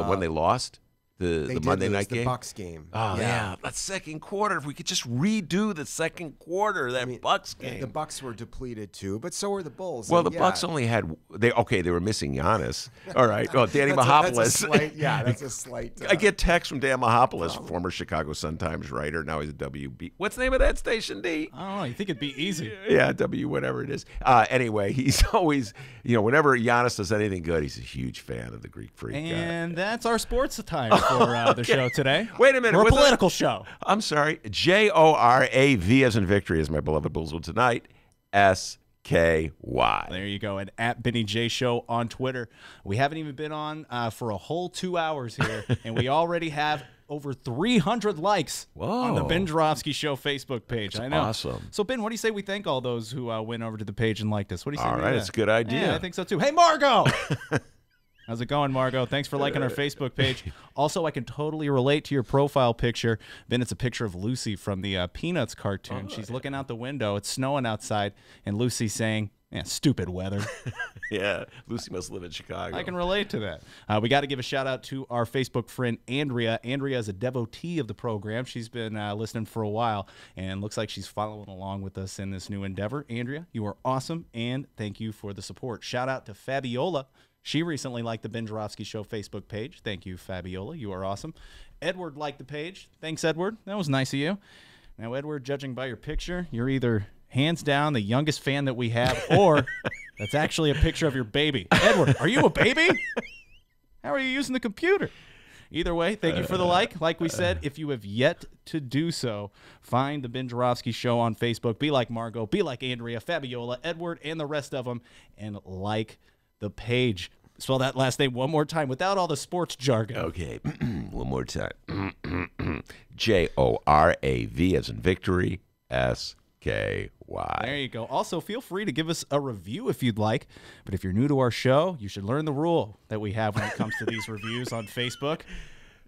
one they lost? The Monday night game? The Bucks game. Oh, yeah. That second quarter. If we could just redo the second quarter, Bucks game. The Bucks were depleted, too, but so were the Bulls. Well, the Bucks only had they were missing Giannis. All right. Well, Danny Mahopoulos. That's a slight. I get texts from Dan Mahopoulos, former Chicago Sun-Times writer. Now he's a WB. What's the name of that station, D? I don't know. You think it'd be easy. Yeah, W, whatever it is. Anyway, he's always, whenever Giannis does anything good, he's a huge fan of the Greek Freak. And that's our sports time for the show today. Wait a minute. We're a political show. I'm sorry. Jorav as in victory, as my beloved Bulls will tonight. SKY. There you go. And at Benny J Show on Twitter. We haven't even been on for a whole 2 hours here, and we already have over 300 likes on the Ben Joravsky Show Facebook page. That's I know. Awesome. So, Ben, what do you say we thank all those who went over to the page and liked us? What do you say? All right, it's a good idea. Yeah, I think so too. Hey, Margot! How's it going, Margot? Thanks for liking our Facebook page. Also, I can totally relate to your profile picture. Ben, it's a picture of Lucy from the Peanuts cartoon. She's looking out the window. It's snowing outside, and Lucy's saying, stupid weather. Yeah, Lucy must live in Chicago. I can relate to that. We got to give a shout-out to our Facebook friend, Andrea. Andrea is a devotee of the program. She's been listening for a while, and looks like she's following along with us in this new endeavor. Andrea, you are awesome, and thank you for the support. Shout-out to Fabiola. She recently liked the Ben Joravsky Show Facebook page. Thank you, Fabiola. You are awesome. Edward liked the page. Thanks, Edward. That was nice of you. Now, Edward, judging by your picture, you're either hands down the youngest fan that we have, or that's actually a picture of your baby. Edward, are you a baby? How are you using the computer? Either way, thank you for the like. Like we said, if you have yet to do so, find the Ben Joravsky Show on Facebook. Be like Margot, be like Andrea, Fabiola, Edward, and the rest of them, and like the page. Spell that last name one more time without all the sports jargon. Okay, one more time. Jorav as in victory, SKY. There you go. Also, feel free to give us a review if you'd like. But if you're new to our show, you should learn the rule that we have when it comes to these reviews on Facebook.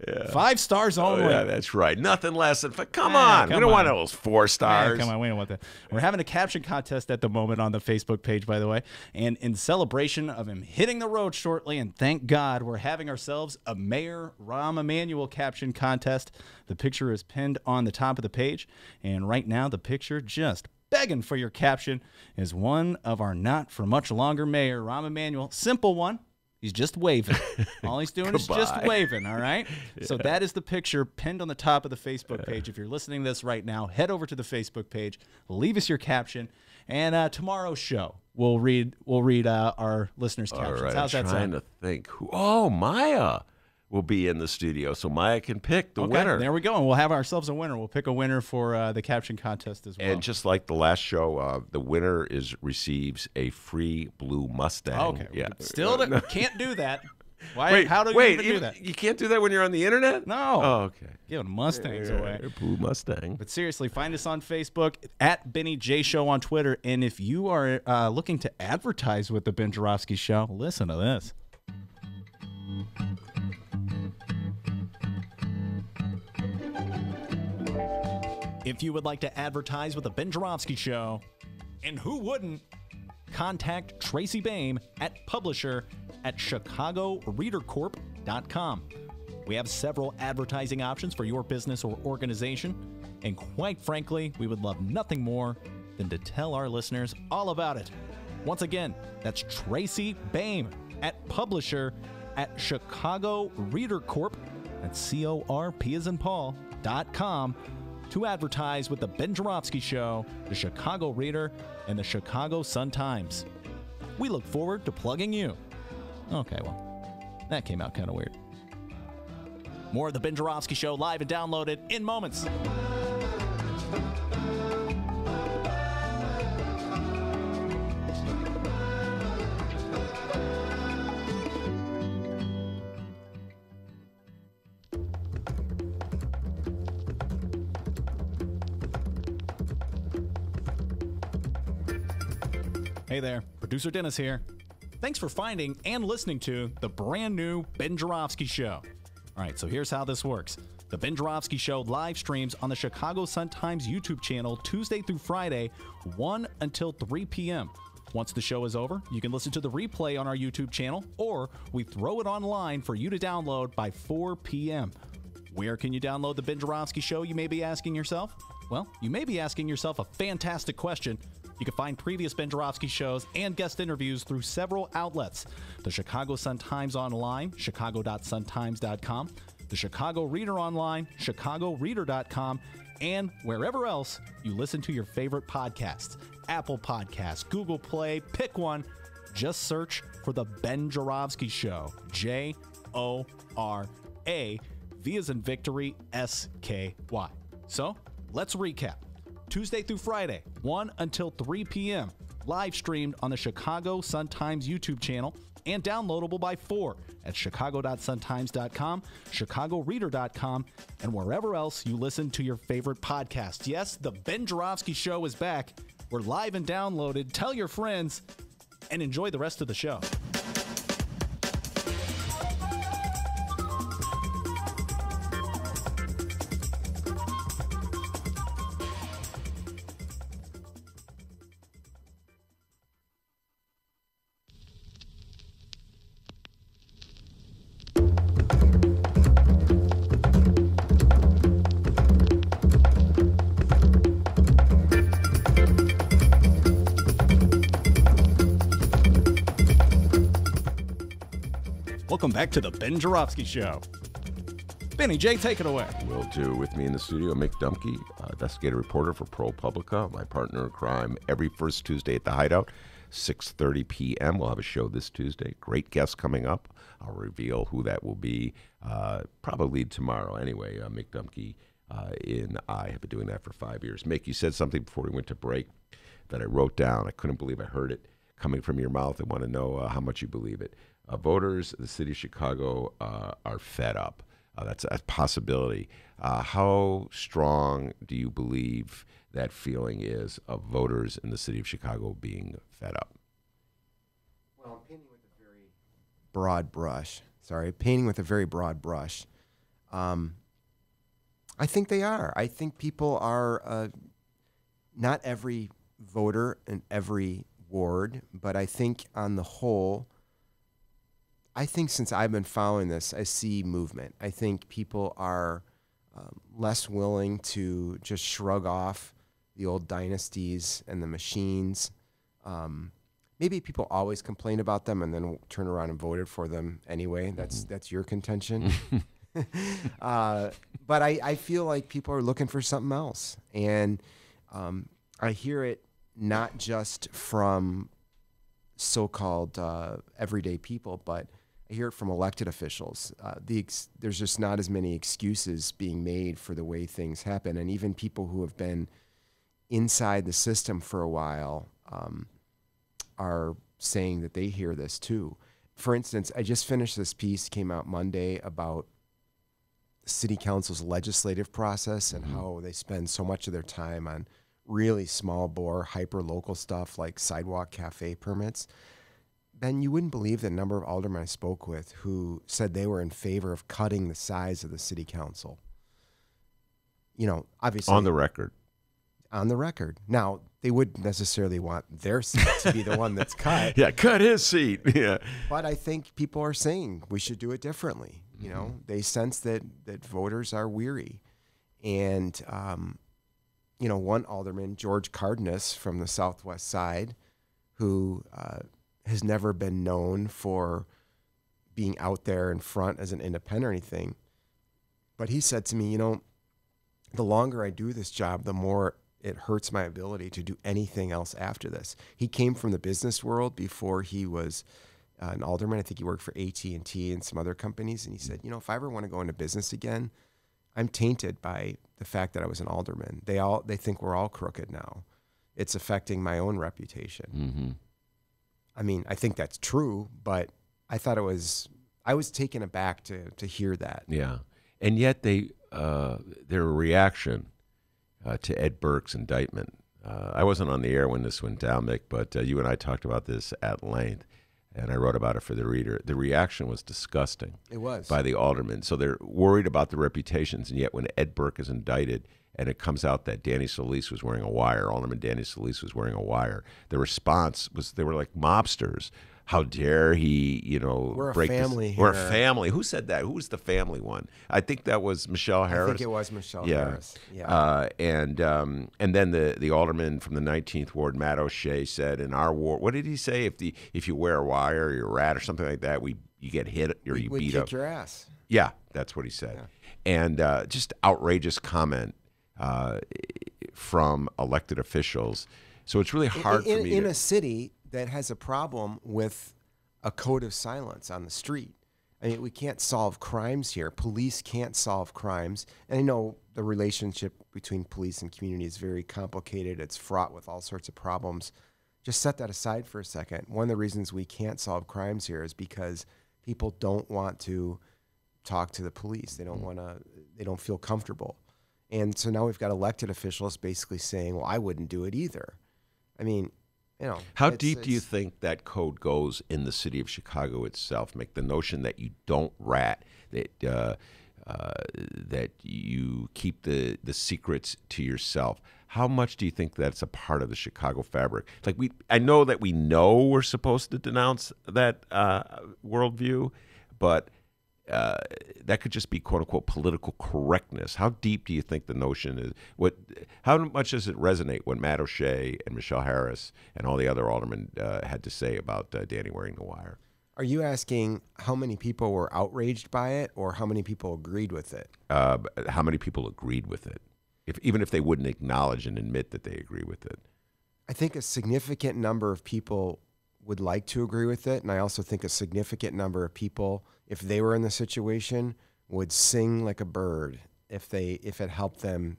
Yeah. 5 stars only. Oh, yeah, that's right. Nothing less than come on. We don't want those 4 stars. Come on, we don't want that. We're having a caption contest at the moment on the Facebook page, by the way. And in celebration of him hitting the road shortly, and thank God, we're having ourselves a Mayor Rahm Emanuel caption contest. The picture is pinned on the top of the page. And right now, the picture just begging for your caption is one of our not for much longer mayor, Rahm Emanuel. Simple one. He's just waving. All he's doing is just waving, all right? Yeah. So that is the picture pinned on the top of the Facebook page. If you're listening to this right now, head over to the Facebook page, leave us your caption, and tomorrow's show, we'll read our listeners' captions. All right, how's that sound? I'm trying to think. Oh, Maya will be in the studio, so Maya can pick the winner. There we go, and we'll have ourselves a winner. We'll pick a winner for the caption contest as well. And just like the last show, the winner receives a free blue Mustang. Okay, yeah. Still can't do that. Why? Wait, how do you even do that? You can't do that when you're on the internet? No. Oh, okay. Giving Mustangs away. Blue Mustang. But seriously, find us on Facebook, at Benny J Show on Twitter. And if you are looking to advertise with the Ben Joravsky Show, listen to this. If you would like to advertise with the Ben Joravsky Show, and who wouldn't, contact Tracy Boehm at publisher@chicagoreadercorp.com. We have several advertising options for your business or organization, and quite frankly, we would love nothing more than to tell our listeners all about it. Once again, that's Tracy Boehm at publisher@chicagoreadercorp, that's CORP as in Paul.com, to advertise with the Ben Joravsky Show, the Chicago Reader, and the Chicago Sun-Times. We look forward to plugging you. Okay, well, that came out kind of weird. More of the Ben Joravsky Show live and downloaded in moments. Hey there, producer Dennis here. Thanks for finding and listening to the brand new Ben Joravsky Show. All right, so here's how this works. The Ben Joravsky Show live streams on the Chicago Sun-Times YouTube channel Tuesday through Friday, 1 until 3 p.m. Once the show is over, you can listen to the replay on our YouTube channel, or we throw it online for you to download by 4 p.m. Where can you download the Ben Joravsky Show, you may be asking yourself? Well, you may be asking yourself a fantastic question. You can find previous Ben Joravsky shows and guest interviews through several outlets. The Chicago Sun-Times online, chicago.suntimes.com, the Chicago Reader online, chicagoreader.com, and wherever else you listen to your favorite podcasts. Apple Podcasts, Google Play, pick one. Just search for The Ben Joravsky Show. J-O-R-A, V as in victory, S-K-Y. So, let's recap. Tuesday through Friday, 1 until 3 p.m. Live streamed on the Chicago Sun-Times YouTube channel and downloadable by 4 at chicago.suntimes.com, chicagoreader.com, and wherever else you listen to your favorite podcast. Yes, the Ben Joravsky Show is back. We're live and downloaded. Tell your friends and enjoy the rest of the show. Welcome back to the Ben Joravsky Show. Benny J, take it away. Will do. With me in the studio, Mick Dumke, investigative reporter for ProPublica, my partner in crime, every first Tuesday at the Hideout, 6:30 p.m. We'll have a show this Tuesday. Great guest coming up. I'll reveal who that will be probably tomorrow. Anyway, Mick Dumke and I have been doing that for 5 years. Mick, you said something before we went to break that I wrote down. I couldn't believe I heard it coming from your mouth. I want to know how much you believe it. Voters, the city of Chicago, are fed up. That's a possibility. How strong do you believe that feeling is of voters in the city of Chicago being fed up? Well, I'm painting with a very broad brush. Painting with a very broad brush. I think they are. I think people are, not every voter in every ward, but I think on the whole, I think since I've been following this, I see movement. I think people are less willing to just shrug off the old dynasties and the machines. Maybe people always complain about them and then turn around and voted for them anyway. That's your contention. But I feel like people are looking for something else. And I hear it not just from so-called everyday people, but I hear it from elected officials. There's just not as many excuses being made for the way things happen. And even people who have been inside the system for a while are saying that they hear this too. For instance, I just finished this piece, came out Monday, about the city council's legislative process and how they spend so much of their time on really small bore, hyper-local stuff like sidewalk cafe permits. Ben, you wouldn't believe the number of aldermen I spoke with who said they were in favor of cutting the size of the city council. You know, obviously. On the record. On the record. Now, they wouldn't necessarily want their seat to be the one that's cut. Yeah, cut his seat. Yeah. But I think people are saying we should do it differently. You know, they sense that voters are weary. And, you know, one alderman, George Cardenas from the Southwest Side, who has never been known for being out there in front as an independent or anything. But he said to me, you know, the longer I do this job, the more it hurts my ability to do anything else after this. He came from the business world before he was an alderman. I think he worked for AT&T and some other companies. And he said, you know, if I ever want to go into business again, I'm tainted by the fact that I was an alderman. They think we're all crooked now. It's affecting my own reputation. Mm-hmm. I mean, I think that's true, but I thought I was taken aback to hear that. Yeah. And yet their reaction to Ed Burke's indictment, I wasn't on the air when this went down, Mick, but you and I talked about this at length, and I wrote about it for the Reader. The reaction was disgusting. It was. By the aldermen. So they're worried about the reputations, and yet when Ed Burke is indicted and it comes out that Danny Solis was wearing a wire, Alderman Danny Solis was wearing a wire, the response was they were like mobsters. How dare he, you know, we're break a family this. here. We're a family. Who said that? Who was the family one? I think that was Michelle Harris. I think it was Michelle Harris. Yeah. And then the alderman from the 19th Ward, Matt O'Shea, said in our ward, what did he say? If you wear a wire or you're a rat or something like that, you get hit or you beat up. Kick your ass. Yeah, that's what he said. Yeah. And just outrageous comment from elected officials. So it's really hard for me in a city that has a problem with a code of silence on the street. I mean, we can't solve crimes here. Police can't solve crimes. And I know the relationship between police and community is very complicated. It's fraught with all sorts of problems. Just set that aside for a second. One of the reasons we can't solve crimes here is because people don't want to talk to the police. They don't feel comfortable. And so now we've got elected officials basically saying, well, I wouldn't do it either. I mean, you know, how deep do you think that code goes in the city of Chicago itself? Make the notion that you don't rat, that you keep the secrets to yourself. How much do you think that's a part of the Chicago fabric? Like I know that we know we're supposed to denounce that worldview, but that could just be "quote unquote" political correctness. How deep do you think the notion is? How much does it resonate when Matt O'Shea and Michelle Harris and all the other aldermen had to say about Danny wearing the wire? Are you asking how many people were outraged by it, or how many people agreed with it? How many people agreed with it, even if they wouldn't acknowledge and admit that they agree with it? I think a significant number of people would like to agree with it, and I also think a significant number of people, if they were in the situation, would sing like a bird if it helped them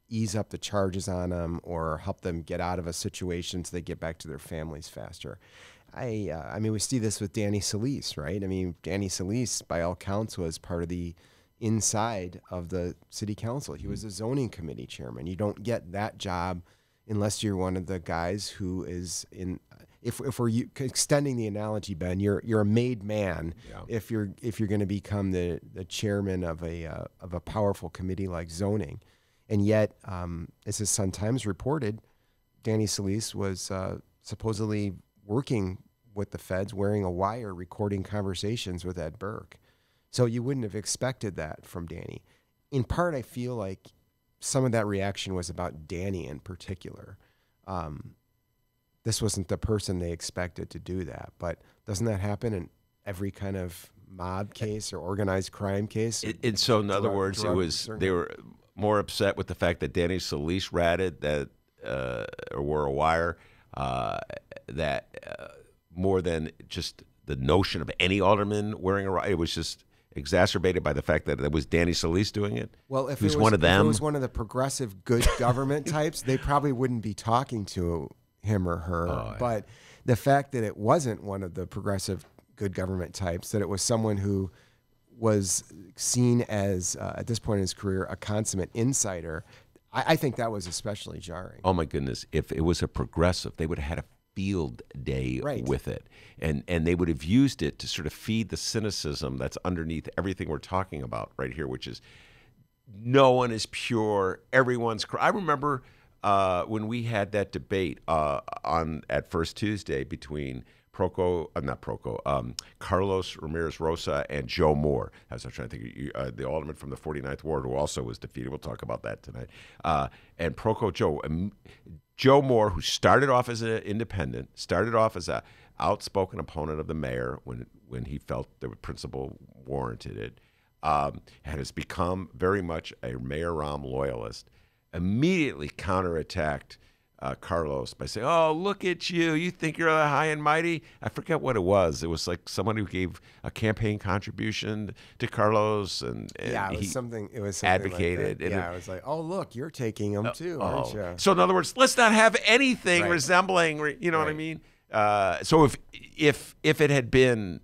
ease up the charges on them or help them get out of a situation so they get back to their families faster. I mean, we see this with Danny Solis, right? I mean, Danny Solis, by all counts, was part of the inside of the city council. He was a zoning committee chairman. You don't get that job unless you're one of the guys who is in. If we're extending the analogy, Ben, you're a made man. Yeah. If you're going to become the chairman of a powerful committee like zoning, and yet, as his Sun Times reported, Danny Solis was supposedly working with the feds, wearing a wire, recording conversations with Ed Burke. So you wouldn't have expected that from Danny. In part, I feel like some of that reaction was about Danny in particular. This wasn't the person they expected to do that, but doesn't that happen in every kind of mob case or organized crime case? And so, in other words, they were more upset with the fact that Danny Solis ratted that or wore a wire more than just the notion of any alderman wearing a wire. It was just exacerbated by the fact that it was Danny Solis doing it. Well, if it was it one of them, if it was one of the progressive good government types, they probably wouldn't be talking to him or her. Oh, yeah. But the fact that it wasn't one of the progressive good government types, that it was someone who was seen as, at this point in his career, a consummate insider, I think that was especially jarring. Oh, my goodness. If it was a progressive, they would have had a field day with it. And they would have used it to sort of feed the cynicism that's underneath everything we're talking about right here, which is no one is pure, everyone's... I remember when we had that debate at First Tuesday between Carlos Ramirez Rosa and Joe Moore. As I'm trying to think, the alderman from the 49th Ward, who also was defeated. We'll talk about that tonight. And Proco Joe Moore, who started off as an independent, started off as an outspoken opponent of the mayor when he felt the principle warranted it, and has become very much a Mayor Rahm loyalist, immediately counterattacked Carlos by saying, "Oh, look at you! You think you're high and mighty?" I forget what it was. It was like someone who gave a campaign contribution to Carlos, and yeah, it was something. It was something advocated. Like I was like, "Oh, look, you're taking them too, aren't you?" So in other words, let's not have anything resembling. You know what I mean? So if it had been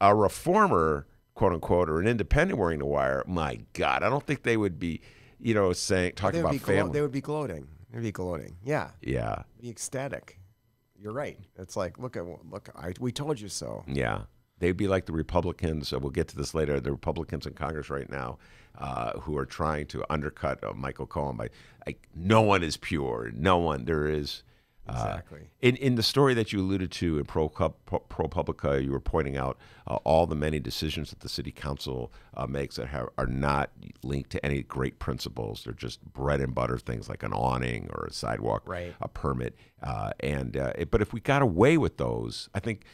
a reformer, quote unquote, or an independent wearing the wire, my God, I don't think they would be, talking about family. They would be gloating. They'd be gloating. Yeah. Yeah. Be ecstatic. You're right. It's like, look, we told you so. Yeah. They'd be like the Republicans. We'll get to this later. The Republicans in Congress right now who are trying to undercut Michael Cohen by, no one is pure. No one. There is. Exactly. In the story that you alluded to in ProPublica, you were pointing out all the many decisions that the city council makes that are not linked to any great principles. They're just bread and butter things like an awning or a sidewalk, a permit. But if we got away with those, I think,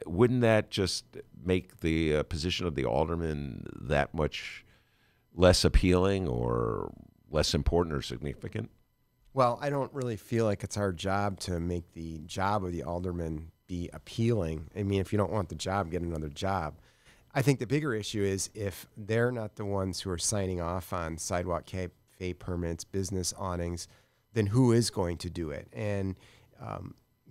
wouldn't that just make the position of the alderman that much less appealing or less important or significant? Well, I don't really feel like it's our job to make the job of the alderman be appealing. I mean, if you don't want the job, get another job. I think the bigger issue is if they're not the ones who are signing off on sidewalk cafe permits, business awnings, then who is going to do it? And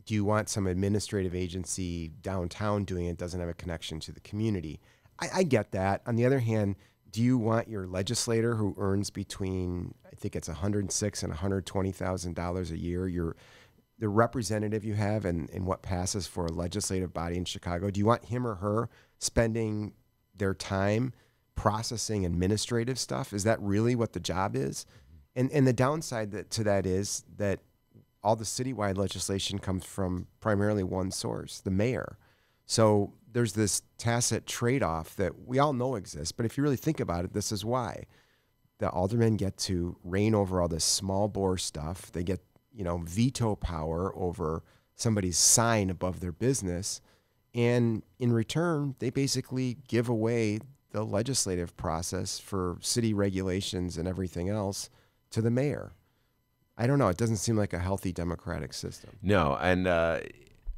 do you want some administrative agency downtown doing it? Doesn't have a connection to the community. I get that. On the other hand, do you want your legislator who earns between, I think it's $106,000 and $120,000 a year, the representative you have and what passes for a legislative body in Chicago, do you want him or her spending their time processing administrative stuff? Is that really what the job is? And the downside to that is that all the citywide legislation comes from primarily one source, the mayor. So there's this tacit trade-off that we all know exists, but if you really think about it, this is why. The aldermen get to reign over all this small bore stuff. They get, veto power over somebody's sign above their business. And in return, they basically give away the legislative process for city regulations and everything else to the mayor. I don't know. It doesn't seem like a healthy democratic system. No, and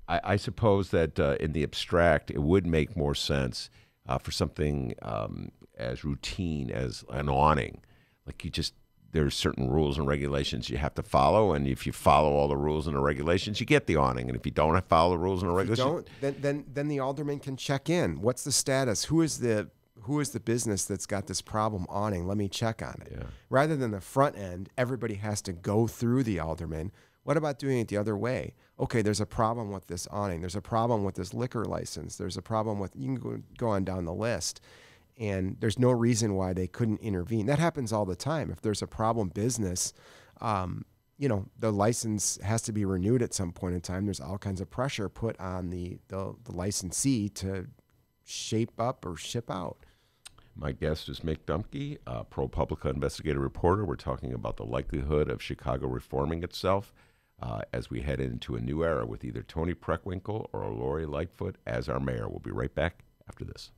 I suppose that in the abstract, it would make more sense for something as routine as an awning. Like there's certain rules and regulations you have to follow, and if you follow all the rules and the regulations, you get the awning. And if you don't follow the rules and the regulations, then the alderman can check in. What's the status? Who is the business that's got this problem awning? Let me check on it. Yeah. Rather than the front end, everybody has to go through the alderman. What about doing it the other way? Okay, there's a problem with this awning. There's a problem with this liquor license. There's a problem with, you can go on down the list. And there's no reason why they couldn't intervene. That happens all the time. If there's a problem business, the license has to be renewed at some point in time. There's all kinds of pressure put on the licensee to shape up or ship out. My guest is Mick Dumke, ProPublica investigative reporter. We're talking about the likelihood of Chicago reforming itself as we head into a new era with either Tony Preckwinkle or Lori Lightfoot as our mayor. We'll be right back after this.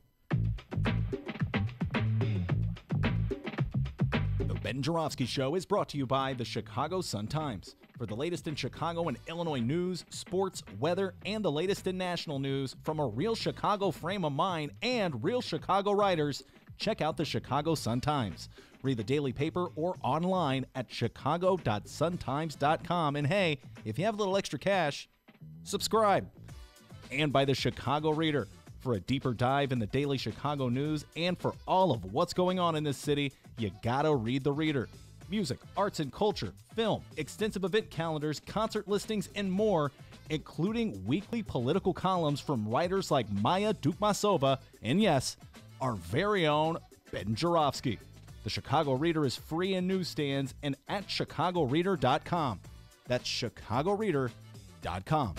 The Ben Joravsky Show is brought to you by the Chicago Sun-Times. For the latest in Chicago and Illinois news, sports, weather, and the latest in national news from a real Chicago frame of mind and real Chicago writers, check out the Chicago Sun-Times. Read the daily paper or online at chicago.suntimes.com. And hey, if you have a little extra cash, subscribe. And by the Chicago Reader. For a deeper dive in the daily Chicago news and for all of what's going on in this city, you gotta read the Reader. Music, arts and culture, film, extensive event calendars, concert listings, and more, including weekly political columns from writers like Maya Dukmasova and, yes, our very own Ben Joravsky. The Chicago Reader is free in newsstands and at chicagoreader.com. That's chicagoreader.com.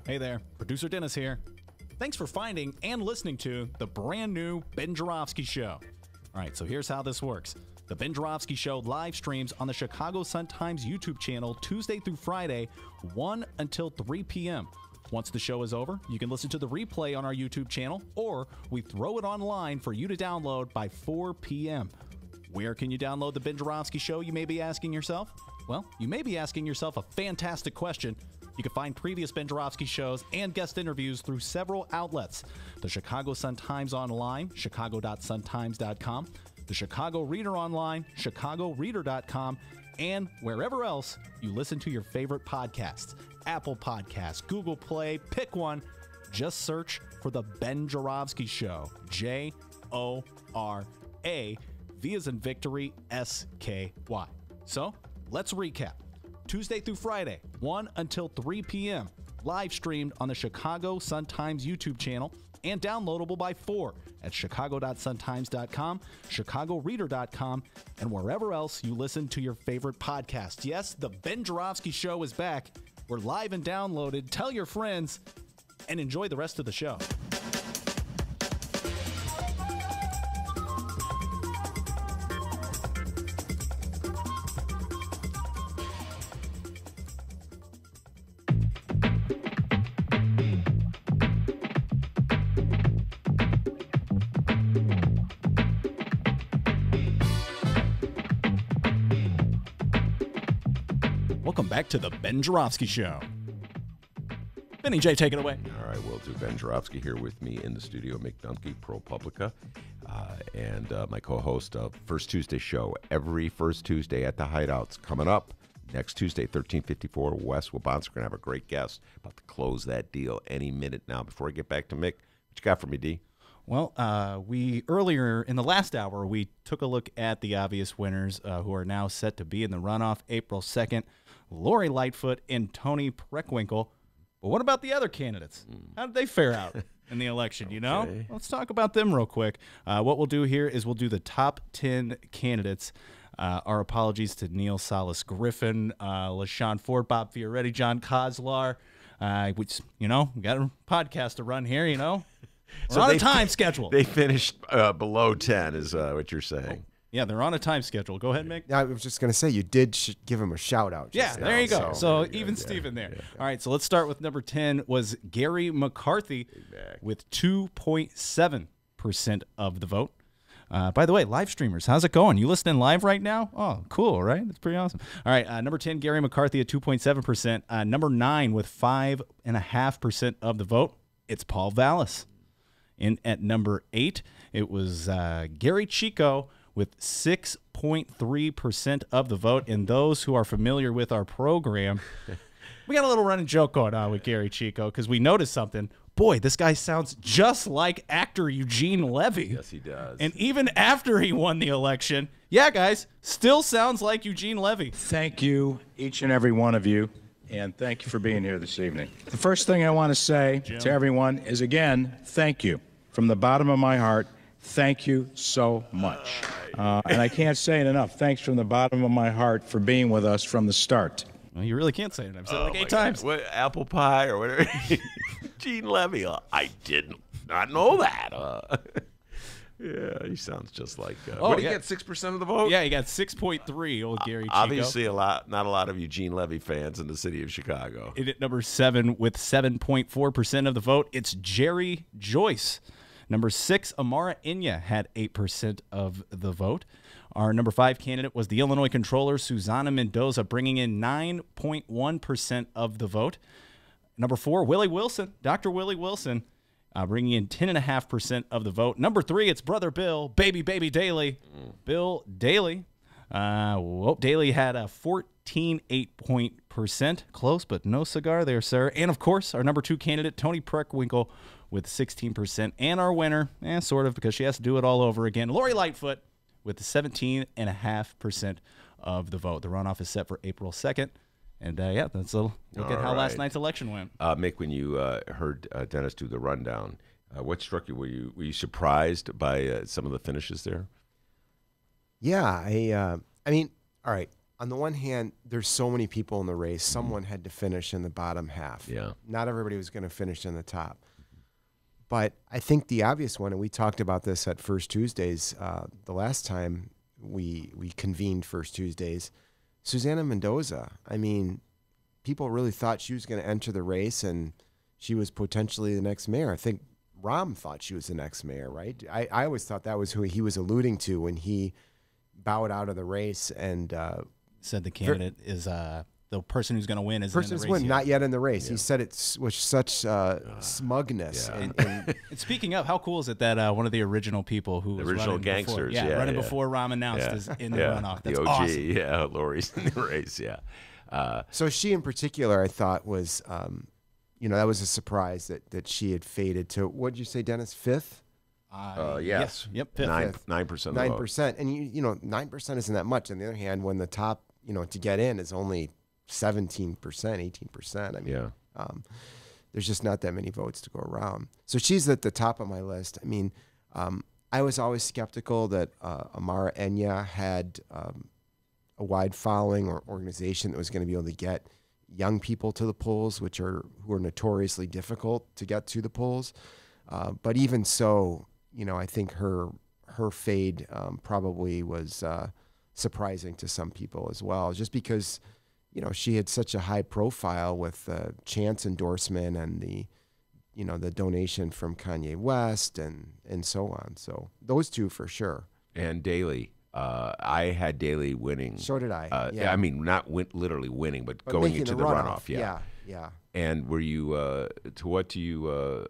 Hey there, producer Dennis here. Thanks for finding and listening to the brand new Ben Joravsky Show. All right, so here's how this works. The Ben Joravsky Show live streams on the Chicago Sun-Times YouTube channel Tuesday through Friday, 1 until 3 p.m. Once the show is over, you can listen to the replay on our YouTube channel, or we throw it online for you to download by 4 p.m. Where can you download the Ben Joravsky Show, you may be asking yourself? Well, you may be asking yourself a fantastic question. You can find previous Ben Joravsky shows and guest interviews through several outlets. The Chicago Sun-Times online, chicago.suntimes.com, the Chicago Reader online, chicagoreader.com, and wherever else you listen to your favorite podcasts. Apple Podcasts, Google Play, pick one. Just search for The Ben Joravsky Show. J-O-R-A, V as in victory, S-K-Y. So, let's recap. Tuesday through Friday, 1 until 3 p.m. Live streamed on the Chicago Sun-Times YouTube channel and downloadable by 4 at chicago.suntimes.com, chicagoreader.com, and wherever else you listen to your favorite podcast. Yes, the Ben Joravsky Show is back. We're live and downloaded. Tell your friends and enjoy the rest of the show. Welcome back to the Ben Joravsky Show. Benny J, take it away. All right, we'll do Ben Joravsky here with me in the studio, Mick Dumke, ProPublica, and my co-host of First Tuesday Show, every first Tuesday at the Hideouts. Coming up next Tuesday, 1354 West Wabanska. We're going to have a great guest about to close that deal any minute now. Before I get back to Mick, what you got for me, D? Well, we earlier in the last hour, we took a look at the obvious winners who are now set to be in the runoff April 2nd, Lori Lightfoot and Tony Preckwinkle. But what about the other candidates? How did they fare out in the election, you know? Let's talk about them real quick. What we'll do here is we'll do the top 10 candidates. Our apologies to Neil Salas Griffin, LaShawn Ford, Bob Fioretti, John Kozlar. Which, you know, we got a podcast to run here, you know? We're on a time schedule. They finished below 10 is what you're saying. Yeah, they're on a time schedule. Go ahead, Mick. Yeah, I was just going to say, you did give him a shout-out. Yeah, there you go. So even Steven there. Yeah. All right, so let's start with number 10 was Gary McCarthy with 2.7% of the vote. By the way, live streamers, how's it going? You listening live right now? Oh, cool, right? That's pretty awesome. All right, number 10, Gary McCarthy at 2.7%. Number 9 with 5.5% of the vote, it's Paul Vallis. At number 8, it was Gary Chico with 6.3% of the vote. And those who are familiar with our program, we got a little running joke going on with Gary Chico because we noticed something. Boy, this guy sounds just like actor Eugene Levy. Yes, he does. And even after he won the election, yeah, guys, still sounds like Eugene Levy. Thank you, each and every one of you. and thank you for being here this evening. The first thing I want to say to everyone is, again, thank you. From the bottom of my heart, thank you so much. And I can't say it enough. Thanks from the bottom of my heart for being with us from the start. Well, you really can't say it. I've said it like 8 times. What, apple pie or whatever? Gene Levy. I did not know that. Yeah, he sounds just like. What did he get? 6% of the vote? Yeah, he got 6.3. Old Gary Chico. Obviously, not a lot of Eugene Levy fans in the city of Chicago. In at number 7 with 7.4% of the vote, it's Jerry Joyce. Number 6, Amara Inya had 8% of the vote. Our number 5 candidate was the Illinois Controller, Susana Mendoza, bringing in 9.1% of the vote. Number 4, Willie Wilson, Dr. Willie Wilson, bringing in 10.5% of the vote. Number 3, it's Brother Bill, Baby Daly. Bill Daly. Daly had a 14.8%. Close, but no cigar there, sir. And, of course, our number 2 candidate, Tony Preckwinkle, with 16%. And our winner, sort of, because she has to do it all over again, Lori Lightfoot, with 17.5% of the vote. The runoff is set for April 2nd. And, that's a look at how last night's election went. Mick, when you heard Dennis do the rundown, what struck you? Were you surprised by some of the finishes there? Yeah, I mean, all right. On the one hand, there's so many people in the race. Someone had to finish in the bottom half. Yeah. Not everybody was going to finish in the top. But I think the obvious one, and we talked about this at First Tuesdays the last time we convened First Tuesdays, Susana Mendoza. I mean, people really thought she was going to enter the race and she was potentially the next mayor. I think Rahm thought she was the next mayor, right? I always thought that was who he was alluding to when he bowed out of the race and said the candidate is the person who's going to win is in the race. Not yet in the race. Yeah. He said it with such smugness. Yeah. And speaking of, how cool is it that one of the original people who was original gangsters, running before Rahm announced is in the runoff. That's the OG, awesome. Yeah, Lori's in the race. Yeah. So she in particular, I thought was, that was a surprise that she had faded to. What did you say, Dennis? 5th? Yes. Yep. 9%. 9%, and 9% isn't that much. On the other hand, when the top, to get in is only 17%, 18%. I mean, there's just not that many votes to go around. So she's at the top of my list. I mean, I was always skeptical that Amara Enya had a wide following or organization that was going to be able to get young people to the polls, who are notoriously difficult to get to the polls. But even so, I think her fade probably was surprising to some people as well, just because she had such a high profile with the Chance endorsement and the donation from Kanye West and so on. So those two for sure. And Daley, I had Daley winning. So did I. I mean, not literally winning, but going into the runoff. Yeah. And were you to what do you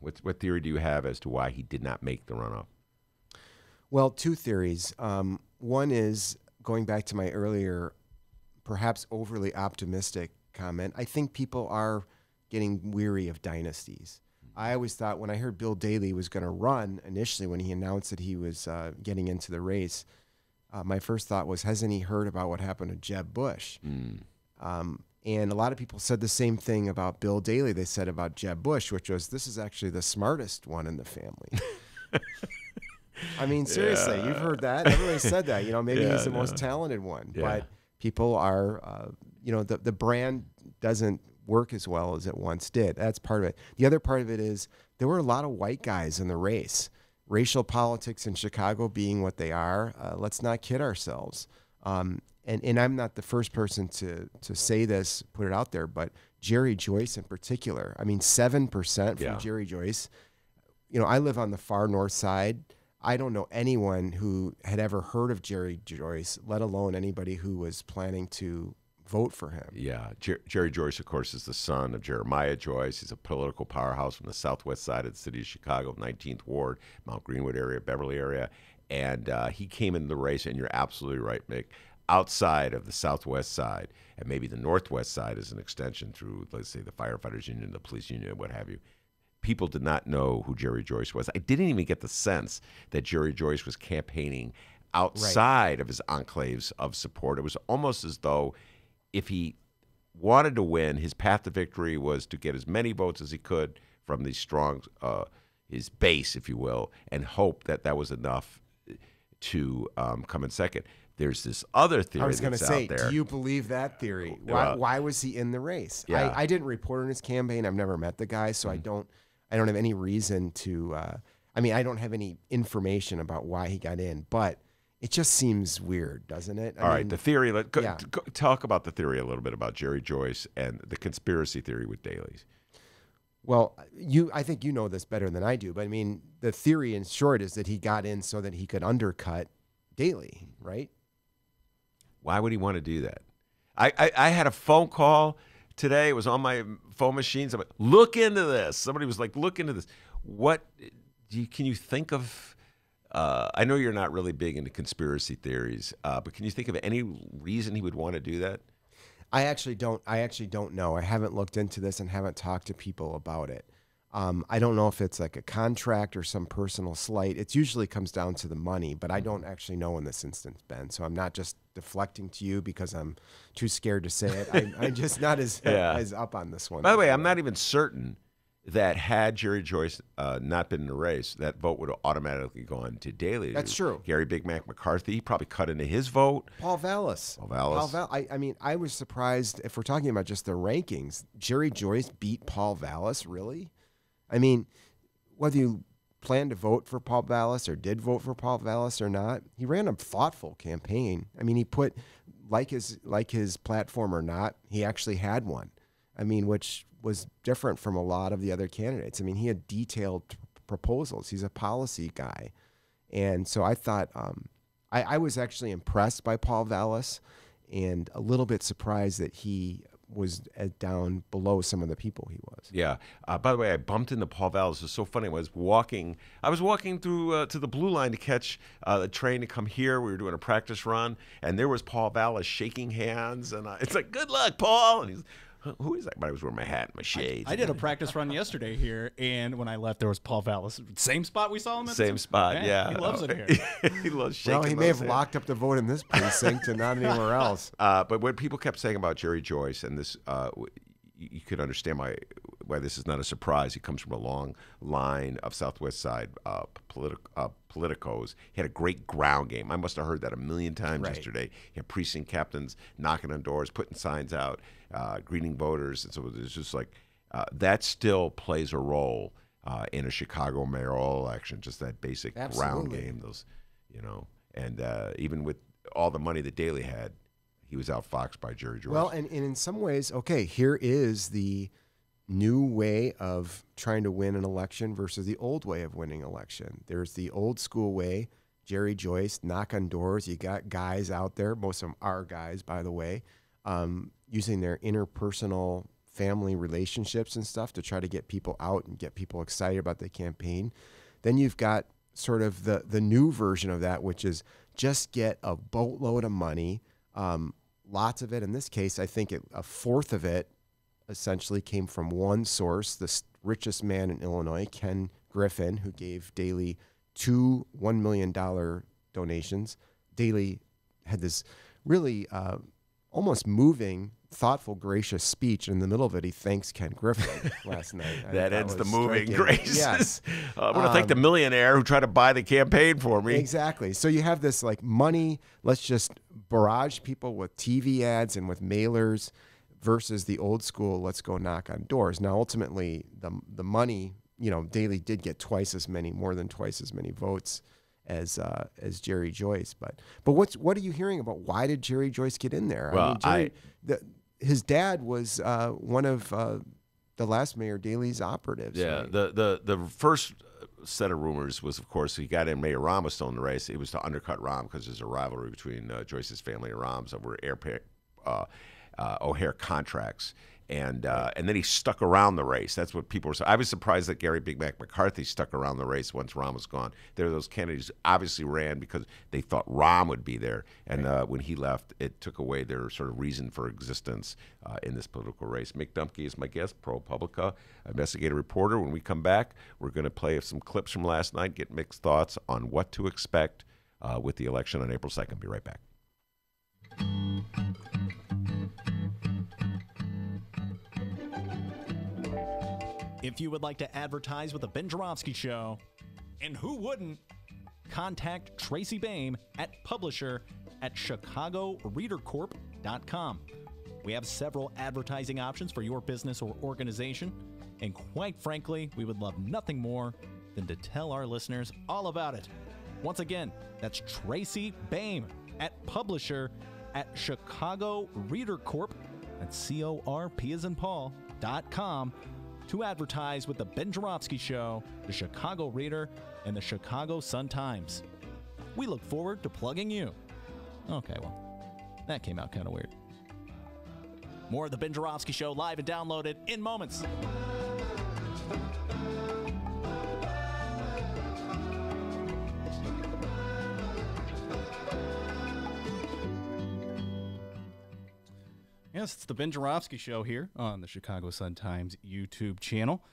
what theory do you have as to why he did not make the runoff? Well, 2 theories. One is going back to my earlier, perhaps overly optimistic comment. I think people are getting weary of dynasties. I always thought when I heard Bill Daley was going to run initially, when he announced that he was getting into the race, my first thought was, hasn't he heard about what happened to Jeb Bush? And a lot of people said the same thing about Bill Daley they said about Jeb Bush, which was, this is actually the smartest one in the family. I mean, seriously, you've heard that. Everybody said that. Maybe he's the most talented one. Yeah. But people are, the brand doesn't work as well as it once did. That's part of it. The other part of it is there were a lot of white guys in the race. Racial politics in Chicago being what they are, let's not kid ourselves. And I'm not the first person to say this, put it out there, but Jerry Joyce in particular. I mean, 7% from Jerry Joyce. I live on the far north side. I don't know anyone who had ever heard of Jerry Joyce, let alone anybody who was planning to vote for him. Yeah. Jerry Joyce, of course, is the son of Jeremiah Joyce. He's a political powerhouse from the southwest side of the city of Chicago, 19th Ward, Mount Greenwood area, Beverly area. And he came into the race, and you're absolutely right, Mick, outside of the southwest side, and maybe the northwest side is an extension through, let's say, the firefighters union, the police union, what have you. People did not know who Jerry Joyce was. I didn't even get the sense that Jerry Joyce was campaigning outside of his enclaves of support. It was almost as though if he wanted to win. His path to victory was to get as many votes as he could from the strong, his base, if you will, and hope that that was enough to come in second. There's this other theory I was going to say, out there. do you believe that theory? Why was he in the race? Yeah. I didn't report on his campaign. I've never met the guy, so I don't have any reason to. I mean, I don't have any information about why he got in, but it just seems weird, doesn't it? All right, the theory. Talk about the theory a little bit about Jerry Joyce and the conspiracy theory with Daley's. Well, I think you know this better than I do, but I mean, the theory in short is that he got in so that he could undercut Daley, right? Why would he want to do that? I had a phone call today. It was on my phone machines. I'm like, look into this. Somebody was like, look into this. What can you think of? I know you're not really big into conspiracy theories, but can you think of any reason he would want to do that? I actually don't know. I haven't looked into this and haven't talked to people about it. I don't know if it's like a contract or some personal slight. It usually comes down to the money, but I don't actually know in this instance, Ben. So I'm not just deflecting to you because I'm too scared to say it. I'm just not as up on this one. By the way, I'm not even certain that had Jerry Joyce not been in the race, that vote would have automatically gone to Daley. That's true. Gary Big Mac McCarthy, he probably cut into his vote. Paul Vallis. I mean, I was surprised, if we're talking about just the rankings, Jerry Joyce beat Paul Vallis, really? I mean, whether you plan to vote for Paul Vallis or did vote for Paul Vallis or not, he ran a thoughtful campaign. I mean, he put, like his platform or not, he actually had one. I mean, which was different from a lot of the other candidates. I mean, he had detailed proposals. He's a policy guy. And so I thought, I was actually impressed by Paul Vallis and a little bit surprised that he was down below some of the people he was. Yeah. By the way, I bumped into Paul Vallis. It was so funny. I was walking through to the Blue Line to catch the train to come here. We were doing a practice run, and there was Paul Vallis shaking hands. And it's like, good luck, Paul. And he's, who is that? But I was wearing my hat and my shades. I did a practice run yesterday here, and when I left, there was Paul Vallis. Same spot we saw him at? Same spot, yeah. He loves it here. He loves shaking. Well, he may have locked up the vote in this precinct and not anywhere else. But what people kept saying about Jerry Joyce, and this, you could understand why this is not a surprise. He comes from a long line of Southwest Side politicos. He had a great ground game. I must have heard that a million times yesterday. He had precinct captains knocking on doors, putting signs out, greeting voters. And so it's just like that still plays a role in a Chicago mayoral election, just that basic ground game. Those, and even with all the money that Daley had, he was outfoxed by Jerry Joyce. Well, and in some ways, okay, here is the new way of trying to win an election versus the old way of winning an election. There's the old school way, Jerry Joyce, knock on doors. You got guys out there, most of them are guys, by the way, using their interpersonal family relationships and stuff to try to get people out and get people excited about the campaign. Then you've got sort of the new version of that, which is just get a boatload of money, lots of it. In this case, I think a fourth of it essentially came from one source, the richest man in Illinois, Ken Griffin, who gave Daley 2 $1 million donations. Daley had this really almost moving, thoughtful, gracious speech. In the middle of it, he thanks Ken Griffin last night. That ends the moving grace. Yes. I want to thank the millionaire who tried to buy the campaign for me. Exactly. So you have this like money, let's just barrage people with TV ads and with mailers versus the old school, let's go knock on doors. Now, ultimately, the money, Daley did get more than twice as many votes as Jerry Joyce. But what are you hearing about? Why did Jerry Joyce get in there? Well, his dad was one of the last Mayor Daley's operatives. Yeah, right? the first set of rumors was, of course, he got in. Mayor Rahm was still in the race. It was to undercut Rahm because there's a rivalry between Joyce's family and Rahm's over O'Hare contracts. And then he stuck around the race. That's what people were saying. I was surprised that Gary Big Mac McCarthy stuck around the race once Rahm was gone. There were those candidates who obviously ran because they thought Rahm would be there. And when he left, it took away their sort of reason for existence in this political race. Mick Dumke is my guest, ProPublica, investigative reporter. When we come back, we're going to play some clips from last night, get Mick's thoughts on what to expect with the election on April 2nd. Be right back. If you would like to advertise with the Ben Joravsky Show, and who wouldn't, contact Tracy Baim at publisher@chicagoreadercorp.com. We have several advertising options for your business or organization, and quite frankly, we would love nothing more than to tell our listeners all about it. Once again, that's Tracy Baim at publisher@chicagoreadercorp, that's CORP as in Paul.com, to advertise with the Ben Joravsky Show, the Chicago Reader, and the Chicago Sun-Times. We look forward to plugging you. Okay, well, that came out kind of weird. More of the Ben Joravsky Show live and downloaded in moments. Yes, it's the Ben Joravsky Show here on the Chicago Sun-Times YouTube channel.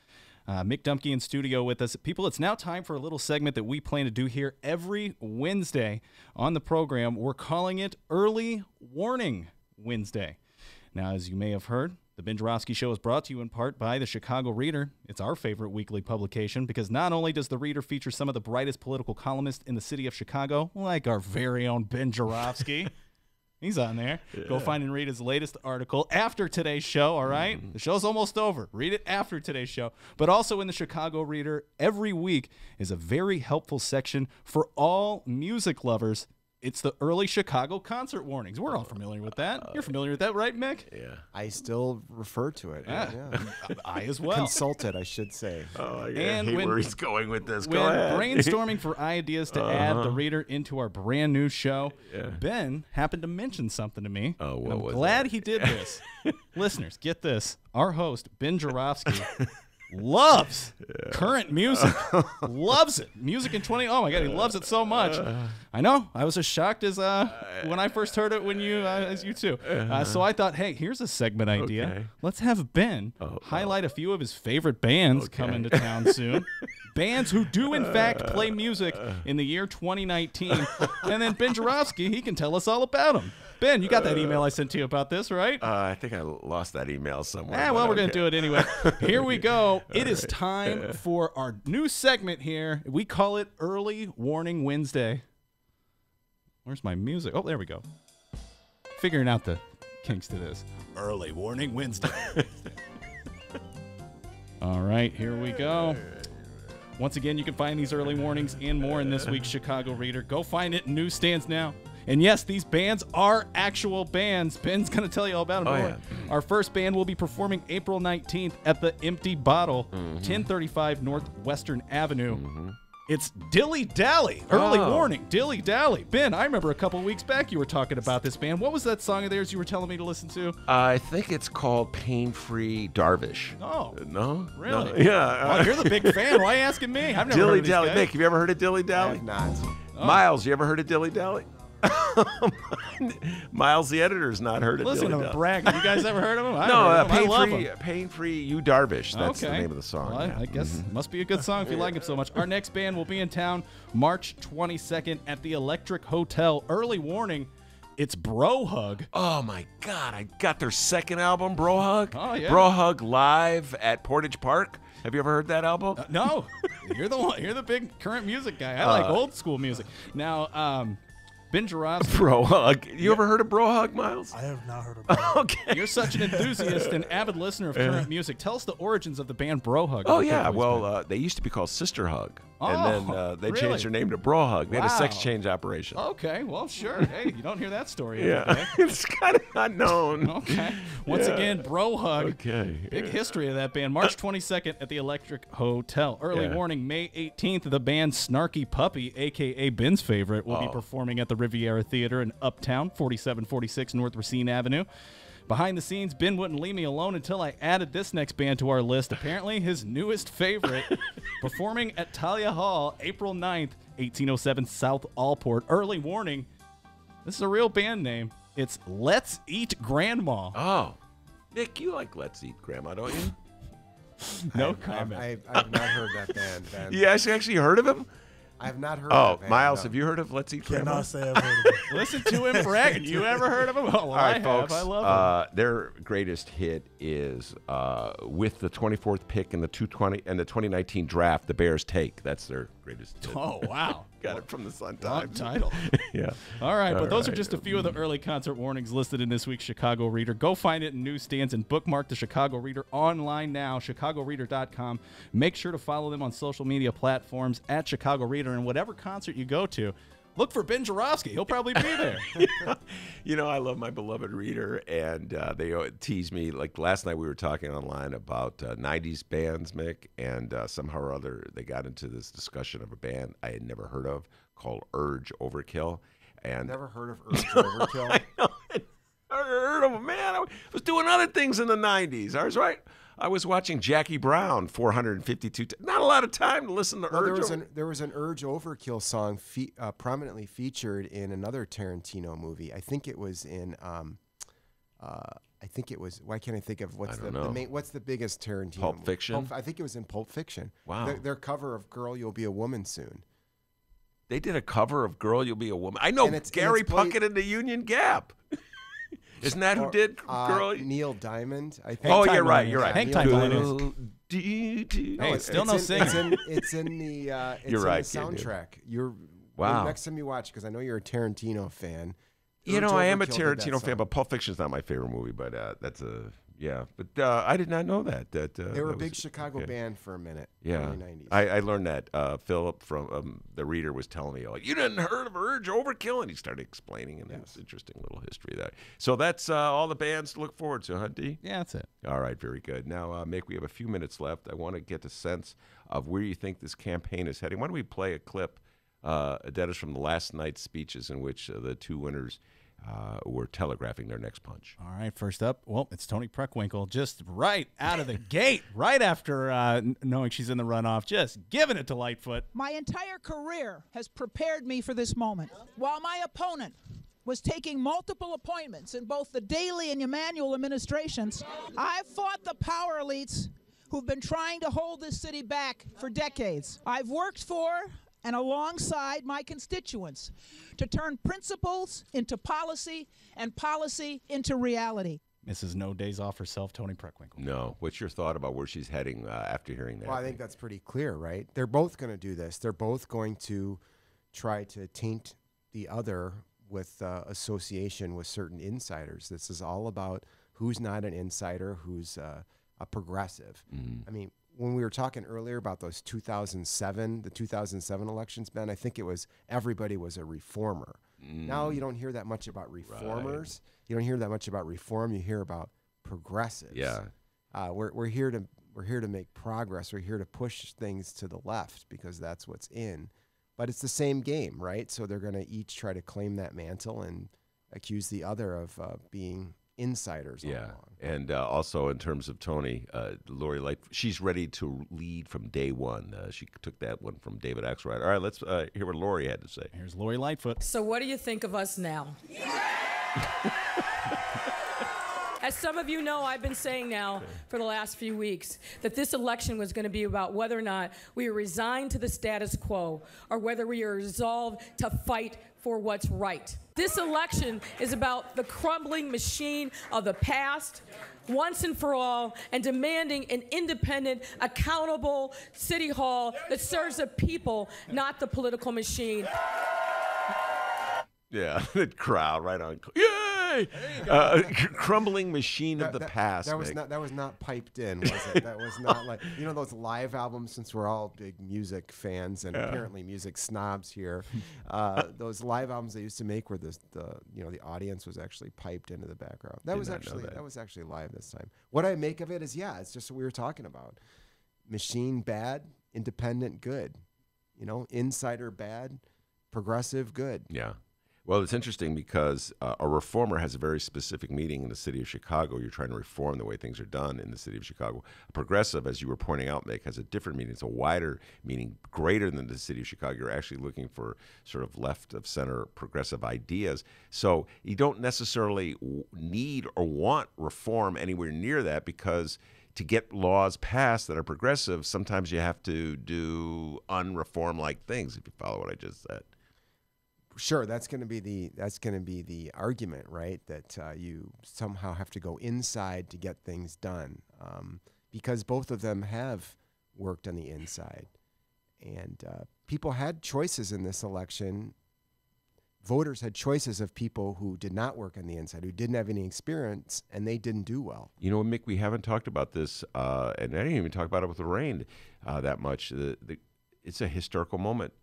Mick Dumke in studio with us. People, it's now time for a little segment that we plan to do here every Wednesday on the program. We're calling it Early Warning Wednesday. Now, as you may have heard, the Ben Joravsky Show is brought to you in part by the Chicago Reader. It's our favorite weekly publication because not only does the Reader feature some of the brightest political columnists in the city of Chicago, like our very own Ben Joravsky. He's on there. Yeah. Go find and read his latest article after today's show, all right? The show's almost over. Read it after today's show. But also in the Chicago Reader, every week is a very helpful section for all music lovers. It's the early Chicago concert warnings. We're all familiar with that. You're familiar with that, right, Mick? Yeah. I still refer to it. Yeah. I as well. Consult it, I should say. Oh, yeah. I hate where he's going with this. Go when ahead. Brainstorming for ideas to add the Reader into our brand new show, Ben happened to mention something to me. Oh, what I'm was glad that? he did this. Listeners, get this. Our host, Ben Joravsky, loves current music. Loves it. Music in 20. Oh my God, he loves it so much. I know. I was as shocked as when I first heard it when you, as you too. So I thought, hey, here's a segment idea. Okay. Let's have Ben highlight a few of his favorite bands coming to town soon. Bands who do in fact play music in the year 2019. And then Ben Joravsky, he can tell us all about them. Ben, you got that email I sent to you about this, right? I think I lost that email somewhere. Well, we're going to do it anyway. Here we go. It is time for our new segment here. We call it Early Warning Wednesday. Where's my music? Oh, there we go. Figuring out the kinks to this. Early Warning Wednesday. All right, here we go. Once again, you can find these early warnings and more in this week's Chicago Reader. Go find it in newsstands now. And yes, these bands are actual bands. Ben's going to tell you all about them. Yeah. Our first band will be performing April 19th at the Empty Bottle, 1035 Northwestern Avenue. It's Dilly Dally. Early warning, Dilly Dally. Ben, I remember a couple weeks back you were talking about this band. What was that song of theirs you were telling me to listen to? I think it's called Pain-Free Darvish. Oh. No? Really? No. Yeah. Well, you're the big fan. Why are you asking me? I've never Dilly heard of these Dally. guys. Mick, have you ever heard of Dilly I Dally? have not. Miles, you ever heard of Dilly Dally? Miles, the editor's not heard of Listen, Dilly I'm Dally. bragging. You guys ever heard of him? I love him. Pain-Free You Darvish. That's the name of the song. Well, I guess it must be a good song if you like him so much. Our next band will be in town March 22nd at the Electric Hotel. Early warning, it's Bro Hug. Oh, my God. I got their second album, Bro Hug. Oh, yeah. Bro Hug live at Portage Park. Have you ever heard that album? No. You're the one. You're the big current music guy. I like old school music. Now, Ben Joravsky. Bro Hug. You ever heard of Bro Hug, Miles? I have not heard of it. Okay. You're such an enthusiast and avid listener of current music. Tell us the origins of the band Bro Hug. Oh, yeah. Well, they used to be called Sister Hug. And then they changed their name to Bro Hug. They had a sex change operation. Okay. Well, sure. Hey, you don't hear that story every Yeah. day. It's kind of unknown. Okay. Once again, Bro Hug. Okay. Big history of that band. March 22nd at the Electric Hotel. Early warning, May 18th, the band Snarky Puppy, a.k.a. Ben's favorite, will be performing at the Riviera Theater in Uptown, 4746 North Racine Avenue. Behind the scenes, Ben wouldn't leave me alone until I added this next band to our list. Apparently, his newest favorite, performing at Talia Hall, April 9th, 1807 South Allport. Early warning, this is a real band name. It's Let's Eat Grandma. Oh. Nick, you like Let's Eat Grandma, don't you? No comment. I've not heard that band. Ben. You actually heard of him? I have not heard of it. Miles, No. have you heard of Let's Eat Grandma? Cannot say I've heard of it. Listen to him brag. You ever heard of him? Well, All right, I folks. have. I love him. Their greatest hit is with the 24th pick in the 2019 draft. The Bears take. That's their greatest hit. Oh, wow. Got it from the Sun Long Times. title. Yeah. All right, but those are right. just a few of the early concert warnings listed in this week's Chicago Reader. Go find it in newsstands and bookmark the Chicago Reader online now, chicagoreader.com. Make sure to follow them on social media platforms at Chicago Reader, and whatever concert you go to, look for Ben Joravsky. He'll probably be there. You know, I love my beloved Reader, and they tease me. Like last night, we were talking online about 90s bands, Mick, and somehow or other, they got into this discussion of a band I had never heard of called Urge Overkill. And Never heard of Urge Overkill. I know. I heard of them, man. I was doing other things in the 90s. I was watching Jackie Brown 452 not a lot of time to listen to Well, Urge. there was an Urge Overkill song prominently featured in another Tarantino movie. I think it was in. Why can't I think of what's what's the biggest Tarantino? Pulp movie? Fiction? I think it was in Pulp Fiction. Wow. Their cover of "Girl, You'll Be a Woman Soon." They did a cover of "Girl, You'll Be a Woman." I know Gary Puckett and the Union Gap. Isn't that who did "Girl"? Neil Diamond. I think. Oh, you're right. You're right. Hang Neil time Diamond. Hey, it's still no singing. It's in the You're right, the kid, dude. soundtrack. Wow. Next time you watch, because I know you're a Tarantino fan. You know, Urge I am a Overkill did that Tarantino fan, song. but Pulp Fiction's not my favorite movie. But that's a But I did not know that. They were a big Chicago band for a minute. Yeah, early 90s. I learned that. Philip from the Reader was telling me, like, you didn't heard of Urge Overkill, and he started explaining, and it's interesting little history of that. So that's all the bands to look forward to, huh, D? Yeah, that's it. All right, very good. Now, Mick, we have a few minutes left. I want to get a sense of where you think this campaign is heading. Why don't we play a clip that is from the last night's speeches in which the two winners were telegraphing their next punch. All right, first up, well, it's Toni Preckwinkle, just right out of the gate, right after knowing she's in the runoff, just giving it to Lightfoot. My entire career has prepared me for this moment. While my opponent was taking multiple appointments in both the Daley and Emanuel administrations, I've fought the power elites who've been trying to hold this city back for decades. I've worked for and alongside my constituents to turn principles into policy and policy into reality. Mrs. No Days Off herself, Toni Preckwinkle. No. What's your thought about where she's heading after hearing that? Well, I think that's pretty clear, right? They're both going to do this. They're both going to try to taint the other with association with certain insiders. This is all about who's not an insider, who's a progressive. I mean, when we were talking earlier about the 2007 elections, Ben, I think it was everybody was a reformer. Now you don't hear that much about reformers. Right. You don't hear that much about reform. You hear about progressives. Yeah. We're here to make progress. We're here to push things to the left because that's what's in. But it's the same game, right? So they're going to each try to claim that mantle and accuse the other of being insiders. Yeah, all along. and also in terms of Toni, Lori Lightfoot, she's ready to lead from day one. She took that one from David Axelrod. All right, let's hear what Lori had to say. Here's Lori Lightfoot. So what do you think of us now? As some of you know, I've been saying now for the last few weeks that this election was going to be about whether or not we are resigned to the status quo or whether we are resolved to fight for what's right. This election is about the crumbling machine of the past, once and for all, and demanding an independent, accountable city hall that serves the people, not the political machine. Yeah, the crowd right on. Yay! Crumbling machine of the past. That was not piped in, was it? That was not like, you know, those live albums, since we're all big music fans and apparently music snobs here. Those live albums they used to make where the audience was actually piped into the background. That was actually live this time. What I make of it is, it's just what we were talking about. Machine bad, independent good. You know, insider bad, progressive good. Yeah. Well, it's interesting because a reformer has a very specific meaning in the city of Chicago. You're trying to reform the way things are done in the city of Chicago. A progressive, as you were pointing out, Mick, has a different meaning. It's a wider meaning, greater than the city of Chicago. You're actually looking for sort of left of center progressive ideas. So you don't necessarily need or want reform anywhere near that because to get laws passed that are progressive, sometimes you have to do unreform-like things, if you follow what I just said. Sure, that's going to be the argument, right? That you somehow have to go inside to get things done, because both of them have worked on the inside, and people had choices in this election. Voters had choices of people who did not work on the inside, who didn't have any experience, and they didn't do well. You know, Mick, we haven't talked about this, and I didn't even talk about it with Lorraine that much. It's a historical moment.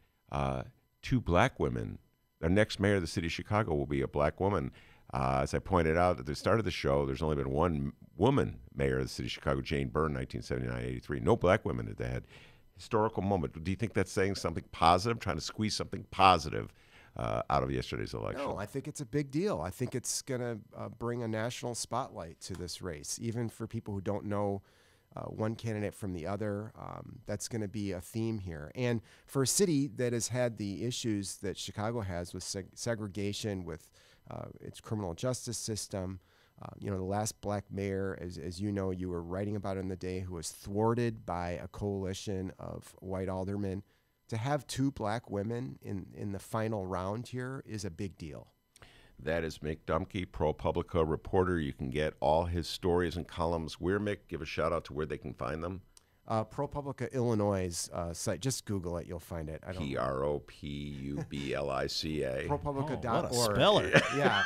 2 black women. The next mayor of the city of Chicago will be a black woman. As I pointed out at the start of the show, there's only been one woman mayor of the city of Chicago, Jane Byrne, 1979-83. No black women at the head. Historical moment. Do you think that's saying something positive, trying to squeeze something positive out of yesterday's election? No, I think it's a big deal. I think it's going to bring a national spotlight to this race, even for people who don't know one candidate from the other. That's going to be a theme here. And for a city that has had the issues that Chicago has with segregation, with its criminal justice system, the last black mayor, as you know, you were writing about in the day, who was thwarted by a coalition of white aldermen. To have 2 black women in the final round here is a big deal. That is Mick Dumke, ProPublica reporter. You can get all his stories and columns. Where, Mick? Give a shout out to where they can find them. ProPublica Illinois' site. Just Google it. You'll find it. ProPublica. ProPublica.org. What a speller. Yeah.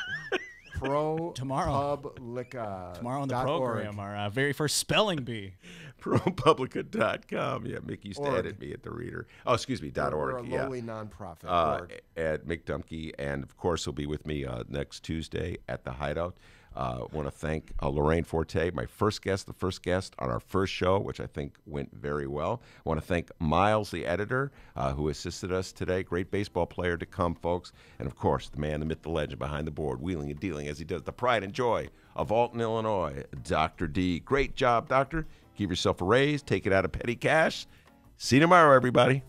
ProPublica. Tomorrow on the program, our very first spelling bee. ProPublica.com. Yeah, Mick used to edit me at the Reader. Oh, excuse me, .org. We're a lowly nonprofit. At Mick Dumke, and of course he'll be with me next Tuesday at the Hideout. I want to thank Lorraine Forte, my first guest, the first guest on our first show, which I think went very well. I want to thank Miles, the editor, who assisted us today. Great baseball player to come, folks. And, of course, the man, the myth, the legend behind the board, wheeling and dealing as he does, the pride and joy of Alton, Illinois, Dr. D. Great job, Doctor. Give yourself a raise. Take it out of petty cash. See you tomorrow, everybody.